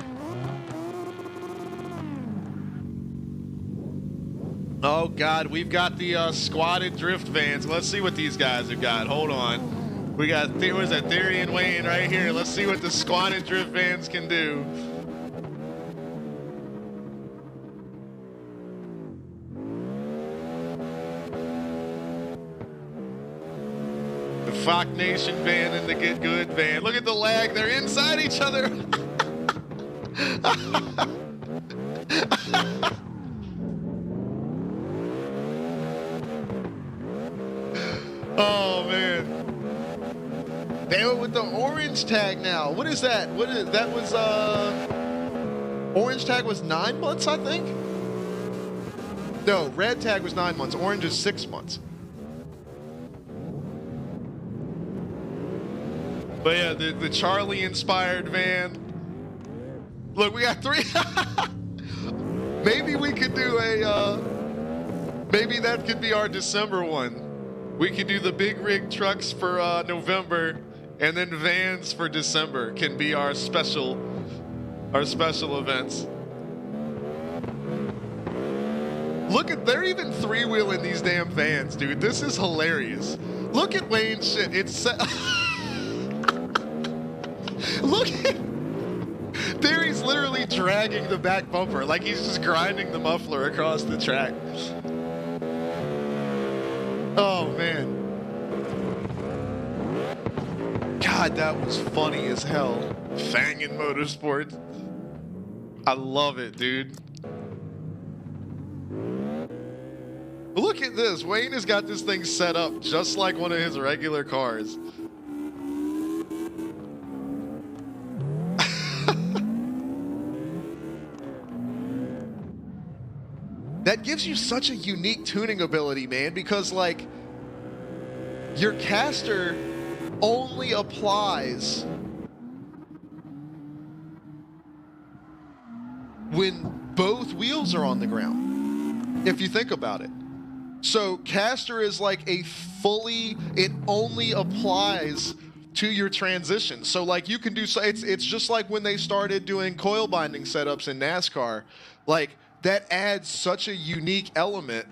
Oh God, we've got the squatted drift vans. Let's see what these guys have got. Hold on. We got, what is that, Theory and Wayne right here. Let's see what the squatted drift vans can do. The Fox Nation van and the Get Good van. Look at the lag. They're inside each other. Oh man. They were with the orange tag now. What is that? What is that? Was orange tag was 9 months, I think. No, red tag was 9 months. Orange is 6 months. But yeah, the Charlie inspired van. Look, we got 3. Maybe we could do a, maybe that could be our December one. We could do the big rig trucks for November, and then vans for December can be our special events. Look at, they're even 3-wheeling these damn vans, dude. This is hilarious. Look at Wayne's shit. It's look at, there he's literally dragging the back bumper like he's just grinding the muffler across the track. Oh man. God, that was funny as hell. Fangin' Motorsports. I love it, dude. Look at this. Wayne has got this thing set up just like one of his regular cars. That gives you such a unique tuning ability, man, because like your caster only applies when both wheels are on the ground, if you think about it. So caster is like a fully, it only applies to your transition. So like you can do, it's just like when they started doing coil binding setups in NASCAR, like that adds such a unique element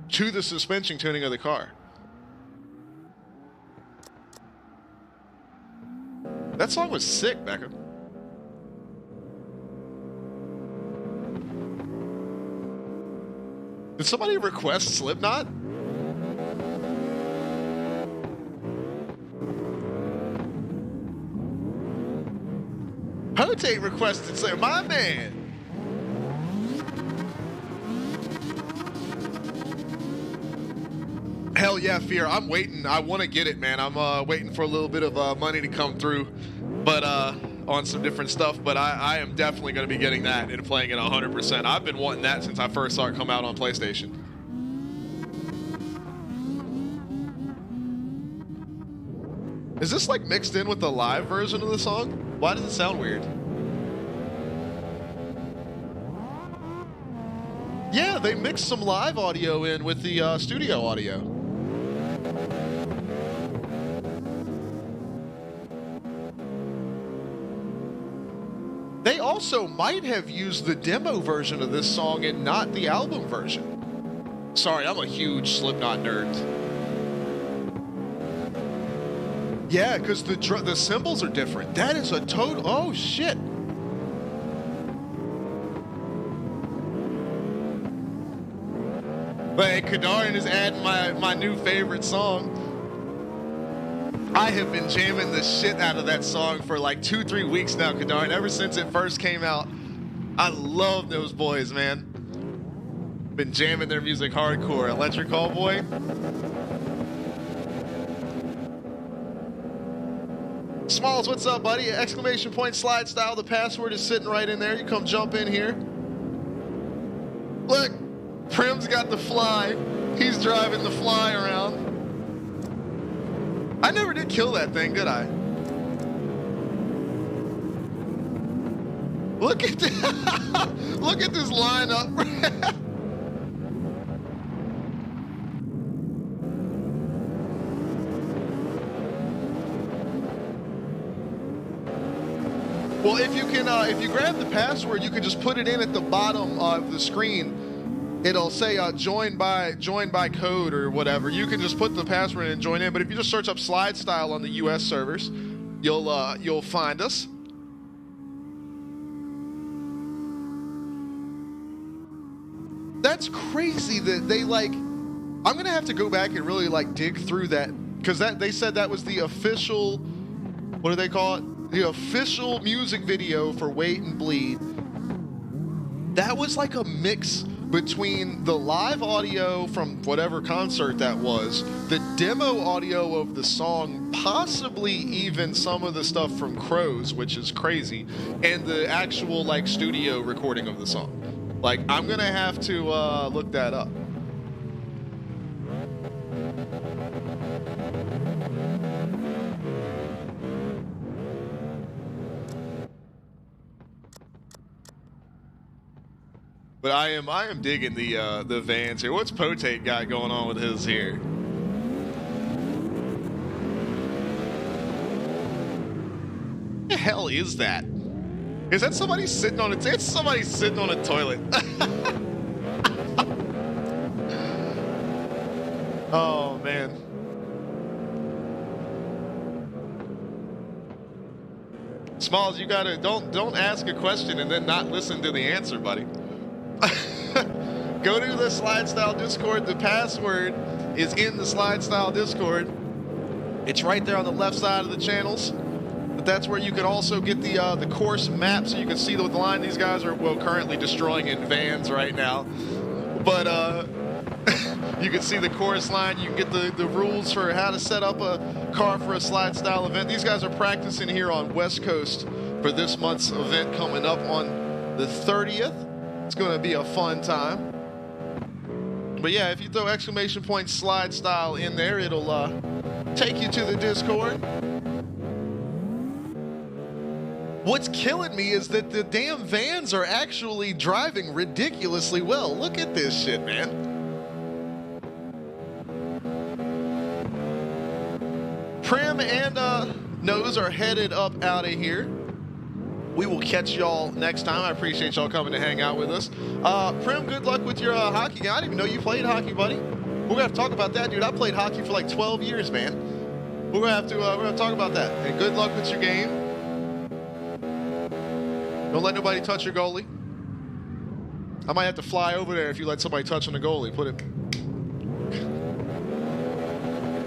to the suspension tuning of the car. That song was sick, Becca. Did somebody request Slipknot? Hotate requested Slipknot, my man. Hell yeah, Fear. I'm waiting. I want to get it, man. I'm waiting for a little bit of money to come through, but on some different stuff. But I am definitely going to be getting that and playing it 100%. I've been wanting that since I first saw it come out on PlayStation. Is this like mixed in with the live version of the song? Why does it sound weird? Yeah, they mixed some live audio in with the studio audio. They also might have used the demo version of this song and not the album version. Sorry, I'm a huge Slipknot nerd. Yeah, because the cymbals are different. That is a total... Oh, shit. Hey, Kadarin is adding my new favorite song. I have been jamming the shit out of that song for like 2-3 weeks now, Kadarin. Ever since it first came out. I love those boys, man. Been jamming their music hardcore. Electric Callboy. Smalls, what's up, buddy? Exclamation point slide style. The password is sitting right in there. You come jump in here. Look, Prim's got the fly. He's driving the fly around. I never did kill that thing, did I? Look at this. Look at this lineup. Well, if you can, if you grab the password, you can just put it in at the bottom of the screen. It'll say join by code or whatever. You can just put the password in and join in. But if you just search up SLIDESTYLE on the US servers, you'll find us. That's crazy that they like. I'm gonna have to go back and really like dig through that because they said that was the official. What do they call it? The official music video for Wait and Bleed. That was like a mix between the live audio from whatever concert that was, the demo audio of the song, possibly even some of the stuff from Crows, which is crazy, and the actual like studio recording of the song. Like, I'm gonna have to look that up. But I am digging the Vans here. What's Potate got going on with his here? What the hell is that? Is that somebody sitting on it? It's somebody sitting on a toilet. Oh man. Smalls, you gotta don't ask a question and then not listen to the answer, buddy. Go to the SLIDESTYLE Discord. The password is in the SLIDESTYLE Discord. It's right there on the left side of the channels. But that's where you can also get the course map, so you can see what the line these guys are currently destroying in Vans right now. But you can see the course line. You can get the rules for how to set up a car for a SLIDESTYLE event. These guys are practicing here on West Coast for this month's event coming up on the 30th. It's going to be a fun time. But yeah, if you throw exclamation point SLIDESTYLE in there, it'll take you to the Discord. What's killing me is that the damn Vans are actually driving ridiculously well. Look at this shit, man. Prim and Nose are headed up out of here. We will catch y'all next time. I appreciate y'all coming to hang out with us. Prim, good luck with your hockey game. I didn't even know you played hockey, buddy. We're gonna have to talk about that, dude. I played hockey for like 12 years, man. We're gonna have to talk about that. And good luck with your game. Don't let nobody touch your goalie. I might have to fly over there if you let somebody touch on the goalie. Put it.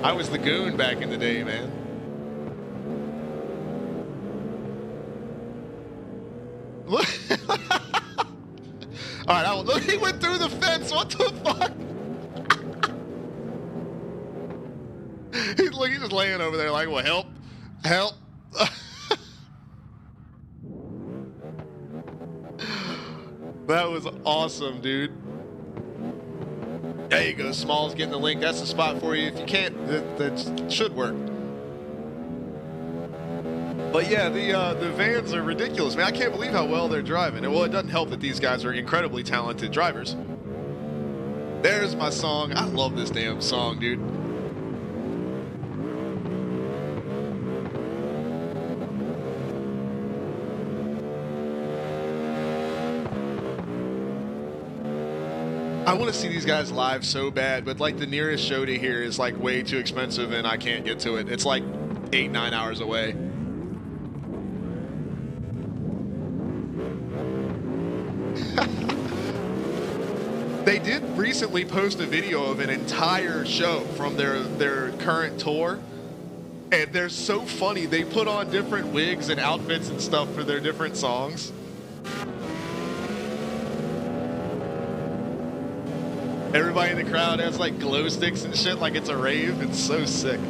I was the goon back in the day, man. Look. All right, look, he went through the fence. What the fuck? He's just laying over there like, well, help, help. That was awesome, dude. There you go, Smalls getting the link. That's the spot for you. If you can't, that should work. But yeah, the vans are ridiculous, man. I can't believe how well they're driving. And well, it doesn't help that these guys are incredibly talented drivers. There's my song. I love this damn song, dude. I want to see these guys live so bad, but like the nearest show to here is like way too expensive and I can't get to it. It's like 8-9 hours away. They did recently post a video of an entire show from their current tour, and they're so funny. They put on different wigs and outfits and stuff for their different songs. Everybody in the crowd has like glow sticks and shit like it's a rave. It's so sick.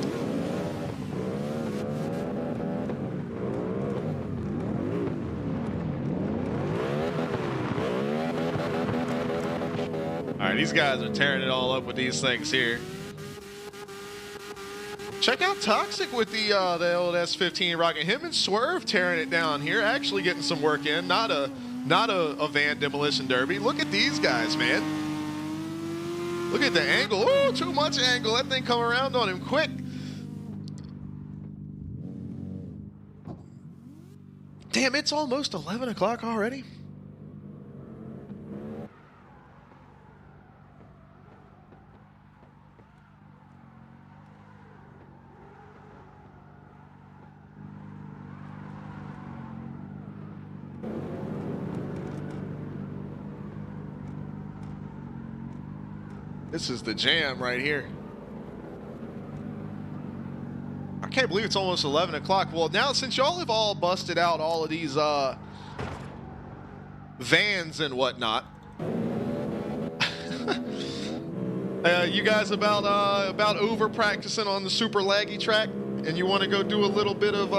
Alright, these guys are tearing it all up with these things here. Check out Toxic with the old S15 rocking. Him and Swerve tearing it down here, actually getting some work in. Not a van demolition derby. Look at these guys, man. Look at the angle. Oh, too much angle. That thing come around on him quick. Damn, it's almost 11 o'clock already. This is the jam right here. I can't believe it's almost 11 o'clock. Well, now since y'all have all busted out all of these vans and whatnot, you guys about over practicing on the super laggy track, and you want to go do a little bit of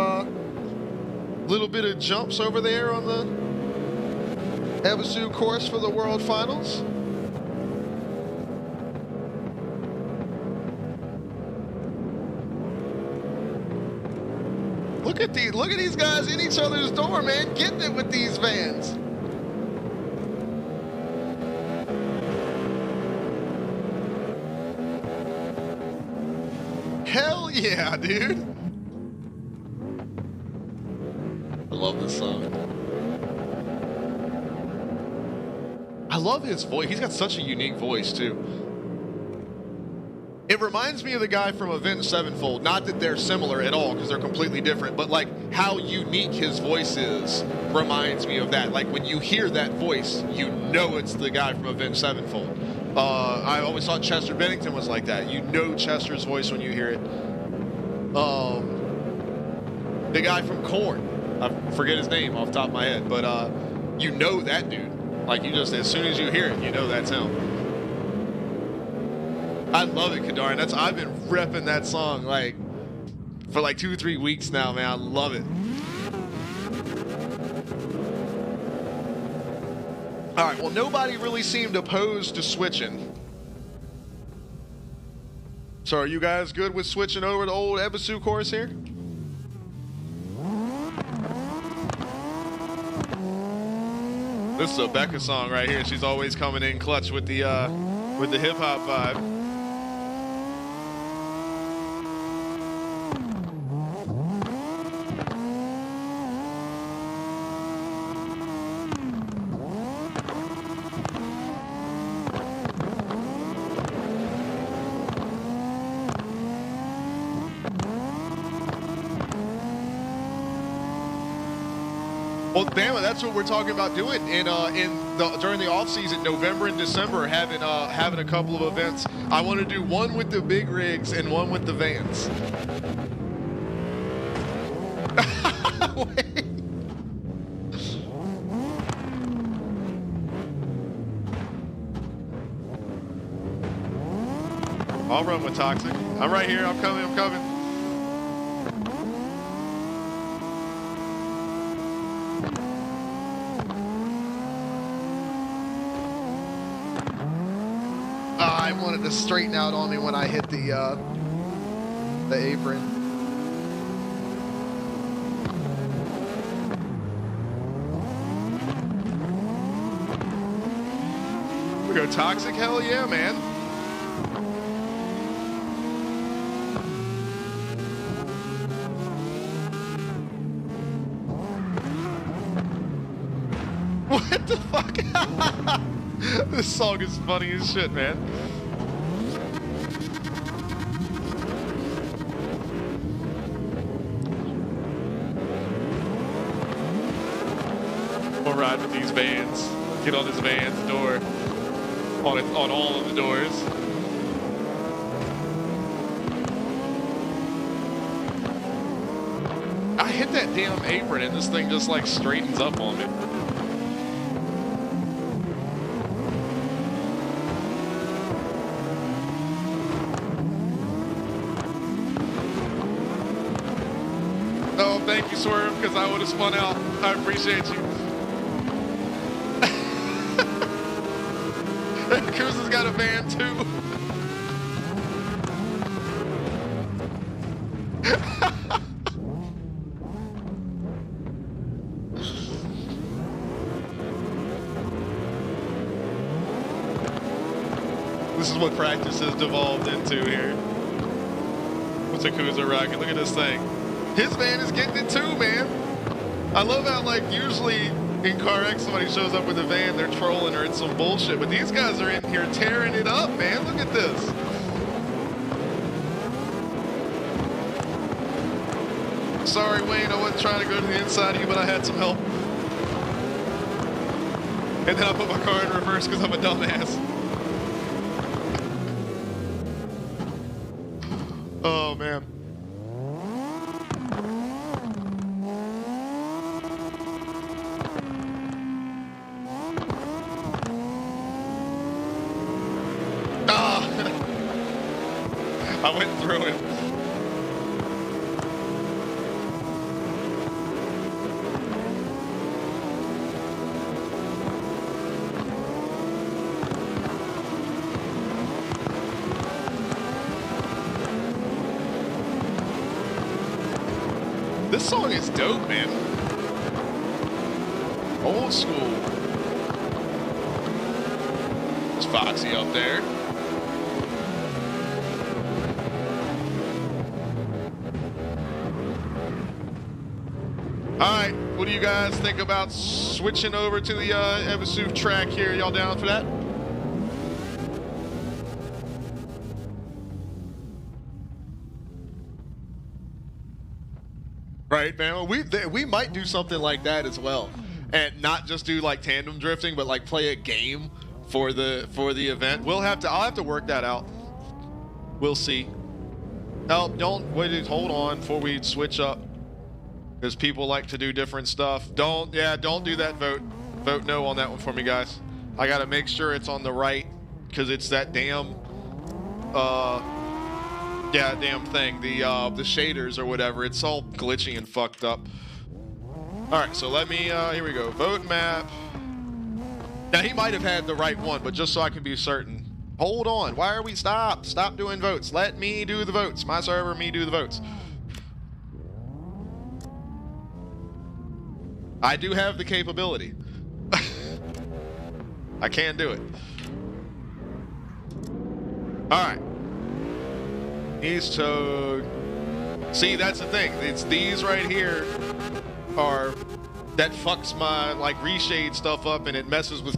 jumps over there on the Havasu course for the World Finals? Look at these guys in each other's door, man. Getting it with these vans. Hell yeah, dude. I love this song. I love his voice. He's got such a unique voice, too. It reminds me of the guy from Avenged Sevenfold. Not that they're similar at all, because they're completely different, but like how unique his voice is reminds me of that. Like when you hear that voice, you know it's the guy from Avenged Sevenfold. I always thought Chester Bennington was like that. You know Chester's voice when you hear it. The guy from Korn, I forget his name off the top of my head, but you know that dude. Like you just, as soon as you hear it, you know that's him. I love it, Kadar, and I've been repping that song like for like 2 or 3 weeks now, man. I love it. All right, well, nobody really seemed opposed to switching. So are you guys good with switching over to old Havasu course here? This is a Becca song right here. She's always coming in clutch with the hip hop vibe. Well, damn it, that's what we're talking about doing during the off season, November and December, having a couple of events. I want to do one with the big rigs and one with the vans. Wait. I'll run with Toxic. I'm right here. I'm coming. I wanted to straighten out on me when I hit the apron. Go Toxic? Hell yeah, man. What the fuck? This song is funny as shit, man. We'll ride with these vans. Get on this van's door. On all of the doors. I hit that damn apron and this thing just like straightens up on me. Oh, thank you, Swerve, because I would have spun out. I appreciate you. Cruz has got a van too. This is what practice has devolved into here. What's a Yakuza rocket? Look at this thing. His van is getting it too, man. I love how, like, usually in CarX somebody shows up with a van, they're trolling or it's some bullshit, but these guys are in here tearing it up, man. Look at this. Sorry, Wayne, I wasn't trying to go to the inside of you, but I had some help. And then I put my car in reverse because I'm a dumbass. Oh, man. I went through it. This song is dope, man. Old school. There's Foxy up there. Alright, what do you guys think about switching over to the Evasu track here? Y'all down for that? Right, man. We might do something like that as well, and not just do like tandem drifting, but like play a game for the event. I'll have to work that out. We'll see. Oh, don't wait. Hold on before we switch up, because people like to do different stuff. Don't do that. Vote no on that one for me, guys. I gotta make sure it's on the right, because it's that damn damn thing, the shaders or whatever. It's all glitchy and fucked up. All right, so let me here we go. Vote map. Now he might have had the right one, but just so I can be certain. Hold on. Why are we stop doing votes? Let me do the votes. My server, me do the votes. I do have the capability. I can do it. All right. He's towed. See, that's the thing. It's these right here that fucks my like reshade stuff up, and it messes with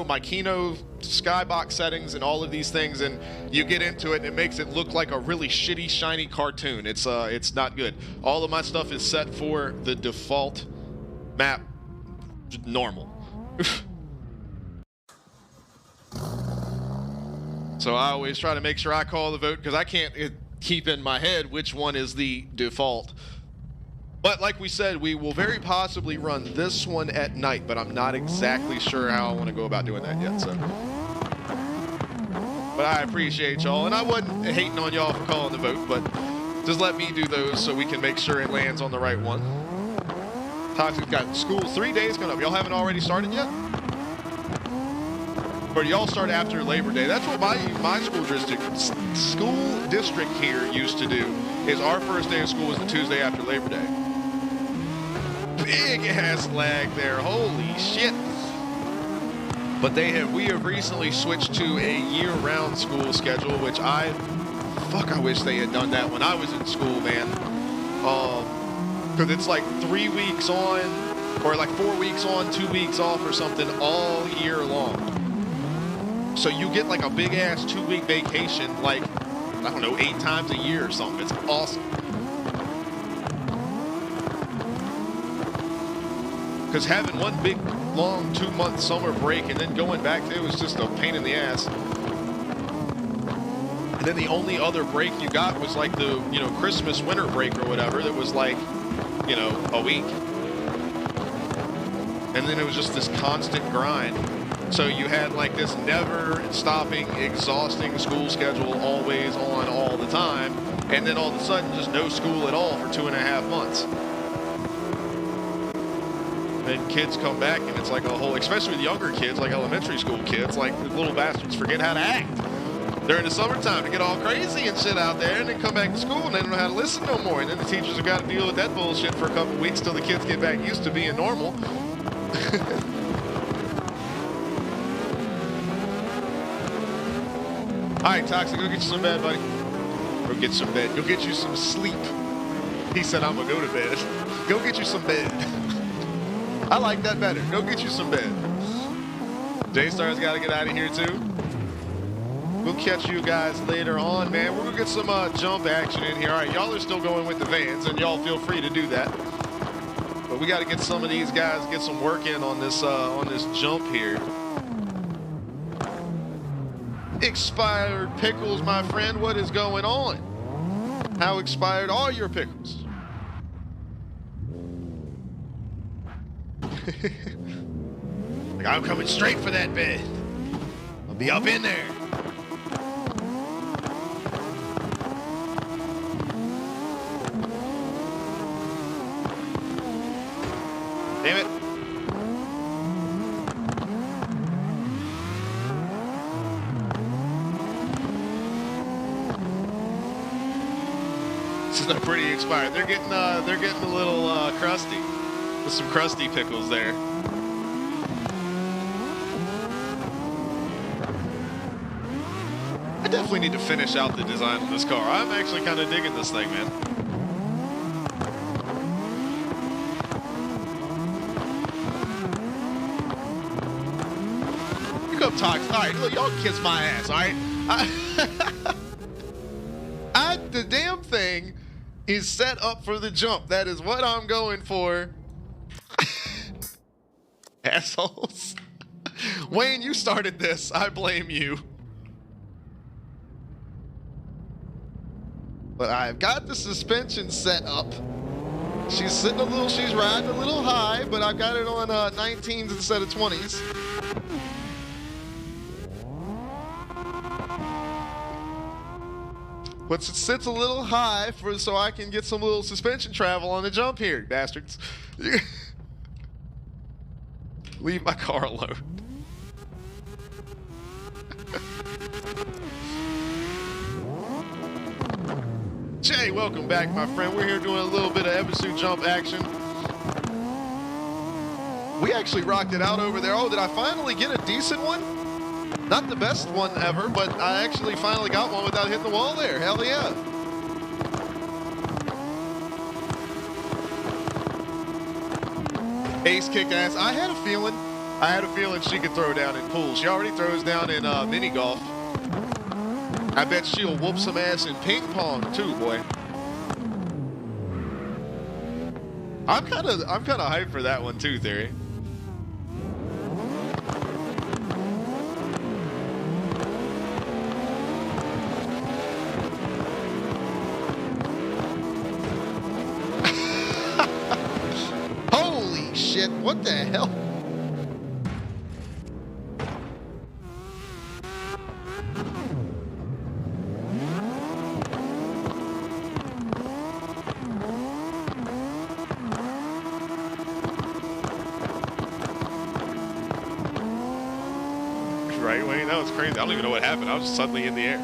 my Kino skybox settings and all of these things, and you get into it and it makes it look like a really shitty shiny cartoon. It's not good. All of my stuff is set for the default map normal. So I always try to make sure I call the vote, because I can't keep in my head which one is the default. But like we said, we will very possibly run this one at night, but I'm not exactly sure how I want to go about doing that yet. So, but I appreciate y'all, and I wasn't hating on y'all for calling the vote, but just let me do those so we can make sure it lands on the right one. Toxic's got school 3 days coming up. Y'all haven't already started yet? Or y'all start after Labor Day? That's what my school district here used to do. Is our first day of school was the Tuesday after Labor Day. Big ass lag there. Holy shit. But we have recently switched to a year-round school schedule, which I wish they had done that when I was in school, man. Because it's like 3 weeks on, or like 4 weeks on, 2 weeks off or something all year long. So you get like a big-ass 2-week vacation, like, I don't know, 8 times a year or something. It's awesome. Because having one big, long 2-month summer break and then going back to it was just a pain in the ass. And then the only other break you got was like the, Christmas winter break or whatever that was like, a week. And then it was just this constant grind. So you had like this never stopping, exhausting school schedule, always on all the time. And then all of a sudden just no school at all for 2.5 months. And kids come back and it's like a whole, especially with younger kids, like elementary school kids, like the little bastards forget how to act during the summertime to get all crazy and shit out there, and then come back to school and they don't know how to listen no more. And then the teachers have got to deal with that bullshit for a couple weeks till the kids get back used to being normal. All right, Toxic, go get you some bed, buddy. Go get some bed. Go get you some sleep. He said, I'm going to go to bed. Go get you some bed. I like that better. Go get you some bed. J-Star's got to get out of here, too. We'll catch you guys later on, man. We're going to get some jump action in here. All right, y'all are still going with the vans, and y'all feel free to do that. But we got to get some of these guys, get some work in on this jump here. Expired pickles, my friend. What is going on? How expired are your pickles? Like, I'm coming straight for that bed. I'll be up in there. Damn it. This is not pretty expired. They're getting a little crusty. With some crusty pickles there. I definitely need to finish out the design of this car. I'm actually kind of digging this thing, man. You come talk. All right, look, y'all kiss my ass, all right? The damn thing is set up for the jump. That is what I'm going for. Assholes. Wayne, you started this. I blame you. But I've got the suspension set up. She's riding a little high, but I've got it on 19s instead of 20s. But it sits a little high so I can get some little suspension travel on the jump here, bastards. Leave my car alone. Jay, welcome back, my friend. We're here doing a little bit of episode jump action. We actually rocked it out over there. Oh, did I finally get a decent one? Not the best one ever, but I actually finally got one without hitting the wall there. Hell yeah. Ace kick ass. I had a feeling she could throw down in pools. She already throws down in mini golf. I bet she'll whoop some ass in ping pong too, boy. I'm kind of hyped for that one too, Theory. Holy shit! What the hell? Right, Wayne? That was crazy. I don't even know what happened. I was just suddenly in the air.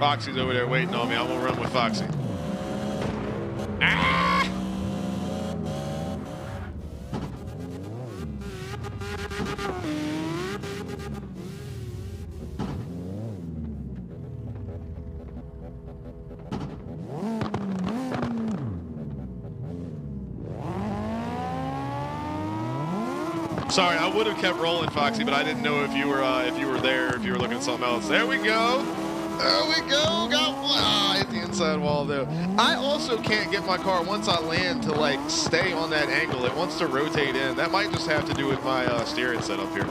Foxy's over there waiting on me. I'm gonna run with Foxy. Ah! Sorry, I would have kept rolling, Foxy, but I didn't know if you were there, if you were looking at something else. There we go. There we go. Got one. Ah, hit the inside wall though. I also can't get my car once I land to like stay on that angle. It wants to rotate in. That might just have to do with my steering setup here.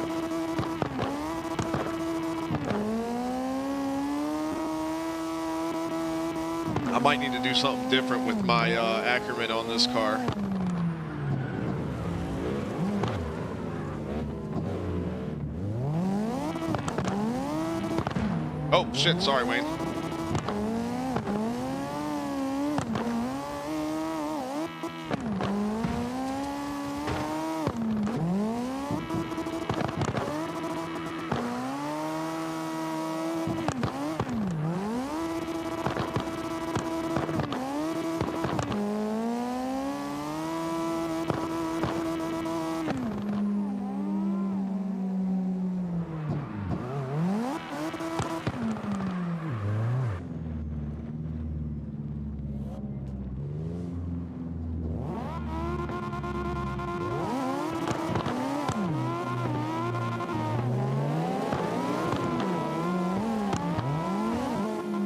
I might need to do something different with my Ackerman on this car. Oh, shit. Sorry, Wayne.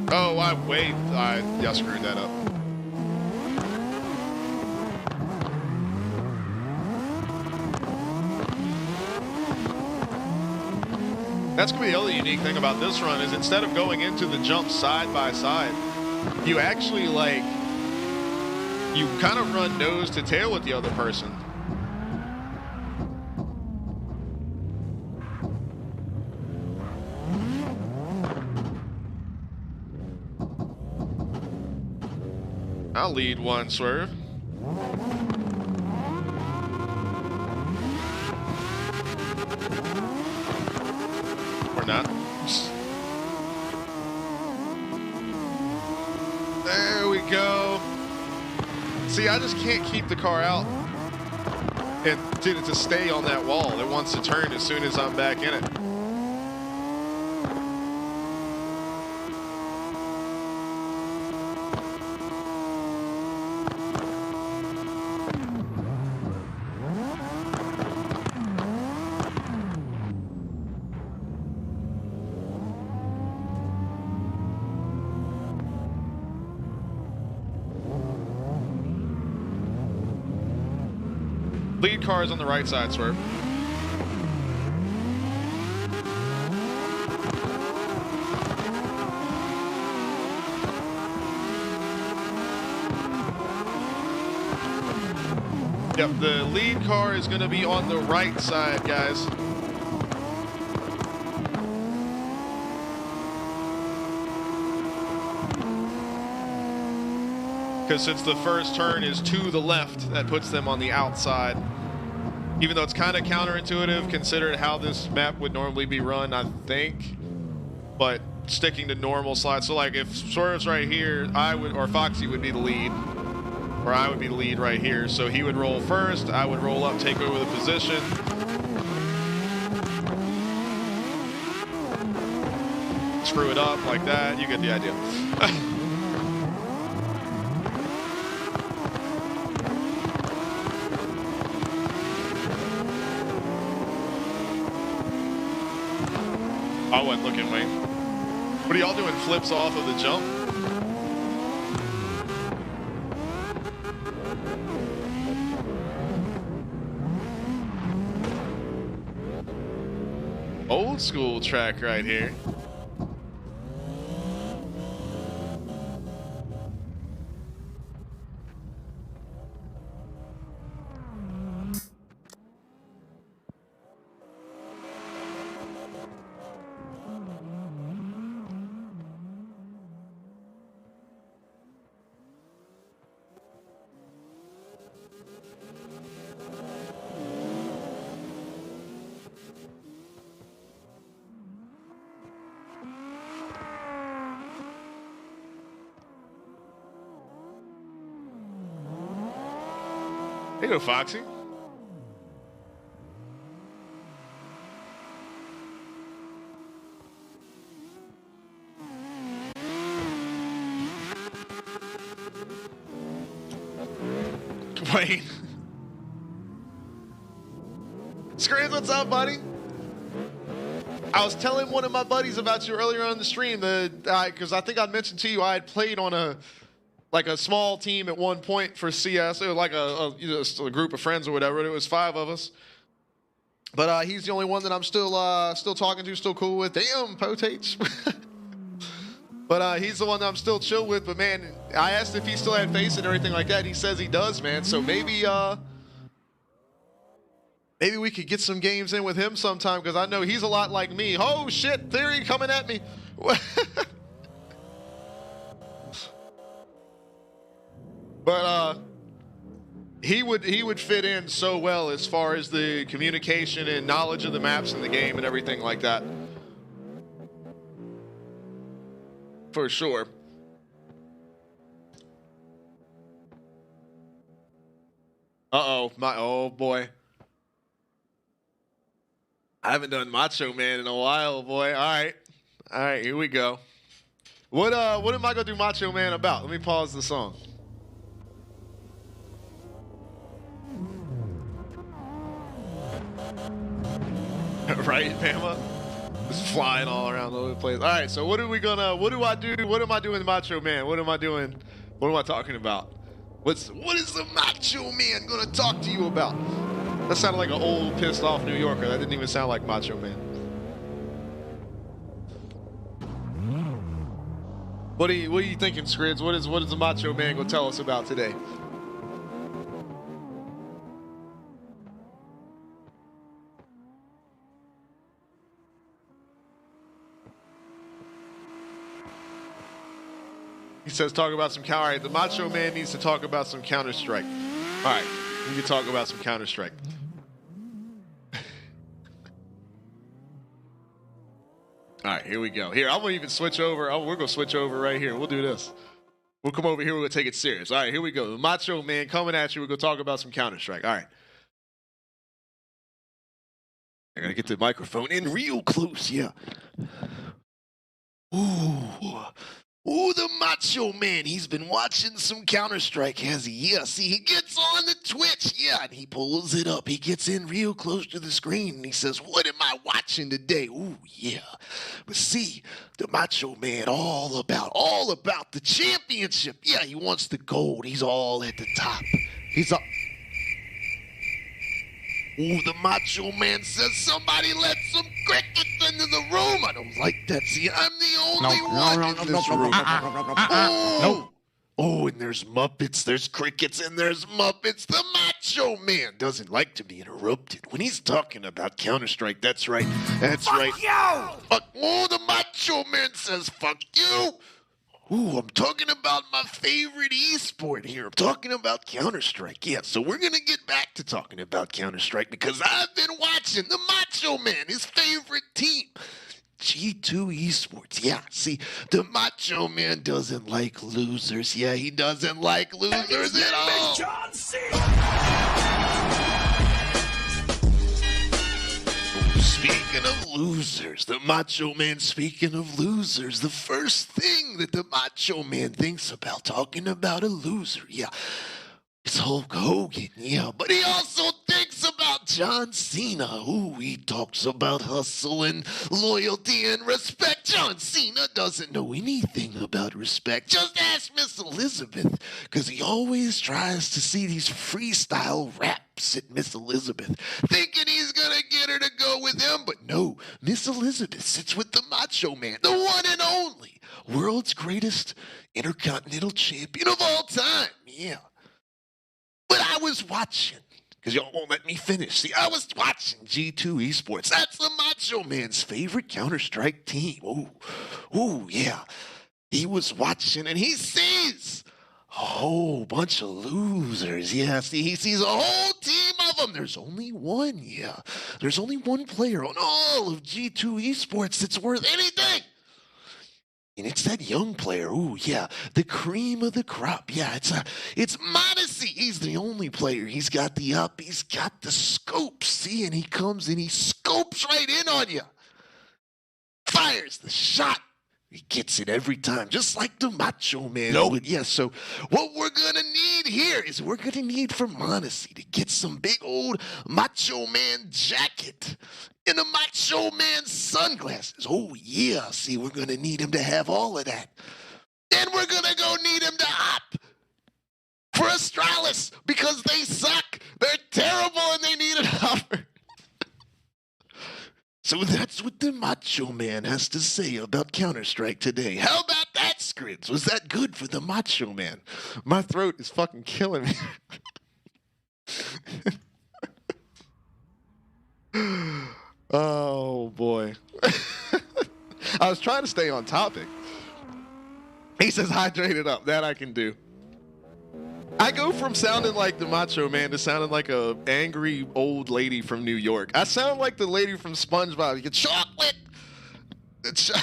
Oh, I screwed that up. That's gonna be the other unique thing about this run is instead of going into the jump side by side, you actually you kind of run nose to tail with the other person. I'll lead one, Swerve. Or not. There we go. See, I just can't keep the car out and to stay on that wall. It wants to turn as soon as I'm back in it. Lead car is on the right side, Swerve. Yep, the lead car is going to be on the right side, guys. Because since the first turn is to the left, that puts them on the outside. Even though it's kind of counterintuitive, considered how this map would normally be run, I think. But sticking to normal slides. So like if Swerve's right here, or Foxy would be the lead. Or I would be the lead right here. So he would roll first, I would roll up, take over the position. Screw it up like that, you get the idea. I wasn't looking, Wayne. What are y'all doing? Flips off of the jump? Old school track right here. you go, Foxy. Wait. Screens, what's up, buddy? I was telling one of my buddies about you earlier on the stream because I think I mentioned to you I had played on a small team at one point for CS. It was like a group of friends or whatever. It was 5 of us. But he's the only one that I'm still talking to, still cool with. Damn, potates. But he's the one that I'm still chill with. But man, I asked if he still had face and everything like that. He says he does, man. So maybe we could get some games in with him sometime because I know he's a lot like me. Oh shit, Theory coming at me. But he would fit in so well as far as the communication and knowledge of the maps in the game and everything like that. For sure. Oh boy. I haven't done Macho Man in a while, boy. All right, here we go. What am I gonna do Macho Man about? Let me pause the song. Right, Pamela? Just flying all around the place. All right, so what am I doing Macho Man? What am I doing? What am I talking about? What is the Macho Man gonna talk to you about? That sounded like an old, pissed off New Yorker. That didn't even sound like Macho Man. What are you thinking, Scrids? What is the Macho Man gonna tell us about today? He says talk about some All right, the Macho Man needs to talk about some Counter-Strike. All right, we can talk about some Counter-Strike. All right, here we go. Here, I'm gonna even switch over. We're gonna switch over right here. We'll do this. We'll come over here. We're gonna take it serious. All right, here we go. The Macho Man coming at you. We're gonna talk about some Counter-Strike. All right. I gotta get the microphone in real close. Yeah. Ooh, the Macho Man. He's been watching some Counter-Strike, has he? Yeah, see, he gets on the Twitch, yeah, and he pulls it up. He gets in real close to the screen, and he says, what am I watching today? Ooh, yeah. But see, the Macho Man, all about the championship. Yeah, he wants the gold. He's all at the top. He's up. Ooh, the Macho Man says somebody let some crickets into the room. I don't like that. See, I'm the only one in this room. Oh, and there's Muppets, there's crickets, and there's Muppets. The Macho Man doesn't like to be interrupted when he's talking about Counter-Strike. That's right. That's right. Fuck you! Oh, the Macho Man says, fuck you! Ooh, I'm talking about my favorite esport here. I'm talking about Counter-Strike. Yeah, so we're going to get back to talking about Counter-Strike because I've been watching the Macho Man, his favorite team, G2 Esports. Yeah, see, the Macho Man doesn't like losers. Yeah, he doesn't like losers at all. John Speaking of losers, the Macho Man, speaking of losers, the first thing that the Macho Man thinks about talking about a loser, yeah, it's Hulk Hogan, yeah, but he also thinks about John Cena. Ooh, he talks about hustle and loyalty and respect. John Cena doesn't know anything about respect. Just ask Miss Elizabeth, because he always tries to see these freestyle raps at Miss Elizabeth, thinking he's gonna get her to go with him, but no, Miss Elizabeth sits with the Macho Man, the one and only world's greatest intercontinental champion of all time, yeah. But I was watching, because y'all won't let me finish. See, I was watching G2 Esports. That's the Macho Man's favorite Counter-Strike team. Ooh, yeah. He was watching, and he sees a whole bunch of losers. Yeah, see, he sees a whole team of them. There's only one, yeah. There's only one player on all of G2 Esports that's worth anything. And it's that young player. Ooh, yeah, the cream of the crop. Yeah, it's Modesty. He's the only player. He's got the up. He's got the scope. See, and he comes and he scopes right in on you. Fires the shot. He gets it every time, just like the Macho Man. Nope. Yeah, so what we're going to need here is we're going to need for Modesty to get some big old Macho Man jacket and a Macho Man sunglasses. Oh, yeah. See, we're going to need him to have all of that. And we're going to go need him to opt for Astralis because they suck. They're terrible and they need an offer. So that's what the Macho Man has to say about Counter-Strike today. How about that, Scrids? Was that good for the Macho Man? My throat is fucking killing me. Oh, boy. I was trying to stay on topic. He says hydrate it up. That I can do. I go from sounding like the Macho Man to sounding like a angry old lady from New York. I sound like the lady from SpongeBob. You get chocolate. The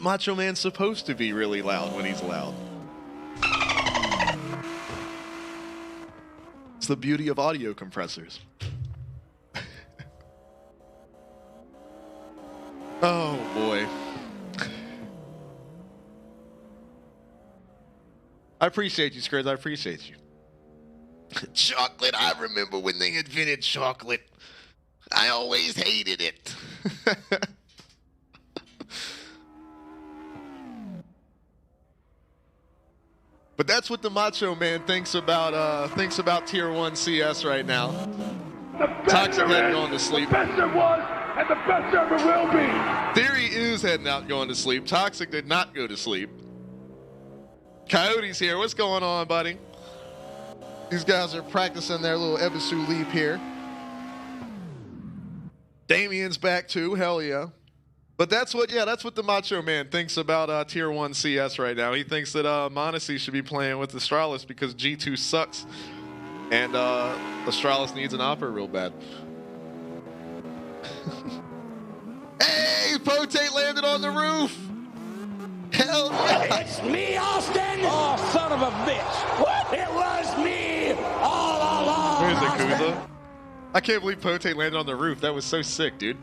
Macho Man's supposed to be really loud when he's loud. It's the beauty of audio compressors. Oh boy. I appreciate you, Scrids. I appreciate you. Chocolate. I remember when they invented chocolate. I always hated it. But that's what the Macho Man thinks about Tier 1 CS right now. The best Toxic there heading is, on to sleep. The best there was, and the best there ever will be. Theory is heading out going to sleep. Toxic did not go to sleep. Coyote's here. What's going on, buddy? These guys are practicing their little Ebisu leap here. Damien's back too. Hell yeah. But that's what the Macho Man thinks about Tier 1 CS right now. He thinks that Modesty should be playing with Astralis because G2 sucks. And Astralis needs an opera real bad. Hey, Potate landed on the roof. Hell yeah. It's me, Austin! Oh, son of a bitch! What? It was me all along! Where's it, Austin. Kuza? I can't believe Potate landed on the roof. That was so sick, dude.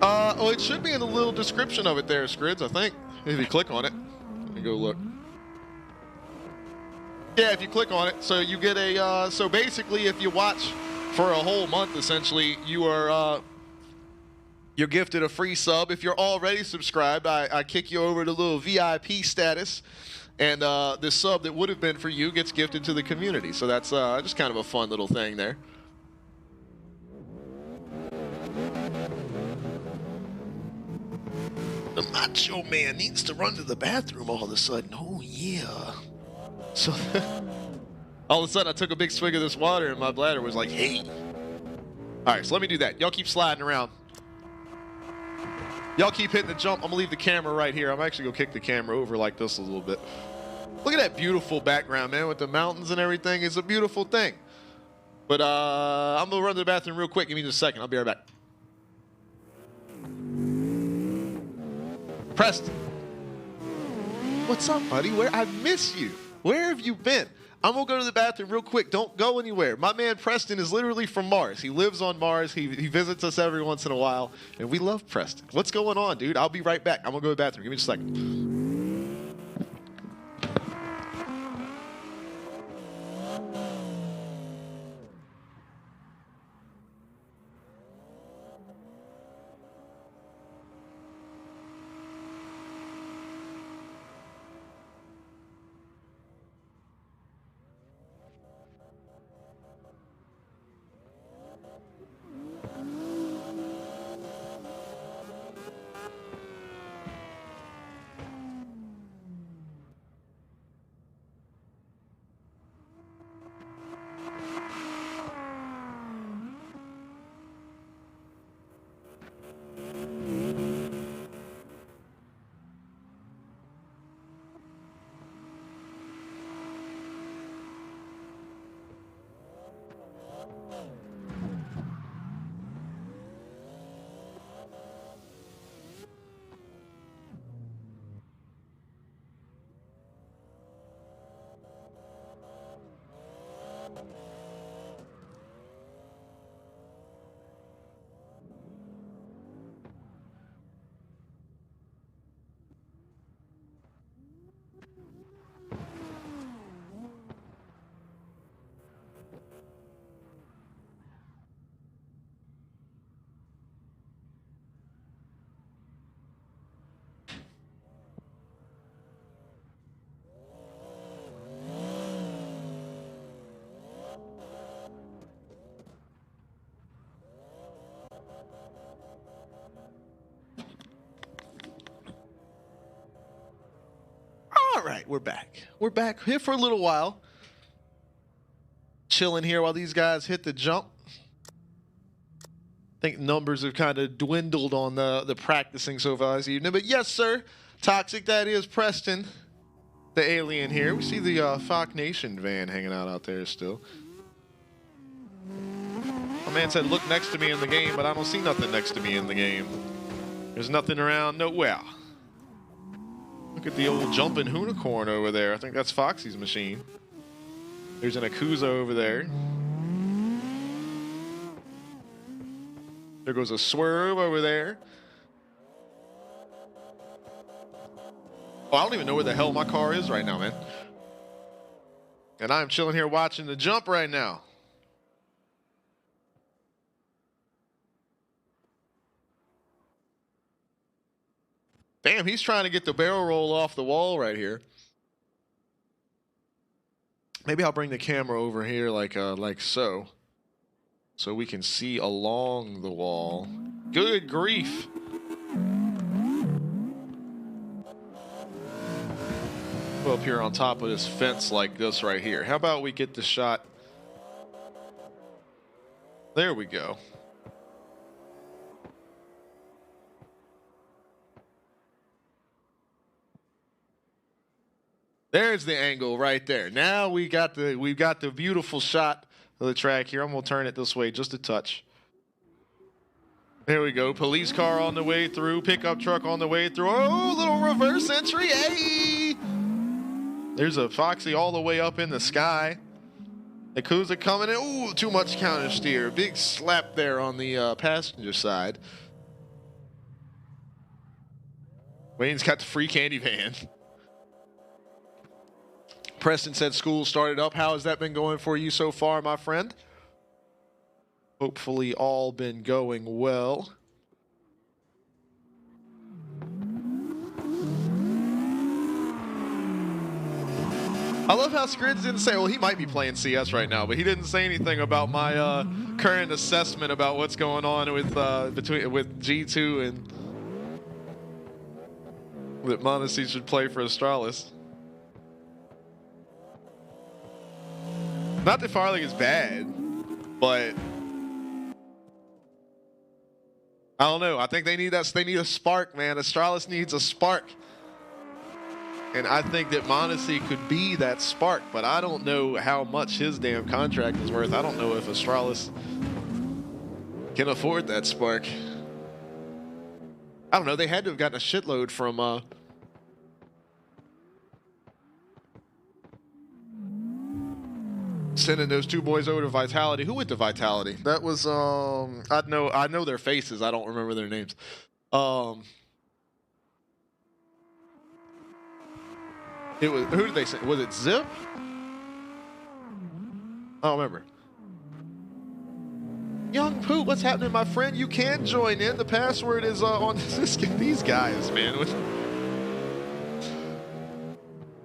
Well, it should be in the little description of it there, Scrids, I think. If you click on it. Let me go look. Yeah, if you click on it, so you get a, so basically if you watch for a whole month, essentially, you're gifted a free sub. If you're already subscribed, I kick you over to little VIP status, and this sub that would have been for you gets gifted to the community. So that's just kind of a fun little thing there. The Macho Man needs to run to the bathroom all of a sudden. Oh, yeah. So all of a sudden, I took a big swig of this water, and my bladder was like, hey. All right, so let me do that. Y'all keep sliding around. Y'all keep hitting the jump. I'm going to leave the camera right here. I'm actually going to kick the camera over like this a little bit. Look at that beautiful background, man, with the mountains and everything. It's a beautiful thing. But I'm going to run to the bathroom real quick. Give me just a second. I'll be right back. Preston. What's up, buddy? I miss you. Where have you been? I'm going to go to the bathroom real quick. Don't go anywhere. My man Preston is literally from Mars. He lives on Mars. He visits us every once in a while, and we love Preston. What's going on, dude? I'll be right back. I'm going to go to the bathroom. Give me just a second. right, we're back. We're back here for a little while. Chilling here while these guys hit the jump. I think numbers have kind of dwindled on the practicing so far this evening. But yes, sir, Toxic, that is Preston, the alien here. We see the Fox Nation van hanging out there still. My man said, look next to me in the game, but I don't see nothing next to me in the game. There's nothing around nowhere. Look at the old jumping unicorn over there. I think that's Foxy's machine. There's an Yakuza over there. There goes a Swerve over there. Oh, I don't even know where the hell my car is right now, man. And I'm chilling here watching the jump right now. Damn, he's trying to get the barrel roll off the wall right here. Maybe I'll bring the camera over here like so. So we can see along the wall. Good grief. Go up here on top of this fence like this right here. How about we get the shot? There we go. There's the angle right there. Now we've got the beautiful shot of the track here. I'm gonna turn it this way just a touch. There we go. Police car on the way through. Pickup truck on the way through. Oh, little reverse entry. Hey! There's a Foxy all the way up in the sky. Yakuza coming in. Ooh, too much counter steer. Big slap there on the passenger side. Wayne's got the free candy van. Preston said school started up. How has that been going for you so far, my friend? Hopefully all been going well. I love how Scrids didn't say, well, he might be playing CS right now, but he didn't say anything about my current assessment about what's going on with G2 and that Mondesi should play for Astralis. Not that Farley is bad, but I don't know. I think they need that. They need a spark, man. Astralis needs a spark, and I think that Mondesi could be that spark. But I don't know how much his damn contract is worth. I don't know if Astralis can afford that spark. I don't know. They had to have gotten a shitload from. Sending those two boys over to Vitality. Who went to Vitality? That was I know their faces. I don't remember their names. It was, who did they send? Was it Zip? I don't remember. Young Poot, what's happening, my friend? You can join in. The password is on these guys, man.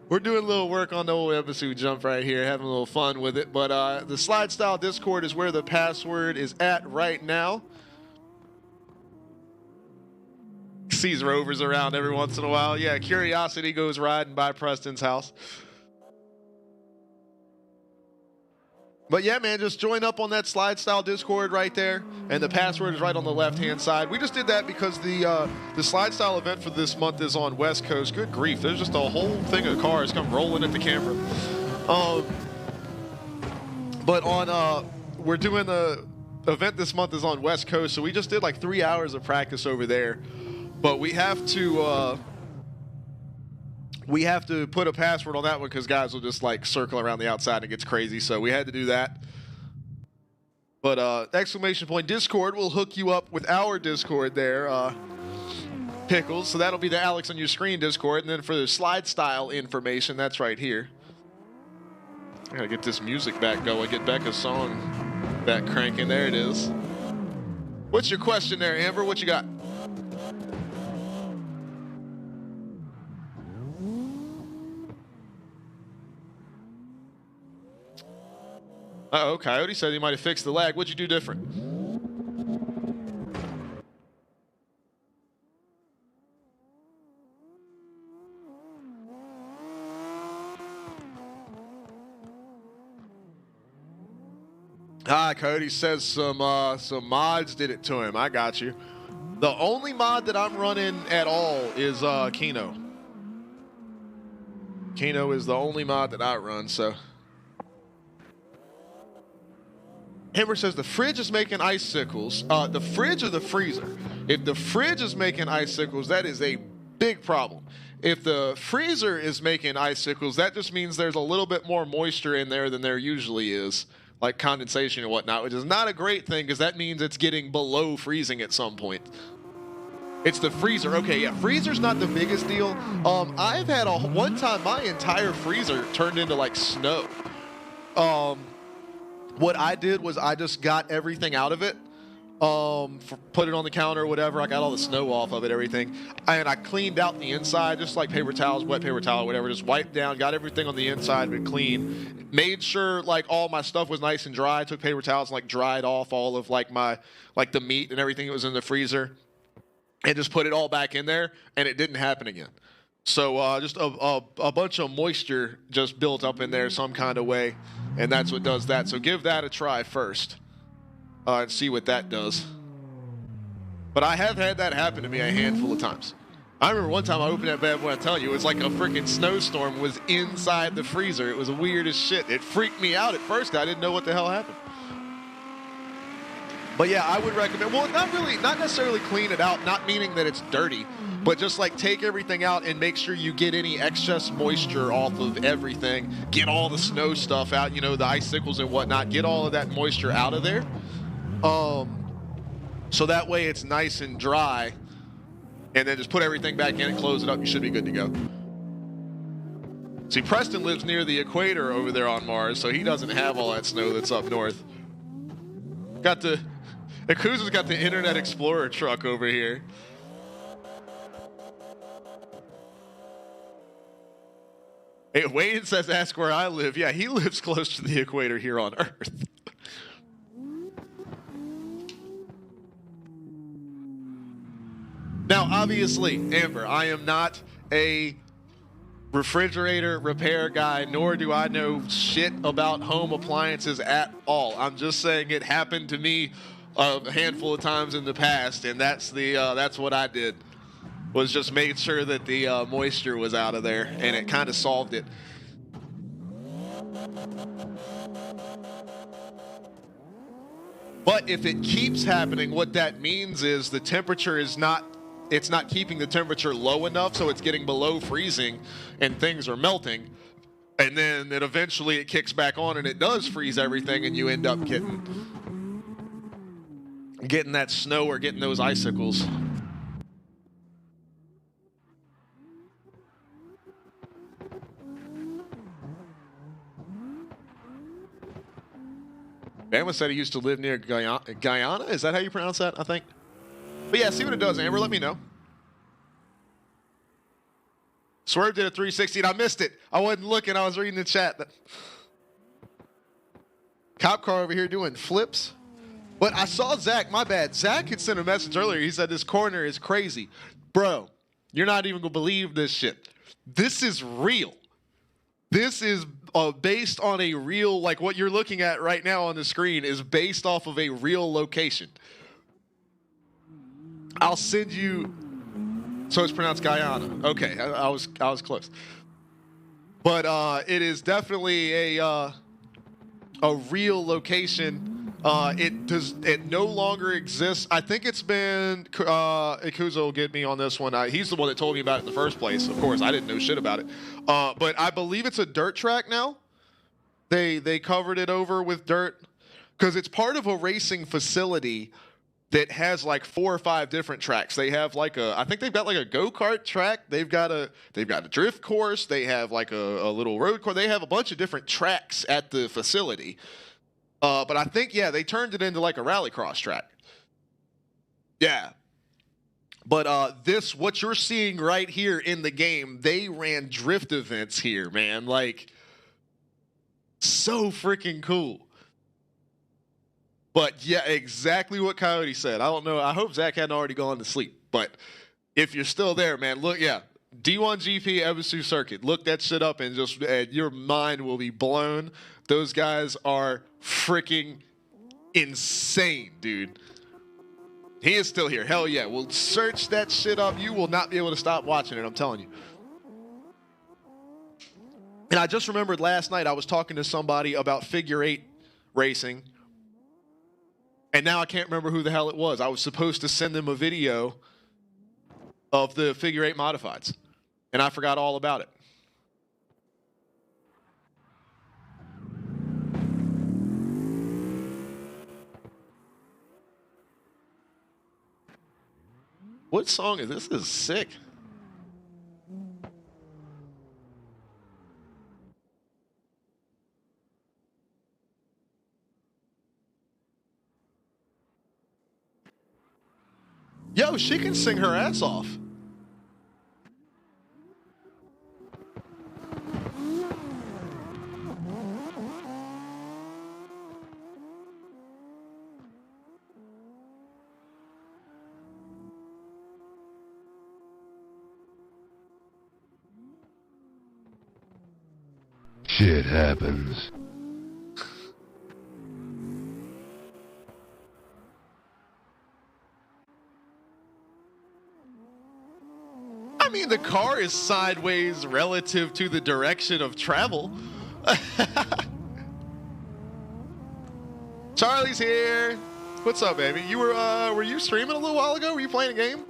We're doing a little work on the old episode jump right here, having a little fun with it. But the SLIDESTYLE Discord is where the password is at right now. Sees rovers around every once in a while. Yeah, Curiosity goes riding by Preston's house. But yeah, man, just join up on that SLIDESTYLE Discord right there, and the password is right on the left-hand side. We just did that because the SLIDESTYLE event for this month is on West Coast. Good grief, there's just a whole thing of cars come rolling at the camera. But on we're doing the event this month is on West Coast, so we just did like 3 hours of practice over there. But we have to put a password on that one because guys will just like circle around the outside and it gets crazy. So we had to do that. But exclamation point Discord will hook you up with our Discord there, Pickles. So that'll be the Alex on your screen Discord. And then for the SLIDESTYLE information, that's right here. I gotta get this music back going, get Becca's song back cranking. There it is. What's your question there, Amber? What you got? Uh-oh, Coyote said he might have fixed the lag. What'd you do different? Cody says some mods did it to him. I got you. The only mod that I'm running at all is Kino. Kino is the only mod that I run, so. Hammer says the fridge is making icicles. The fridge or the freezer? If the fridge is making icicles, that is a big problem. If the freezer is making icicles, that just means there's a little bit more moisture in there than there usually is, like condensation and whatnot, which is not a great thing because that means it's getting below freezing at some point. It's the freezer. Okay, yeah, freezer's not the biggest deal. I've had one time my entire freezer turned into like snow. What I did was I just got everything out of it, put it on the counter or whatever. I got all the snow off of it, everything. And I cleaned out the inside, just like paper towels, wet paper towel, whatever. Just wiped down, got everything on the inside been clean. Made sure like all my stuff was nice and dry. I took paper towels and like dried off all of like the meat and everything that was in the freezer. And just put it all back in there, and it didn't happen again. So just a bunch of moisture just built up in there some kind of way, and that's what does that. So give that a try first and see what that does. But I have had that happen to me a handful of times. I remember one time I opened that bad boy, I tell you, it was like a freaking snowstorm was inside the freezer. It was weird as shit. It freaked me out at first. I didn't know what the hell happened. But yeah, I would recommend, well, not necessarily clean it out, not meaning that it's dirty, but just like take everything out and make sure you get any excess moisture off of everything. Get all the snow stuff out, you know, the icicles and whatnot. Get all of that moisture out of there. So that way it's nice and dry. And then just put everything back in and close it up. You should be good to go. See, Preston lives near the equator over there on Mars, so he doesn't have all that snow that's up north. Yakuza's got the Internet Explorer truck over here. Hey, Wayne says, ask where I live. Yeah, he lives close to the equator here on Earth. Now, obviously, Amber, I am not a refrigerator repair guy, nor do I know shit about home appliances at all. I'm just saying it happened to me a handful of times in the past, and that's what I did, was just made sure that the moisture was out of there, and it kind of solved it. But if it keeps happening, what that means is the temperature is not keeping the temperature low enough, so it's getting below freezing and things are melting, and then eventually it kicks back on and it does freeze everything, and you end up getting that snow or getting those icicles. Bama said he used to live near Guyana. Is that how you pronounce that, I think? But yeah, see what it does, Amber. Let me know. Swerve did a 360 and I missed it. I wasn't looking. I was reading the chat. Cop car over here doing flips. But I saw Zach. My bad. Zach had sent a message earlier. He said this corner is crazy. Bro, you're not even going to believe this shit. This is real. This is based on a real, like what you're looking at right now on the screen is based off of a real location. I'll send you. So it's pronounced Guyana. Okay, I was close. But it is definitely a real location. It no longer exists. I think it's been Ikuzo will get me on this one. He's the one that told me about it in the first place. Of course, I didn't know shit about it. But I believe it's a dirt track now. They covered it over with dirt because it's part of a racing facility that has like 4 or 5 different tracks. They have like I think they've got like a go-kart track. They've got a drift course. They have like a little road course. They have a bunch of different tracks at the facility. But I think, yeah, they turned it into like a rallycross track. Yeah. But what you're seeing right here in the game, they ran drift events here, man. Like, so freaking cool. But yeah, exactly what Coyote said. I don't know. I hope Zach hadn't already gone to sleep. But if you're still there, man, look, yeah. D1GP Ebisu Circuit. Look that shit up and just your mind will be blown. Those guys are freaking insane, dude. He is still here. Hell yeah. We'll search that shit up. You will not be able to stop watching it, I'm telling you. And I just remembered last night I was talking to somebody about figure 8 racing. And now I can't remember who the hell it was. I was supposed to send them a video of the figure 8 modifieds. And I forgot all about it. What song is this? This is sick. Yo, she can sing her ass off. Shit happens. I mean, the car is sideways relative to the direction of travel. Charlie's here. What's up, baby? You were you streaming a little while ago? Were you playing a game?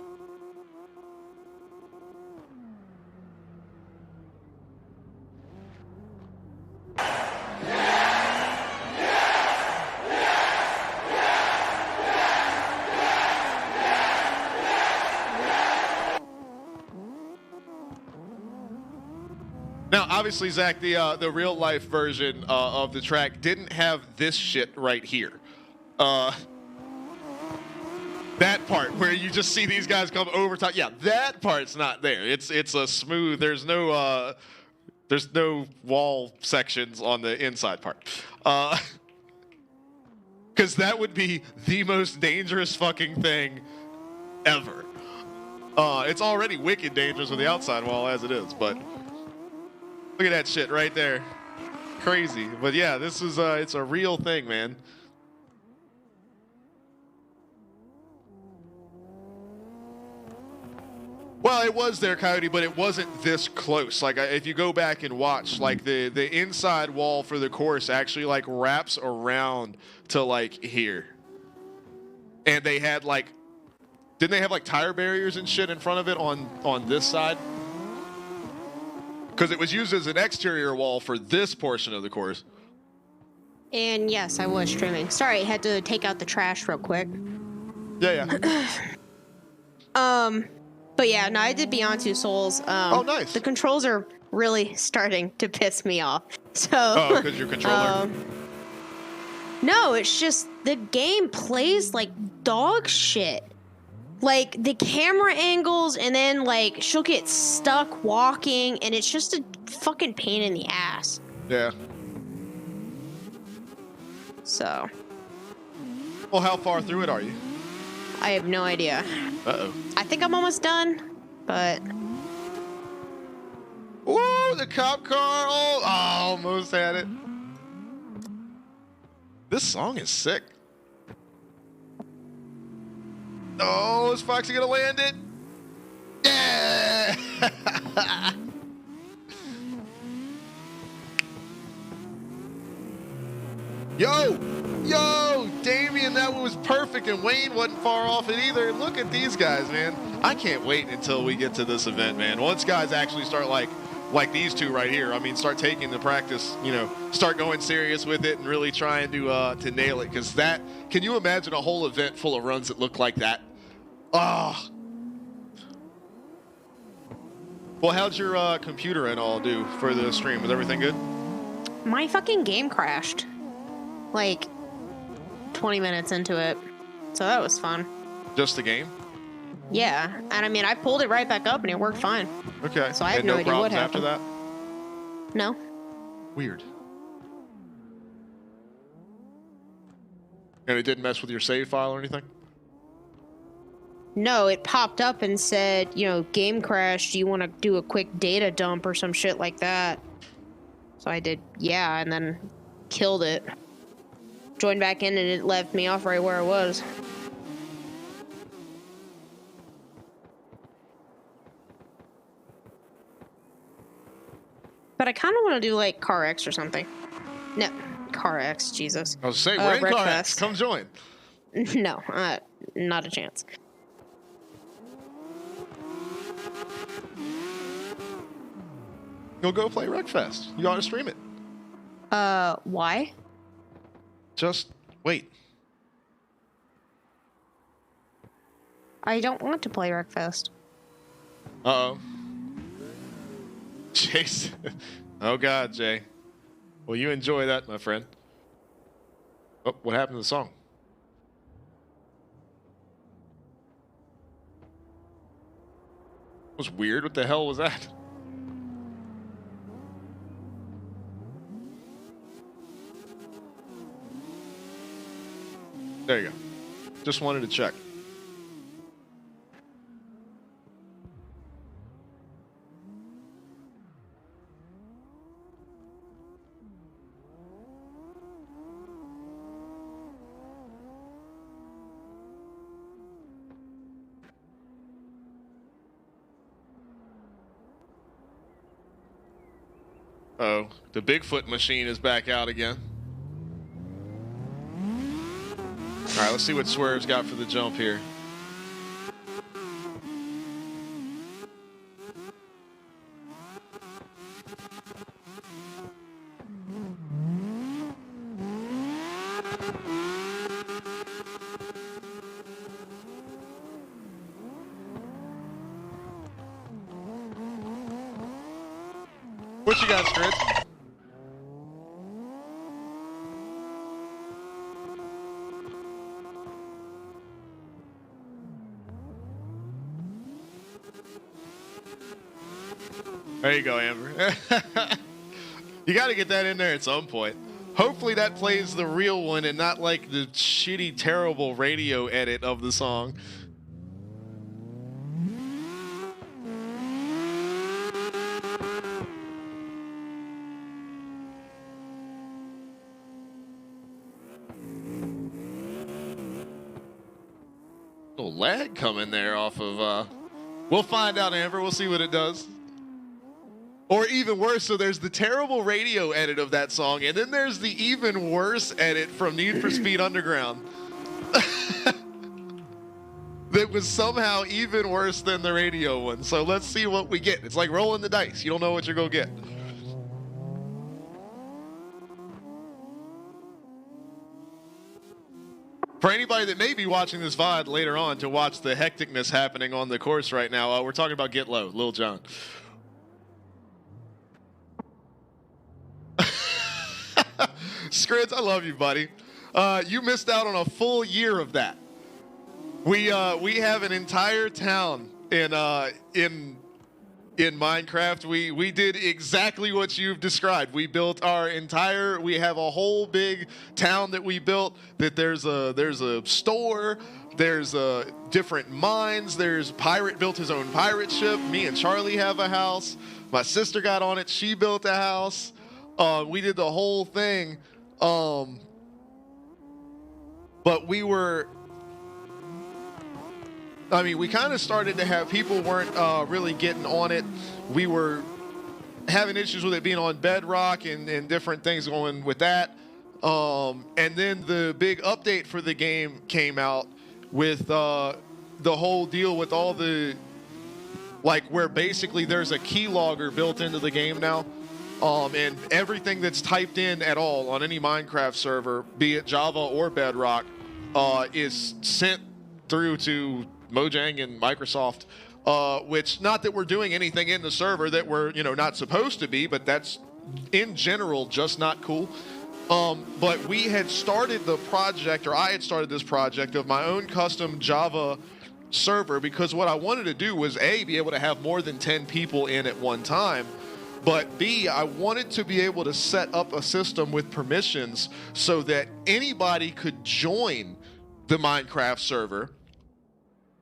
Now, obviously, Zach, the real life version of the track didn't have this shit right here. That part where you just see these guys come over top. Yeah, that part's not there. It's a smooth. There's no wall sections on the inside part. Because that would be the most dangerous fucking thing ever. It's already wicked dangerous with the outside wall as it is, but. Look at that shit right there. Crazy. But yeah, this is it's a real thing, man. Well, it was there, Coyote, but it wasn't this close. Like, if you go back and watch, like, the inside wall for the course actually, like, wraps around to, like, here. And they had, like, didn't they have, like, tire barriers and shit in front of it on this side? Because it was used as an exterior wall for this portion of the course. And yes, I was streaming. Sorry, I had to take out the trash real quick. Yeah. But yeah, no, I did Beyond Two Souls. Oh, nice. The controls are really starting to piss me off. So. Oh, because your controller. No, it's just the game plays like dog shit. Like, the camera angles, and then, like, she'll get stuck walking, and it's just a fucking pain in the ass. Yeah. So. Well, how far through it are you? I have no idea. Uh-oh. I think I'm almost done, but. Whoa, the cop car. Oh, I almost had it. This song is sick. Oh, is Foxy gonna land it? Yeah! Yo, Damien, that was perfect, and Wayne wasn't far off it either. Look at these guys, man. I can't wait until we get to this event, man. Once guys actually start like these two right here, I mean, start taking the practice, you know, start going serious with it and really trying to nail it. Because that, can you imagine a whole event full of runs that look like that? Ah. Oh. Well, how'd your computer and all do for the stream? Was everything good? My fucking game crashed. Like, 20 minutes into it. So that was fun. Just the game? Yeah. And I mean, I pulled it right back up and it worked fine. Okay. So I have no idea what happened. After that? No. Weird. And it didn't mess with your save file or anything? No, it popped up and said, you know, game crash. Do you want to do a quick data dump or some shit like that? So I did, yeah, and then killed it. joined back in and it left me off right where I was. But I kind of want to do like Car X or something. No, Car X, Jesus. I was saying, we're in Car X. Wreckfest. Come join. No, not a chance. You'll go play Wreckfest. You ought to stream it. Why? Just wait. I don't want to play Wreckfest. Uh-oh. Jason. Oh, God, Jay. Well, you enjoy that, my friend. Oh, what happened to the song? It was weird. What the hell was that? There you go. Just wanted to check. Oh, the Bigfoot machine is back out again. All right, let's see what Swerve's got for the jump here. What you got, Stritz? There you go, Amber. You got to get that in there at some point. Hopefully that plays the real one and not like the shitty, terrible radio edit of the song. Little lag coming there off of, we'll find out, Amber. We'll see what it does. Or even worse, so there's the terrible radio edit of that song, and then there's the even worse edit from Need for Speed Underground. That was somehow even worse than the radio one. So let's see what we get. It's like rolling the dice. You don't know what you're going to get. For anybody that may be watching this VOD later on to watch the hecticness happening on the course right now, we're talking about Get Low, Lil Jon. Scrids, I love you, buddy. You missed out on a full year of that. We have an entire town in Minecraft. We did exactly what you've described. We built we have a whole big town that we built. That there's a store. There's different mines. Pirate built his own pirate ship. Me and Charlie have a house. My sister got on it. She built a house. We did the whole thing. But we kind of started to have people weren't really getting on it. We were having issues with it being on Bedrock and different things going with that. And then the big update for the game came out with the whole deal with all the, like, where basically there's a keylogger built into the game now. And everything that's typed in at all on any Minecraft server, be it Java or Bedrock, is sent through to Mojang and Microsoft, which, not that we're doing anything in the server that we're, not supposed to be, but that's in general just not cool. But we had started the project, or I had started this project of my own custom Java server, because what I wanted to do was A, be able to have more than 10 people in at one time, but B, I wanted to be able to set up a system with permissions so that anybody could join the Minecraft server.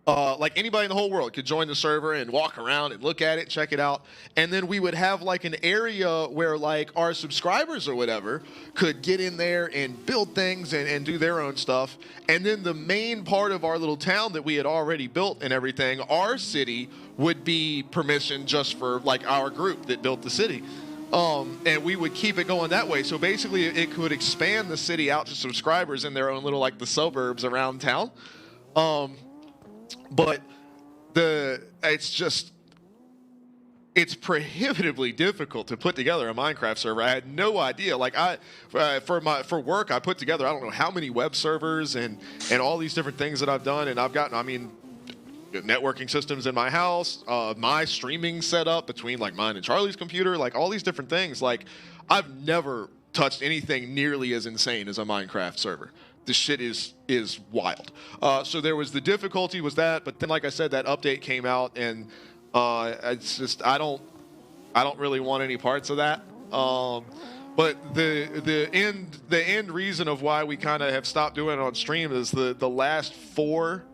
like anybody in the whole world could join the server and walk around and look at it, check it out. And then we would have like an area where like our subscribers or whatever could get in there and build things and do their own stuff. And then the main part of our little town that we had already built and everything, our city would be permissioned just for like our group that built the city. And we would keep it going that way. So basically it could expand the city out to subscribers in their own little, like the suburbs around town. But it's prohibitively difficult to put together a Minecraft server. I had no idea. Like for work, I put together, I don't know how many web servers and all these different things that I've done. And I've gotten, I mean, networking systems in my house, my streaming setup between like mine and Charlie's computer, like all these different things. Like I've never touched anything nearly as insane as a Minecraft server. This shit is wild. So there was the difficulty was that, but then like I said, that update came out and it's just I don't really want any parts of that. But the end reason of why we kind of have stopped doing it on stream is the last 4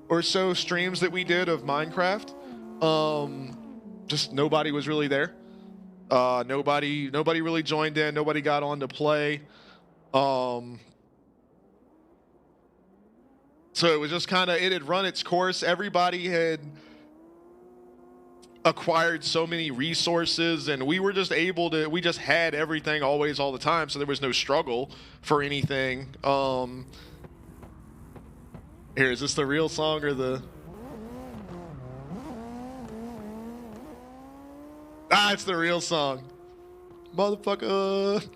or so streams that we did of Minecraft, just nobody was really there. Nobody really joined in. Nobody got on to play. So it was just kind of, it had run its course. Everybody had acquired so many resources and we were just able to, we just had everything always all the time. So there was no struggle for anything. Here, is this the real song or the... Ah, it's the real song. Motherfucker.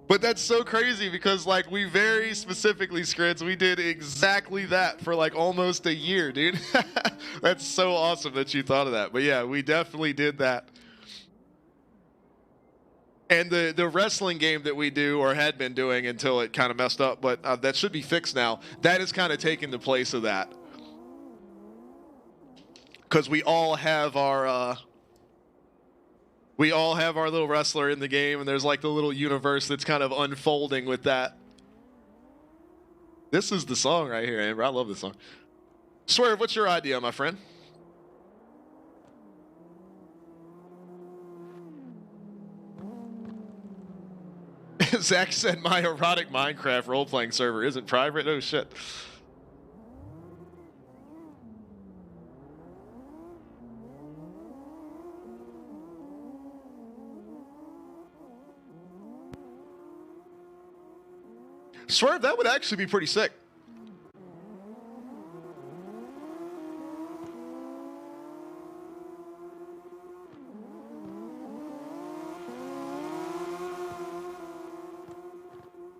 But that's so crazy because, like, we very specifically, Scrids, we did exactly that for, like, almost a year, dude. That's so awesome that you thought of that. But, yeah, we definitely did that. And the wrestling game that we do, or had been doing until it kind of messed up, but that should be fixed now, that has kind of taken the place of that. Because we all have our little wrestler in the game, and there's like the little universe that's kind of unfolding with that. This is the song right here, Amber. I love this song. Swerve, what's your idea, my friend? Zach said my erotic Minecraft role-playing server isn't private. Oh, shit. Swerve, that would actually be pretty sick.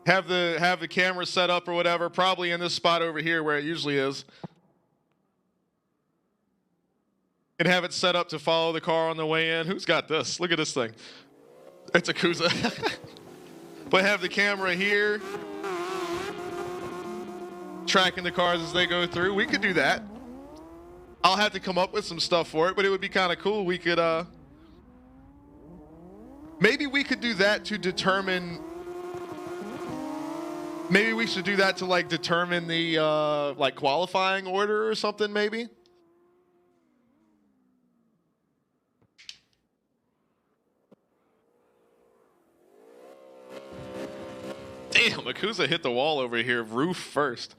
Have the camera set up or whatever, probably in this spot over here where it usually is. And have it set up to follow the car on the way in. Who's got this? Look at this thing. It's a Kuza. But have the camera here, tracking the cars as they go through. We could do that. I'll have to come up with some stuff for it, but it would be kind of cool. We could, maybe we could do that to determine... Maybe we should do that to, like, determine the, like, qualifying order or something, maybe? Damn, Akuza hit the wall over here, roof first.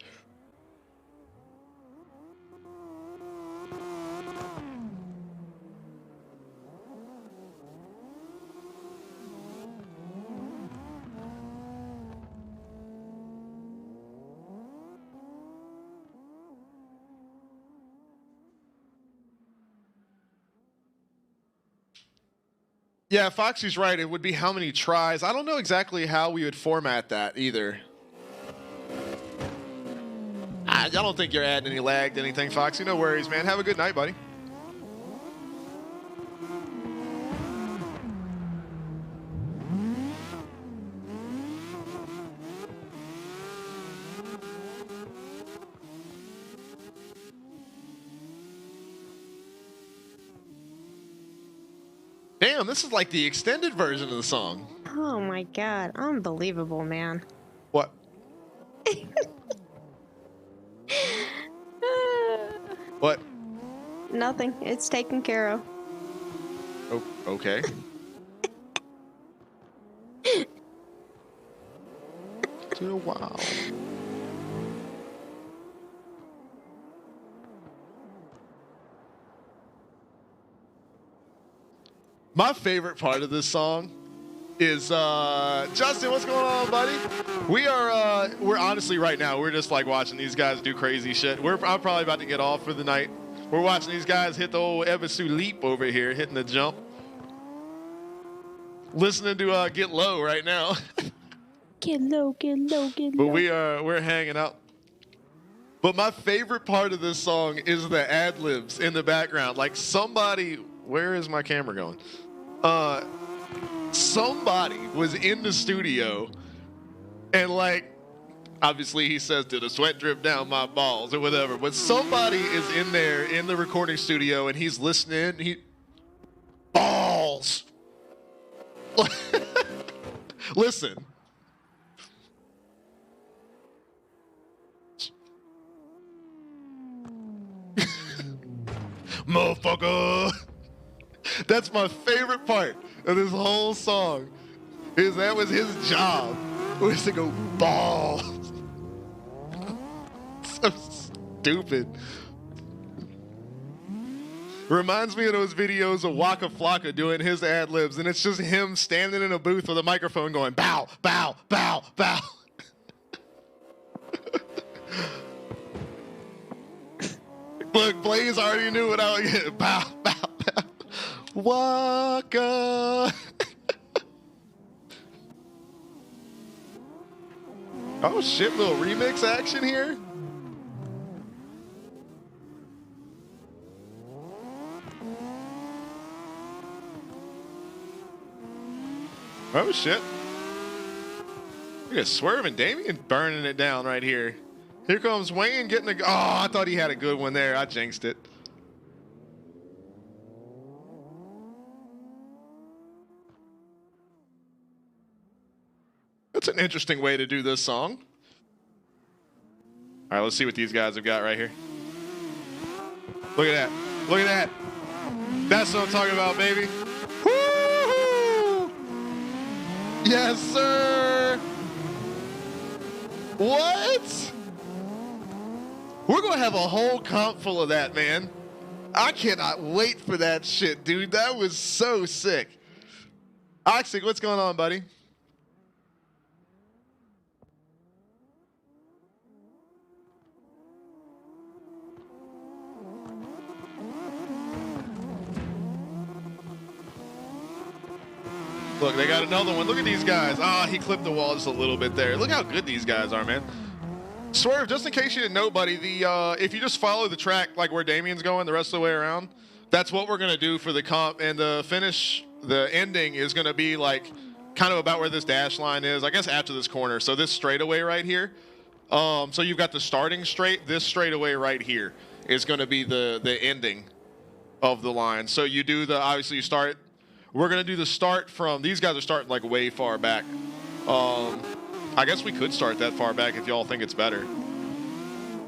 Yeah, Foxy's right. It would be how many tries. I don't know exactly how we would format that either. I don't think you're adding any lag to anything, Foxy. No worries, man. Have a good night, buddy. Damn, this is like the extended version of the song. Oh my god, unbelievable, man. What? Nothing. It's taken care of. Oh, okay. Wow. My favorite part of this song is Justin, what's going on, buddy? We're honestly right now, we're just like watching these guys do crazy shit. I'm probably about to get off for the night. We're watching these guys hit the old Ebisu leap over here, hitting the jump. Listening to Get Low right now. Get low, get low, get But low. we're hanging out. But my favorite part of this song is the ad-libs in the background. Like somebody, where is my camera going? Somebody was in the studio and like, obviously he says, did a sweat drip down my balls or whatever, but somebody is in there in the recording studio and he's listening, balls. Listen. Motherfucker. That's my favorite part of this whole song. Is that was his job. Was to go balls. So stupid. Reminds me of those videos of Waka Flocka doing his ad libs, and it's just him standing in a booth with a microphone going bow, bow, bow, bow. Look, Blaze already knew what I would get. Bow, bow, bow. Waka. Oh shit, little remix action here. Oh shit. Look at Swerve and Damien burning it down right here. Here comes Wayne getting a... Oh, I thought he had a good one there. I jinxed it. That's an interesting way to do this song. All right, let's see what these guys have got right here. Look at that. Look at that. That's what I'm talking about, baby. Woo-hoo! Yes, sir. What? We're going to have a whole comp full of that, man. I cannot wait for that shit, dude. That was so sick. Oxig, what's going on, buddy? Look, they got another one. Look at these guys. Ah, he clipped the wall just a little bit there. Look how good these guys are, man. Swerve, just in case you didn't know, buddy, if you just follow the track like where Damien's going the rest of the way around, that's what we're going to do for the comp. And the finish, the ending is going to be like kind of about where this dash line is, I guess after this corner. So this straightaway right here. So you've got the starting straight. This straightaway right here is going to be the ending of the line. So you do the, obviously you start, we're going to do the start from, these guys are starting like way far back. I guess we could start that far back if y'all think it's better.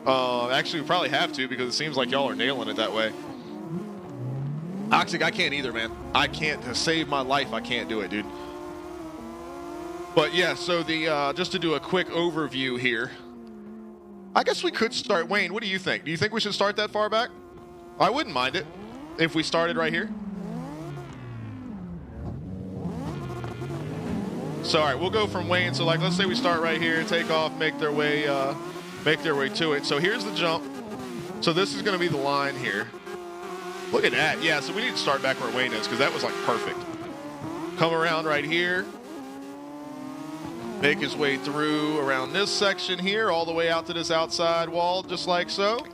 Actually, we probably have to because it seems like y'all are nailing it that way. Oxig, I can't either, man. I can't, to save my life, I can't do it, dude. But yeah, so the just to do a quick overview here. I guess we could start, Wayne, what do you think? Do you think we should start that far back? I wouldn't mind it if we started right here. So, all right, we'll go from Wayne. So, like, let's say we start right here, take off, make their way to it. So here's the jump. So this is going to be the line here. Look at that. Yeah, so we need to start back where Wayne is because that was, like, perfect. Come around right here. Make his way through around this section here, all the way out to this outside wall, just like so.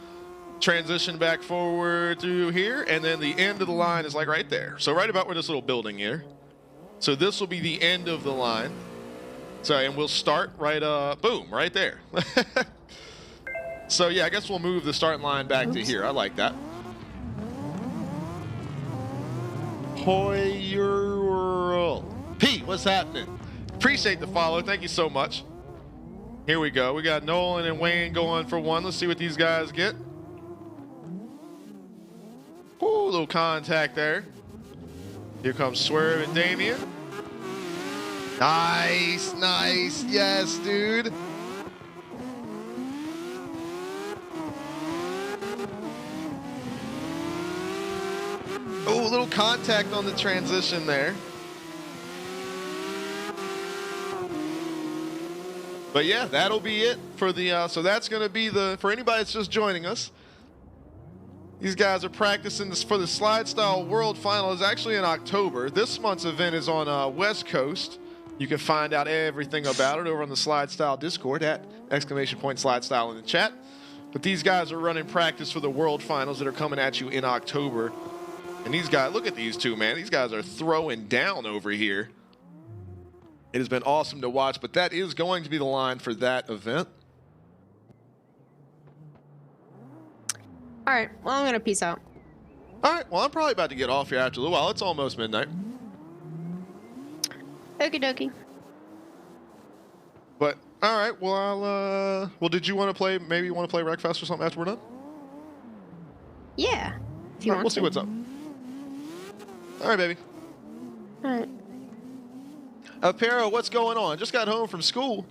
Transition back forward through here, and then the end of the line is, like, right there. So right about where this little building here. So this will be the end of the line. So, and we'll start right, boom, right there. So, yeah, I guess we'll move the start line back to here. I like that. Hoyer. Pete, what's happening? Appreciate the follow. Thank you so much. Here we go. We got Nolan and Wayne going for one. Let's see what these guys get. little contact there. Here comes Swerve and Damien. Nice, nice. Yes, dude. Oh, a little contact on the transition there. But yeah, that'll be it for the, so that's going to be for anybody that's just joining us. These guys are practicing this for the SLIDESTYLE World Final. It's actually in October. This month's event is on West Coast. You can find out everything about it over on the SLIDESTYLE Discord at !SLIDESTYLE in the chat. But these guys are running practice for the World Finals that are coming at you in October. And these guys, look at these two, man. These guys are throwing down over here. It has been awesome to watch, but that is going to be the line for that event. All right, well, I'm gonna peace out. All right, well, I'm probably about to get off here after a little while. It's almost midnight. Okie dokie. But, all right, well, well, did you want to play, maybe you want to play Wreckfest or something after we're done? Yeah, if you want We'll see what's up. All right, baby. All right. Pero, what's going on? Just got home from school.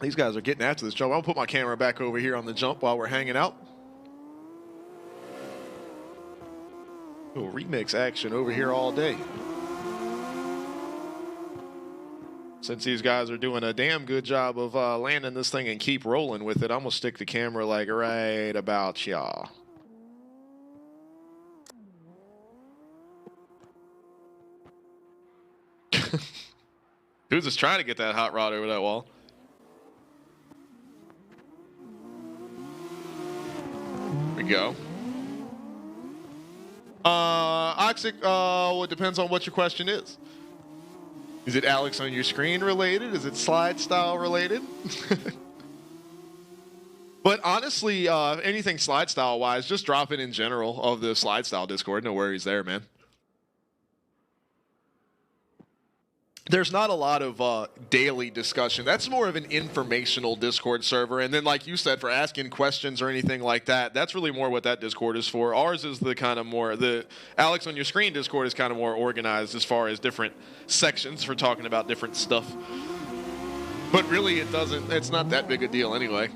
These guys are getting after this jump. I'll put my camera back over here on the jump while we're hanging out. Little remix action over here all day. Since these guys are doing a damn good job of landing this thing and keep rolling with it, I'm going to stick the camera like right about y'all. Dude's just trying to get that hot rod over that wall. There we go. Oxic, well, it depends on what your question is. Is it Alex on your screen related? Is it SLIDESTYLE related? But honestly, anything SLIDESTYLE wise, just drop it in general of the SLIDESTYLE Discord. No worries there, man. There's not a lot of daily discussion. That's more of an informational Discord server. And then, like you said, for asking questions or anything like that, that's really more what that Discord is for. Ours is the kind of more, the Alex on your screen Discord is kind of more organized as far as different sections for talking about different stuff. But really, it's not that big a deal anyway.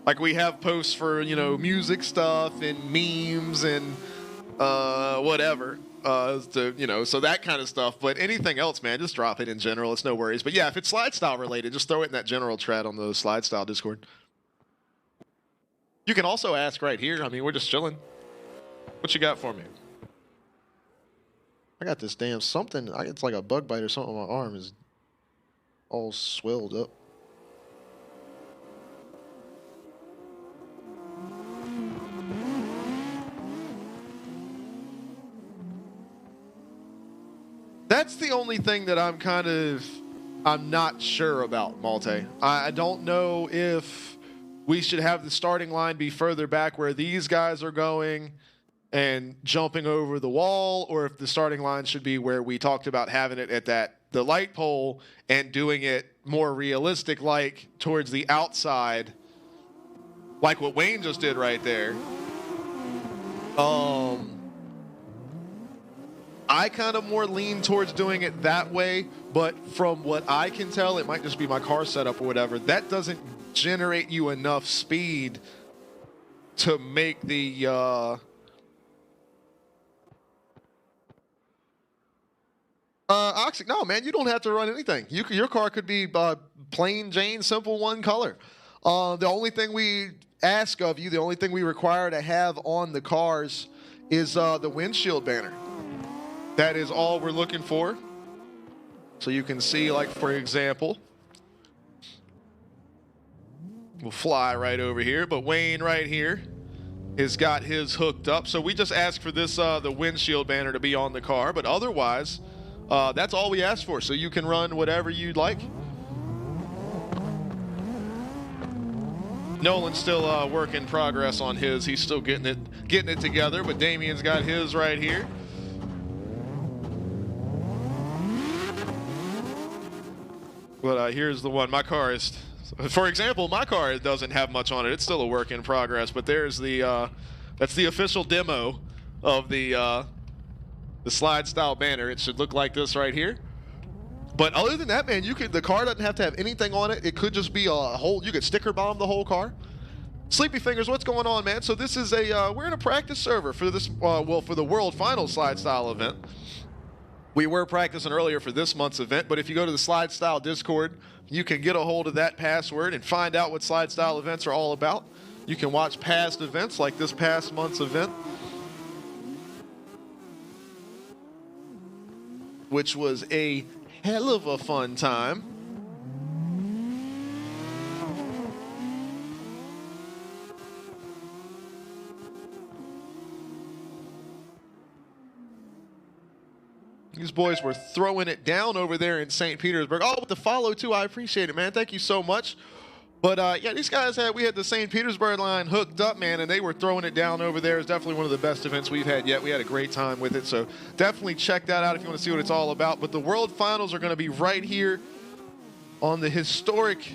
Like, we have posts for, you know, music stuff and memes and whatever. So that kind of stuff. But anything else, man, just drop it in general. It's no worries. But yeah, if it's SLIDESTYLE related, just throw it in that general thread on the SLIDESTYLE Discord. You can also ask right here. I mean, we're just chilling. What you got for me? I got this damn something. It's like a bug bite or something on my arm. Is all swelled up. That's the only thing that I'm not sure about, Malte. I don't know if we should have the starting line be further back where these guys are going and jumping over the wall, or if the starting line should be where we talked about having it at the light pole and doing it more realistic, like towards the outside, like what Wayne just did right there. I kind of more lean towards doing it that way, but from what I can tell, it might just be my car setup or whatever. That doesn't generate you enough speed to make the Oxic. No, man, you don't have to run anything. Your car could be plain Jane, simple, one color. The only thing we ask of you, the only thing we require to have on the cars is the windshield banner. That is all we're looking for. So you can see, like, for example, we'll fly right over here, but Wayne right here has got his hooked up. So we just ask for this, the windshield banner to be on the car, but otherwise, that's all we ask for. So you can run whatever you'd like. Nolan's still work in progress on his. He's still getting it together, but Damien's got his right here. But here's the one. My car is For example, my car doesn't have much on it. It's still a work in progress, but there's the that's the official demo of the slide style banner. It should look like this right here. But other than that, man, the car doesn't have to have anything on it. It could just be a whole, you could sticker bomb the whole car. Sleepy Fingers, what's going on, man? So this is we're in a practice server for this, for the World Final Slide Style event. We were practicing earlier for this month's event, but if you go to the Slide Style Discord, you can get a hold of that password and find out what Slide Style events are all about. You can watch past events like this past month's event, which was a hell of a fun time. These boys were throwing it down over there in St. Petersburg. Oh, with the follow too, I appreciate it, man. Thank you so much. But yeah, these guys we had the St. Petersburg line hooked up, man, and they were throwing it down over there. It's definitely one of the best events we've had yet. We had a great time with it, so definitely check that out if you want to see what it's all about. But the World Finals are going to be right here on the historic,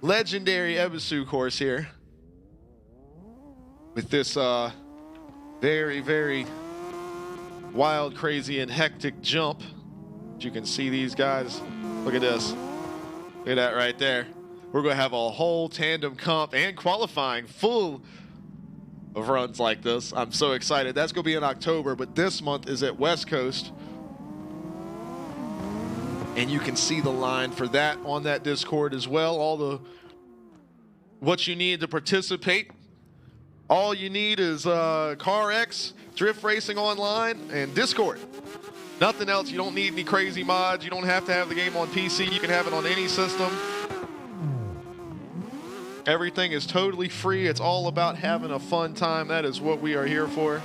legendary Ebisu course here with this very, very wild, crazy, and hectic jump. As you can see these guys. Look at this. Look at that right there. We're going to have a whole tandem comp and qualifying full of runs like this. I'm so excited. That's going to be in October, but this month is at West Coast. And you can see the line for that on that Discord as well. What you need to participate. All you need is CarX, Drift Racing Online, and Discord. Nothing else. You don't need any crazy mods. You don't have to have the game on PC. You can have it on any system. Everything is totally free. It's all about having a fun time. That is what we are here for.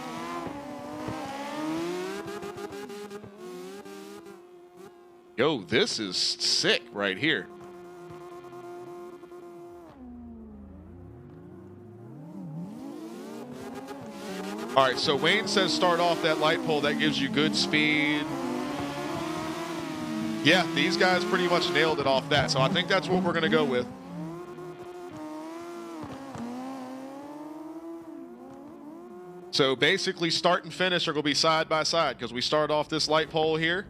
Yo, this is sick right here. All right, so Wayne says start off that light pole. That gives you good speed. Yeah, these guys pretty much nailed it off that. So I think that's what we're going to go with. So basically start and finish are going to be side by side because we start off this light pole here.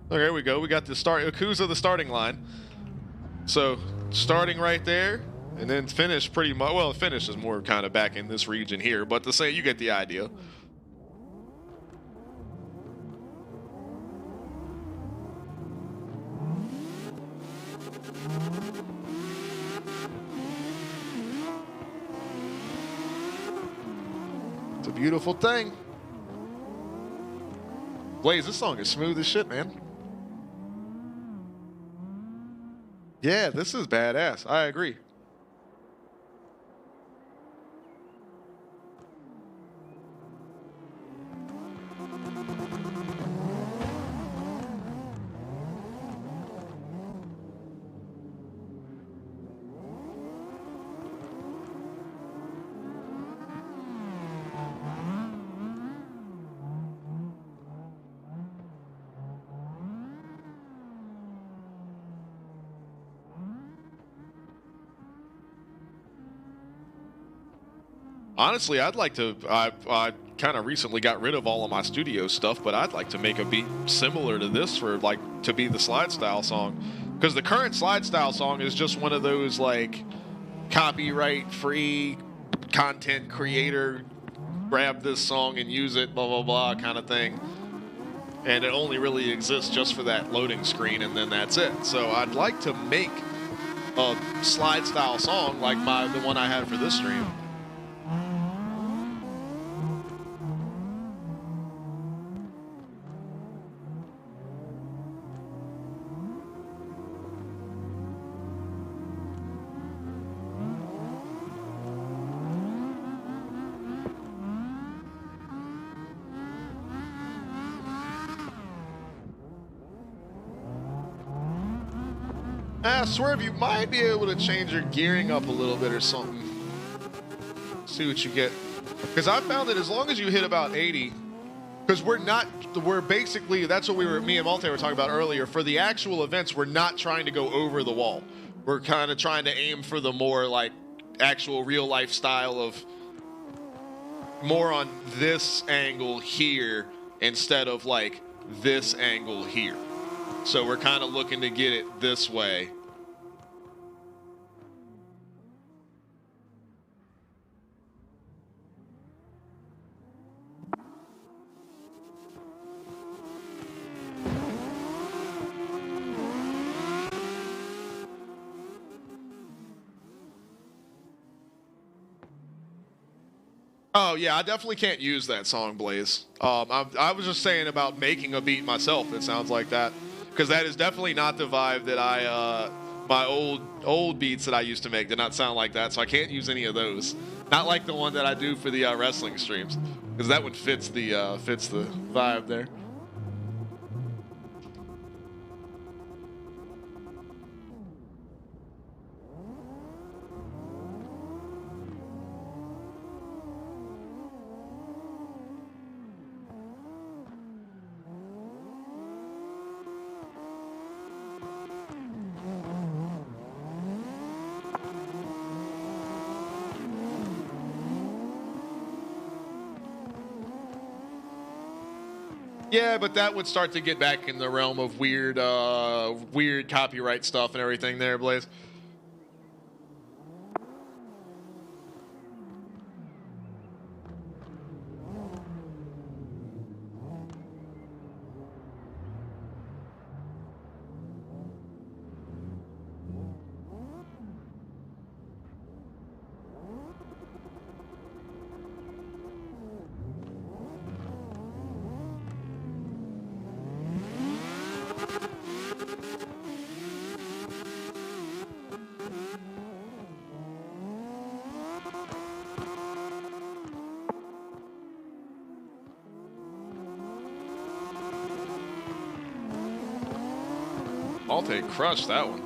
Oh, there we go. We got the Yakuza, the starting line. So starting right there and then finish pretty much. Well, finish is more kind of back in this region here, but you get the idea. It's a beautiful thing. Blaze, this song is smooth as shit, man. Yeah, this is badass. I agree. Honestly, I'd like to, I kind of recently got rid of all of my studio stuff, but I'd like to make a beat similar to this for to be the slide style song. Because the current slide style song is just one of those copyright free content creator, grab this song and use it, blah, blah, blah kind of thing. And it only really exists just for that loading screen and then that's it. So I'd like to make a slide style song like the one I had for this stream. Swerve, you might be able to change your gearing up a little bit or something. See what you get. Because I found that as long as you hit about 80, because we're basically, that's what me and Malte were talking about earlier. For the actual events, we're not trying to go over the wall. we're kind of trying to aim for the more like actual real life style of more on this angle here instead of like this angle here. So we're kind of looking to get it this way. Oh yeah, I definitely can't use that song, Blaze. I was just saying about making a beat myself that sounds like that, because that is definitely not the vibe that my old beats that I used to make did not sound like that. So I can't use any of those. Not like the one that I do for the wrestling streams, because that one fits the vibe there. Yeah, but that would start to get back in the realm of weird copyright stuff and everything there, Blaze. Alte crushed that one.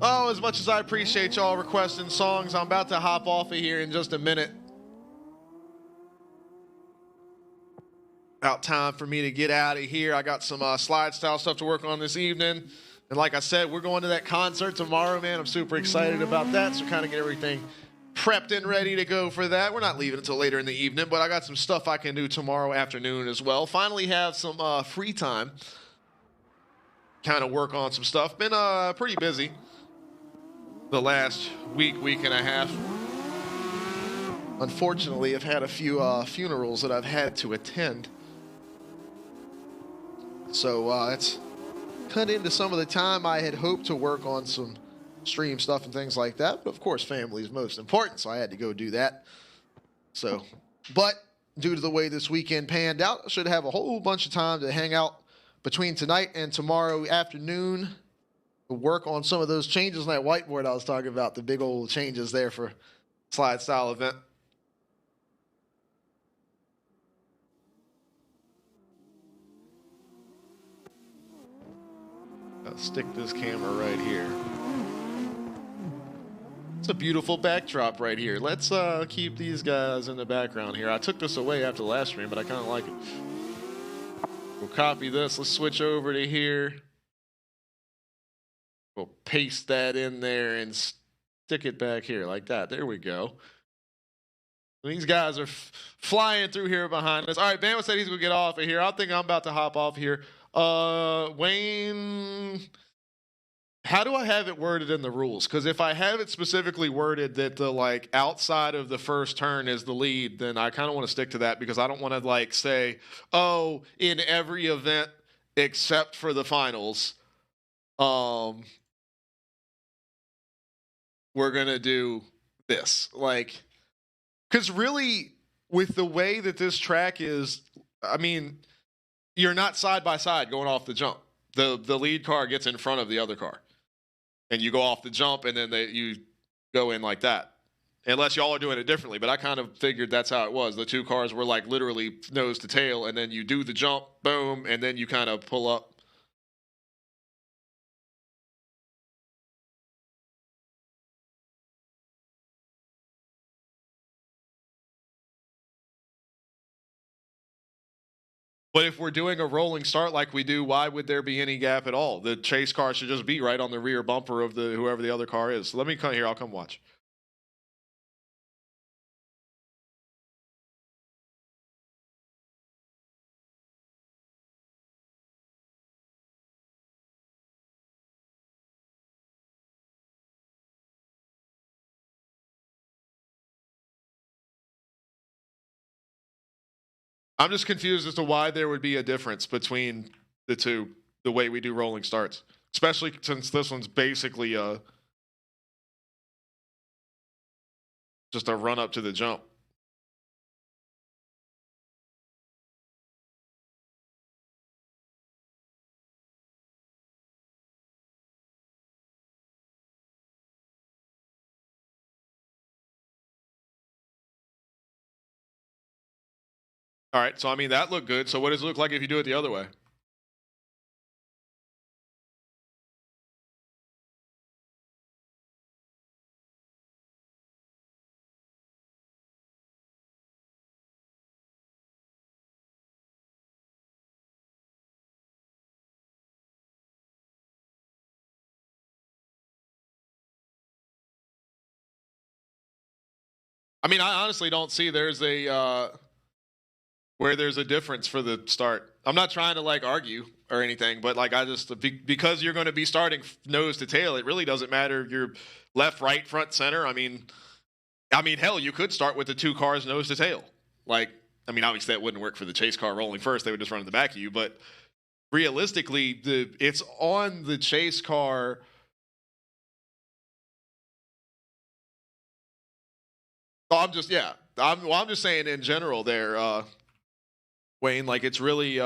Oh, as much as I appreciate y'all requesting songs, I'm about to hop off of here in just a minute. About time for me to get out of here. I got some slide style stuff to work on this evening. And like I said, we're going to that concert tomorrow, man. I'm super excited about that. So kind of get everything prepped and ready to go for that. We're not leaving until later in the evening, but I got some stuff I can do tomorrow afternoon as well. Finally have some free time. Kind of work on some stuff. Been pretty busy the last week and a half. Unfortunately, I've had a few funerals that I've had to attend. So it's cut into some of the time I had hoped to work on some stream stuff and things like that. But of course, family is most important, so I had to go do that. So, but due to the way this weekend panned out, I should have a whole bunch of time to hang out between tonight and tomorrow afternoon. Work on some of those changes on that whiteboard I was talking about, the big old changes there for slide style event. I'll stick this camera right here. It's a beautiful backdrop right here. Let's keep these guys in the background here. I took this away after the last stream, but I kind of like it. We'll copy this. Let's switch over to here. We'll paste that in there and stick it back here like that. There we go. These guys are flying through here behind us. All right, Bama said he's going to get off of here. I think I'm about to hop off here. Wayne, how do I have it worded in the rules? Because if I have it specifically worded that the like outside of the first turn is the lead, then I kind of want to stick to that, because I don't want to like say, oh, in every event except for the finals, we're going to do this. Like, because really, with the way that this track is, I mean, you're not side by side going off the jump. The lead car gets in front of the other car, and you go off the jump, and then you go in like that. Unless y'all are doing it differently, but I kind of figured that's how it was. The two cars were like literally nose to tail, and then you do the jump, boom, and then you kind of pull up. But if we're doing a rolling start like we do, why would there be any gap at all? The chase car should just be right on the rear bumper of whoever the other car is. So let me come here. I'll come watch. I'm just confused as to why there would be a difference between the two, the way we do rolling starts, especially since this one's basically just a run up to the jump. All right, so I mean, that looked good. So what does it look like if you do it the other way? I mean, I honestly don't see there's a where there's a difference for the start. I'm not trying to like argue or anything, but like I just because you're going to be starting nose to tail, it really doesn't matter if you're left, right, front, center. I mean, hell, you could start with the two cars nose to tail. Like, I mean, obviously that wouldn't work for the chase car rolling first; they would just run in the back of you. But realistically, it's on the chase car. I'm just saying in general there, Wayne, like it's really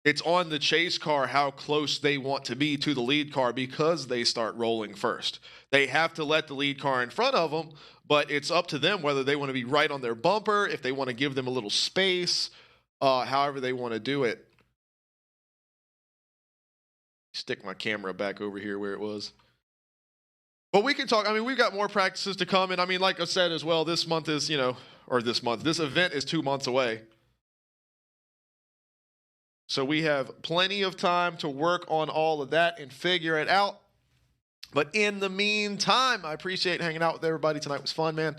it's on the chase car how close they want to be to the lead car because they start rolling first. They have to let the lead car in front of them, but it's up to them whether they want to be right on their bumper, if they want to give them a little space, however they want to do it. Stick my camera back over here where it was. But we can talk. I mean, we've got more practices to come. And I mean, like I said as well, this month is, this event is 2 months away. So we have plenty of time to work on all of that and figure it out. But in the meantime, I appreciate hanging out with everybody tonight. It was fun, man.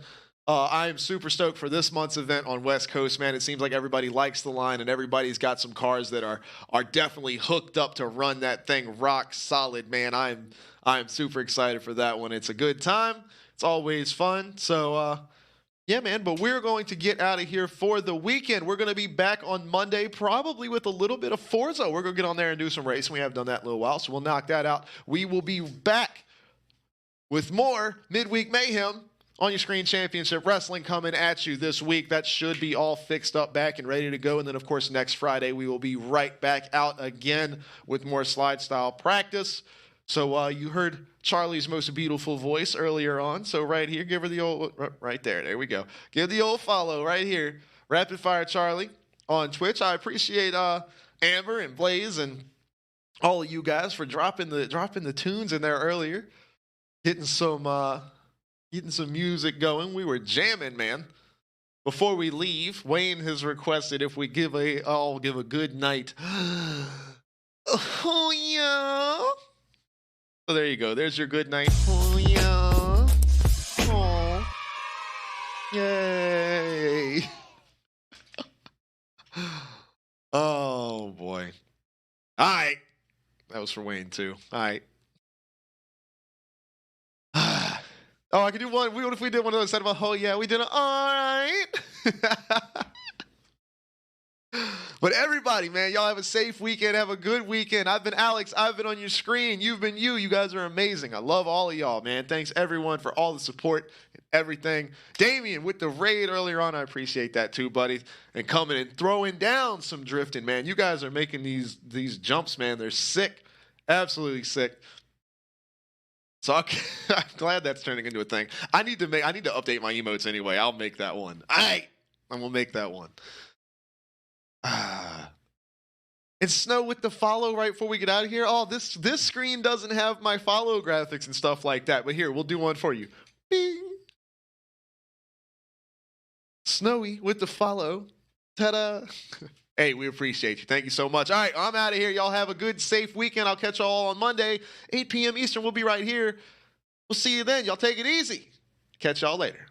I am super stoked for this month's event on West Coast, man. It seems like everybody likes the line and everybody's got some cars that are definitely hooked up to run that thing rock solid, man. I'm super excited for that one. It's a good time. It's always fun. So, yeah, man, but we're going to get out of here for the weekend. We're going to be back on Monday, probably with a little bit of Forza. We're going to get on there and do some racing. We haven't done that in a little while, so we'll knock that out. We will be back with more Midweek Mayhem on your screen. Championship Wrestling coming at you this week. That should be all fixed up back and ready to go. And then, of course, next Friday, we will be right back out again with more slide style practice. So you heard Charlie's most beautiful voice earlier on. So right here, give her the old, right there. There we go. Give the old follow right here. Rapid Fire Charlie on Twitch. I appreciate Amber and Blaze and all of you guys for dropping the tunes in there earlier. Getting some music going. We were jamming, man. Before we leave, Wayne has requested if we give a good night. Oh yeah. So there you go. There's your good night. Oh yeah. Oh. Yay. Oh boy. All right. That was for Wayne too. All right. Oh, I could do one. What if we did one of those instead of a oh yeah, we did it. All right. But everybody, man, y'all have a safe weekend. Have a good weekend. I've been Alex. I've been on your screen. You've been you. You guys are amazing. I love all of y'all, man. Thanks everyone for all the support. everything. Damien with the raid earlier on, I appreciate that too, buddy. And coming and throwing down some drifting, man. You guys are making these jumps, man. They're sick, absolutely sick. So I'm glad that's turning into a thing. I need to update my emotes anyway. I'll make that one. All right, I'm gonna make that one. And Snow with the follow right before we get out of here. Oh, this screen doesn't have my follow graphics and stuff like that. But here, we'll do one for you. Bing. Snowy with the follow. Ta-da. Hey, we appreciate you. Thank you so much. All right, I'm out of here. Y'all have a good, safe weekend. I'll catch y'all on Monday, 8 p.m. Eastern. We'll be right here. We'll see you then. Y'all take it easy. Catch y'all later.